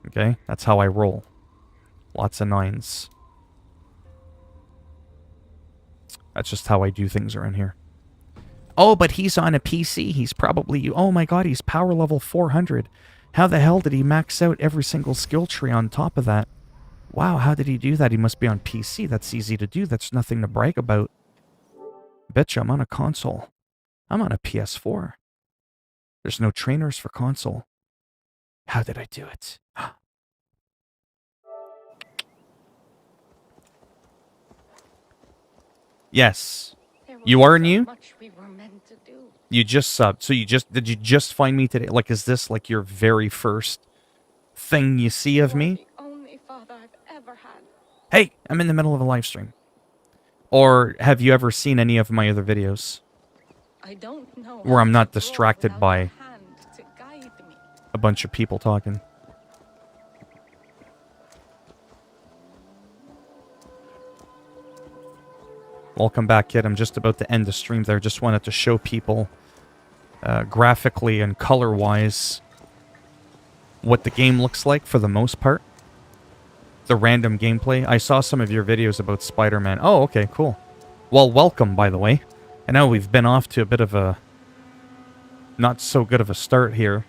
Okay? That's how I roll. Lots of 9s. That's just how I do things around here. Oh, but he's on a PC. He's probably... Oh my god, he's power level 400. How the hell did he max out every single skill tree on top of that? Wow, how did he do that? He must be on PC. That's easy to do. That's nothing to brag about. Bitch, I'm on a console. I'm on a PS4. There's no trainers for console. How did I do it? Yes. You are new? You just subbed. So did you just find me today? Like, is this like your very first thing you see of me? Hey, I'm in the middle of a live stream. Or have you ever seen any of my other videos? Where I'm not distracted by a bunch of people talking. Welcome back, kid. I'm just about to end the stream there. Just wanted to show people graphically and color-wise what the game looks like for the most part. The random gameplay. I saw some of your videos about Spider-Man. Oh, okay, cool. Well, welcome, by the way. I know we've been off to a bit of a not so good of a start here.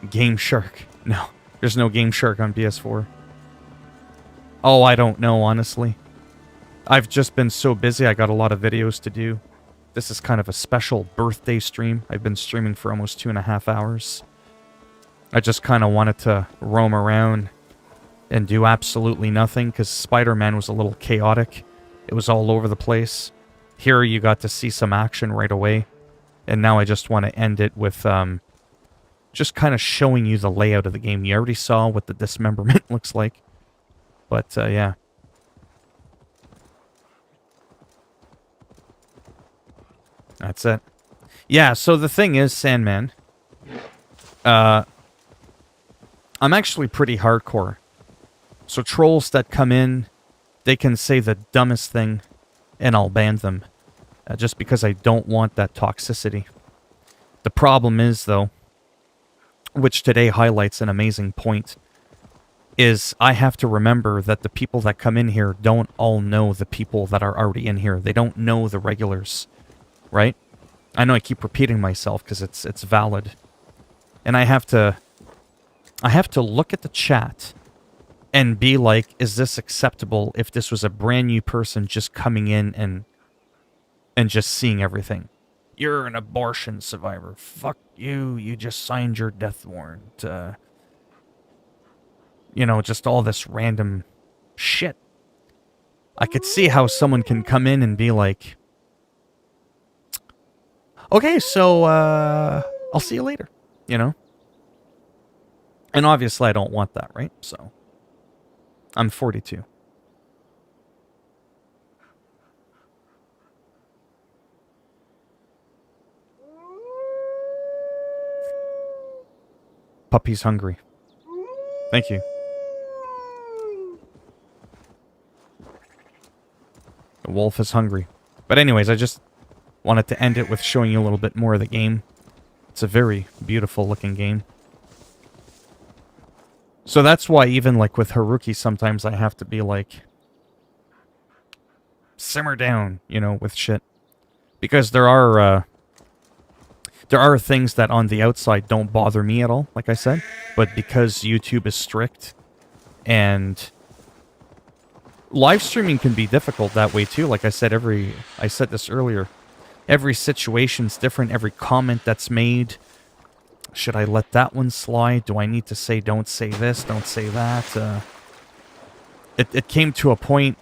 Game Shark. No, there's no Game Shark on PS4. Oh, I don't know, honestly. I've just been so busy, I got a lot of videos to do. This is kind of a special birthday stream. I've been streaming for almost 2.5 hours. I just kind of wanted to roam around and do absolutely nothing, because Spider-Man was a little chaotic. It was all over the place. Here you got to see some action right away. And now I just want to end it with just kind of showing you the layout of the game. You already saw what the dismemberment looks like. But, yeah. That's it. Yeah, so the thing is, Sandman, I'm actually pretty hardcore. So trolls that come in, they can say the dumbest thing, and I'll ban them. Just because I don't want that toxicity. The problem is, though, which today highlights an amazing point, is I have to remember that the people that come in here don't all know the people that are already in here. They don't know the regulars, right? I know I keep repeating myself because it's valid. And I have to look at the chat and be like, is this acceptable if this was a brand new person just coming in and just seeing everything? You're an abortion survivor. Fuck you. You just signed your death warrant. You know, just all this random shit. I could see how someone can come in and be like, okay, so, I'll see you later. You know? And obviously I don't want that, right? So, I'm 42. Puppy's hungry. Thank you. The wolf is hungry. But anyways, I just wanted to end it with showing you a little bit more of the game. It's a very beautiful looking game. So that's why even like with Haruki, sometimes I have to be like, simmer down, you know, with shit. Because there are things that on the outside don't bother me at all, like I said. But because YouTube is strict, and live streaming can be difficult that way too. Like I said, I said this earlier. Every situation's different. Every comment that's made. Should I let that one slide? Do I need to say, don't say this, don't say that? It came to a point,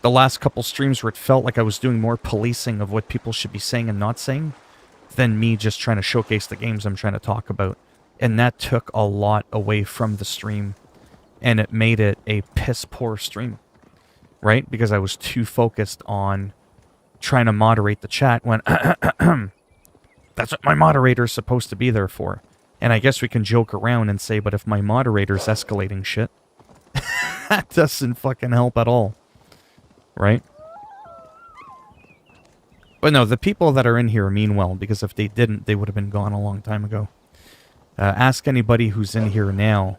the last couple streams, where it felt like I was doing more policing of what people should be saying and not saying than me just trying to showcase the games I'm trying to talk about. And that took a lot away from the stream. And it made it a piss-poor stream. Right? Because I was too focused on trying to moderate the chat when that's what my moderator's supposed to be there for. And I guess we can joke around and say, but if my moderator's escalating shit, that doesn't fucking help at all. Right? But no, the people that are in here mean well, because if they didn't, they would have been gone a long time ago. Ask anybody who's in here now.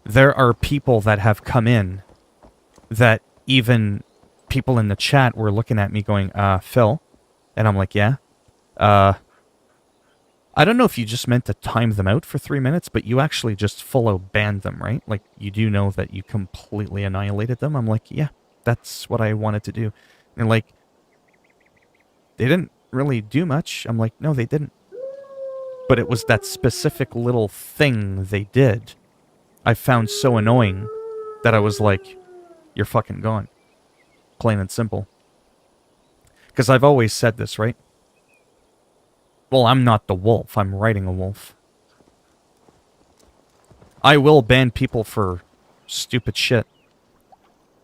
There are people that have come in that even people in the chat were looking at me going, Phil? And I'm like, yeah. I don't know if you just meant to time them out for 3 minutes, but you actually just full-out banned them, right? Like, you do know that you completely annihilated them? I'm like, yeah, that's what I wanted to do. And like, they didn't really do much. I'm like, no, they didn't. But it was that specific little thing they did I found so annoying that I was like, you're fucking gone. Plain and simple. Because I've always said this, right? Well, I'm not the wolf. I'm riding a wolf. I will ban people for stupid shit.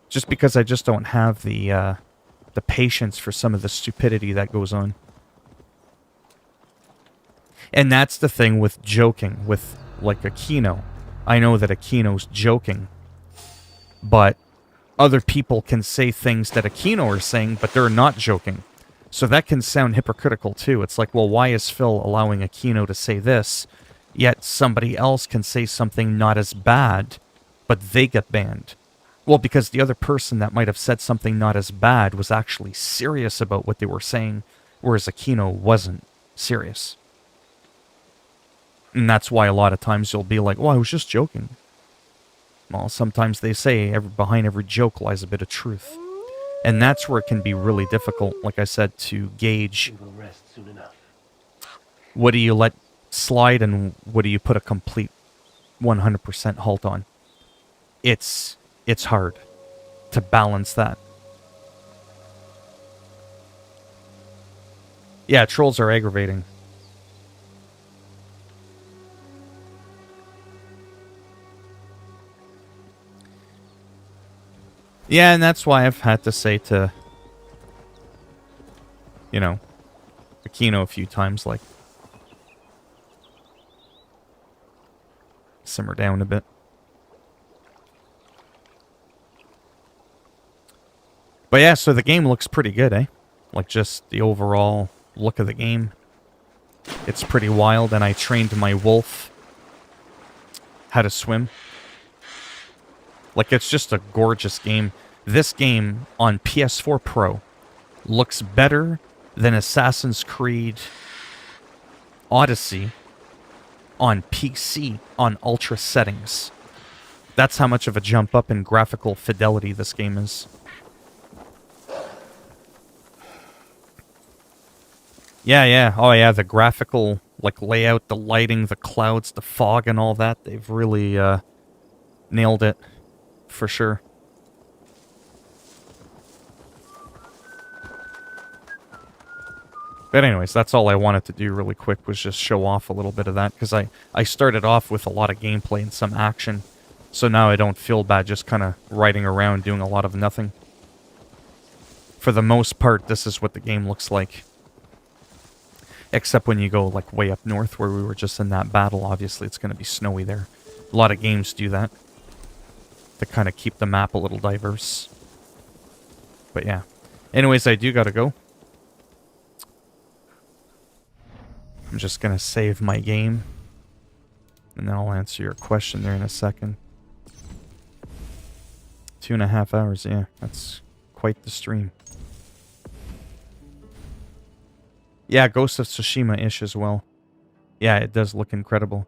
Just because I just don't have the patience for some of the stupidity that goes on. And that's the thing with joking, with like Aquino. I know that Aquino's joking, but other people can say things that Aquino are saying, but they're not joking. So that can sound hypocritical too. It's like, well, why is Phil allowing Aquino to say this, yet somebody else can say something not as bad, but they get banned? Well, because the other person that might have said something not as bad was actually serious about what they were saying, whereas Aquino wasn't serious. And that's why a lot of times you'll be like, well, I was just joking. Well, sometimes they say behind every joke lies a bit of truth. And that's where it can be really difficult, like I said, to gauge what do you let slide and what do you put a complete 100% halt on. It's hard to balance that. Yeah, trolls are aggravating. Yeah, and that's why I've had to say to, you know, Aquino a few times, like, simmer down a bit. But yeah, so the game looks pretty good, eh? Like, just the overall look of the game. It's pretty wild, and I trained my wolf how to swim. Like, it's just a gorgeous game. This game on PS4 Pro looks better than Assassin's Creed Odyssey on PC on ultra settings. That's how much of a jump up in graphical fidelity this game is. Yeah. Oh, yeah, the graphical, like, layout, the lighting, the clouds, the fog, and all that. They've really nailed it, for sure. But anyways, that's all I wanted to do really quick, was just show off a little bit of that, because I started off with a lot of gameplay and some action, so now I don't feel bad just kind of riding around doing a lot of nothing. For the most part, this is what the game looks like. Except when you go, like, way up north where we were just in that battle, obviously it's going to be snowy there. A lot of games do that, to kind of keep the map a little diverse. But yeah. Anyways, I do gotta go. I'm just gonna save my game, and then I'll answer your question there in a second. 2.5 hours, yeah. That's quite the stream. Yeah, Ghost of Tsushima-ish as well. Yeah, it does look incredible.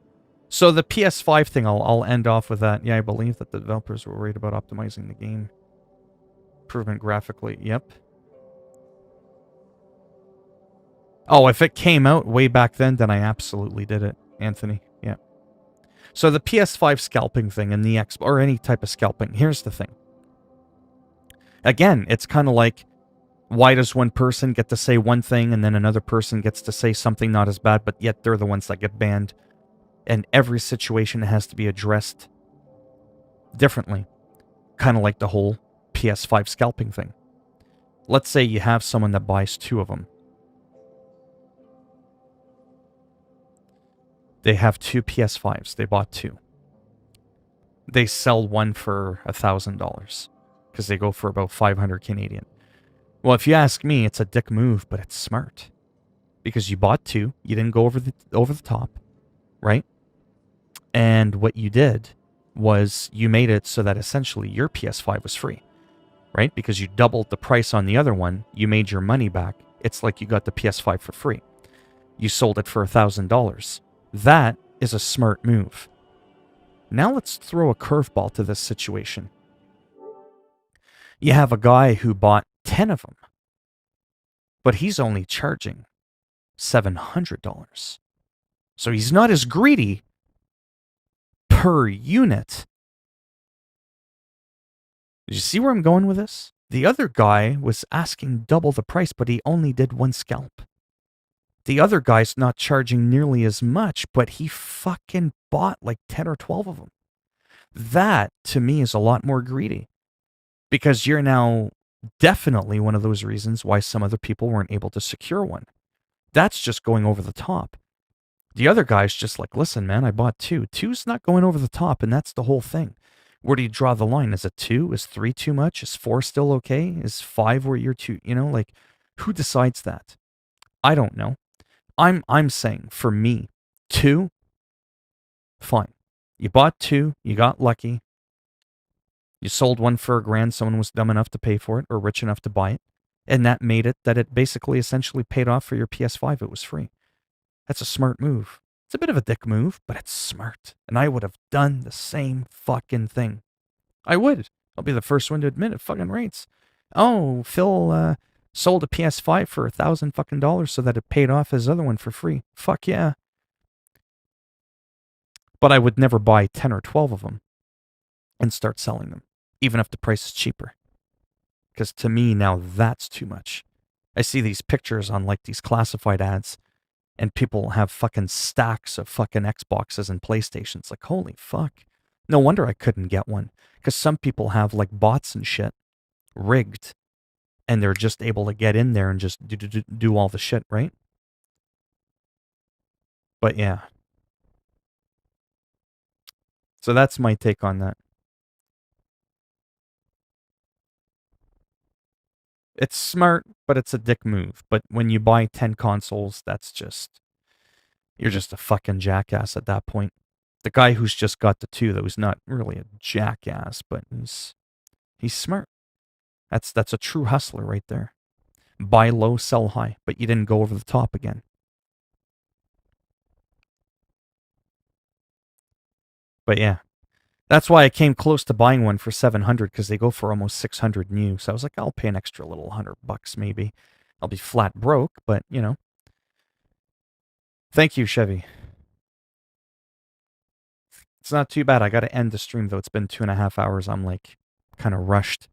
So the PS5 thing, I'll end off with that. Yeah, I believe that the developers were worried about optimizing the game. Improvement graphically, yep. Oh, if it came out way back then I absolutely did it, Anthony. Yeah. So the PS5 scalping thing and the X, or any type of scalping, here's the thing. Again, it's kind of like, why does one person get to say one thing and then another person gets to say something not as bad, but yet they're the ones that get banned? And every situation has to be addressed differently. Kind of like the whole PS5 scalping thing. Let's say you have someone that buys 2 of them. They have 2 PS5s. They bought 2. They sell one for $1,000 because they go for about 500 Canadian. Well, if you ask me, it's a dick move, but it's smart. Because you bought 2, you didn't go over the top, right? And what you did was you made it so that essentially your PS5 was free, right? Because you doubled the price on the other one, you made your money back. It's like you got the PS5 for free. You sold it for $1,000. That is a smart move. Now let's throw a curveball to this situation. You have a guy who bought 10 of them, but he's only charging $700. So he's not as greedy per unit. Did you see where I'm going with this? The other guy was asking double the price, but he only did 1 scalp. The other guy's not charging nearly as much, but he fucking bought like 10 or 12 of them. That, to me, is a lot more greedy. Because you're now definitely one of those reasons why some other people weren't able to secure one. That's just going over the top. The other guy's just like, listen, man, I bought 2. 2's not going over the top, and that's the whole thing. Where do you draw the line? Is it 2? Is 3 too much? Is 4 still okay? Is 5 where you're too, like, who decides that? I don't know. I'm saying, for me, 2, fine. You bought 2, you got lucky. You sold one for $1,000, someone was dumb enough to pay for it, or rich enough to buy it. And that made it that it basically essentially paid off for your PS5. It was free. That's a smart move. It's a bit of a dick move, but it's smart. And I would have done the same fucking thing. I would. I'll be the first one to admit it fucking rates. Oh, Phil sold a PS5 for $1,000 fucking dollars so that it paid off his other one for free. Fuck yeah. But I would never buy 10 or 12 of them and start selling them, even if the price is cheaper. Because to me, now that's too much. I see these pictures on like these classified ads, and people have fucking stacks of fucking Xboxes and PlayStations. Like, holy fuck. No wonder I couldn't get one. Because some people have like bots and shit rigged, and they're just able to get in there and just do all the shit, right? But yeah. So that's my take on that. It's smart, but it's a dick move. But when you buy 10 consoles, that's just... You're just a fucking jackass at that point. The guy who's just got the 2, though, is not really a jackass, but he's smart. That's a true hustler right there. Buy low, sell high, but you didn't go over the top again. But yeah, that's why I came close to buying one for $700, because they go for almost $600 new. So I was like, I'll pay an extra little $100 maybe. I'll be flat broke, but you know. Thank you, Chevy. It's not too bad. I got to end the stream, though. It's been 2.5 hours. I'm like kind of rushed,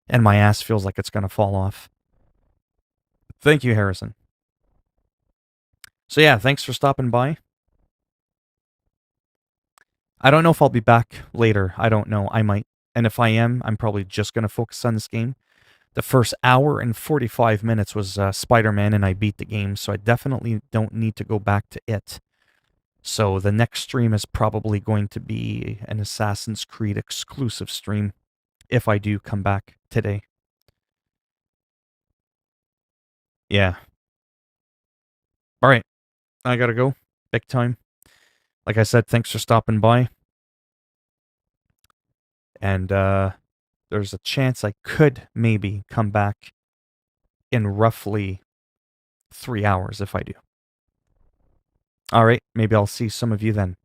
and my ass feels like it's going to fall off. Thank you, Harrison. So yeah, thanks for stopping by. I don't know if I'll be back later. I don't know. I might. And if I am, I'm probably just going to focus on this game. The first hour and 45 minutes was Spider-Man, and I beat the game, so I definitely don't need to go back to it. So the next stream is probably going to be an Assassin's Creed exclusive stream, if I do come back today. Yeah. All right. I gotta go. Big time. Like I said, thanks for stopping by. And there's a chance I could maybe come back in roughly 3 hours if I do. All right. Maybe I'll see some of you then.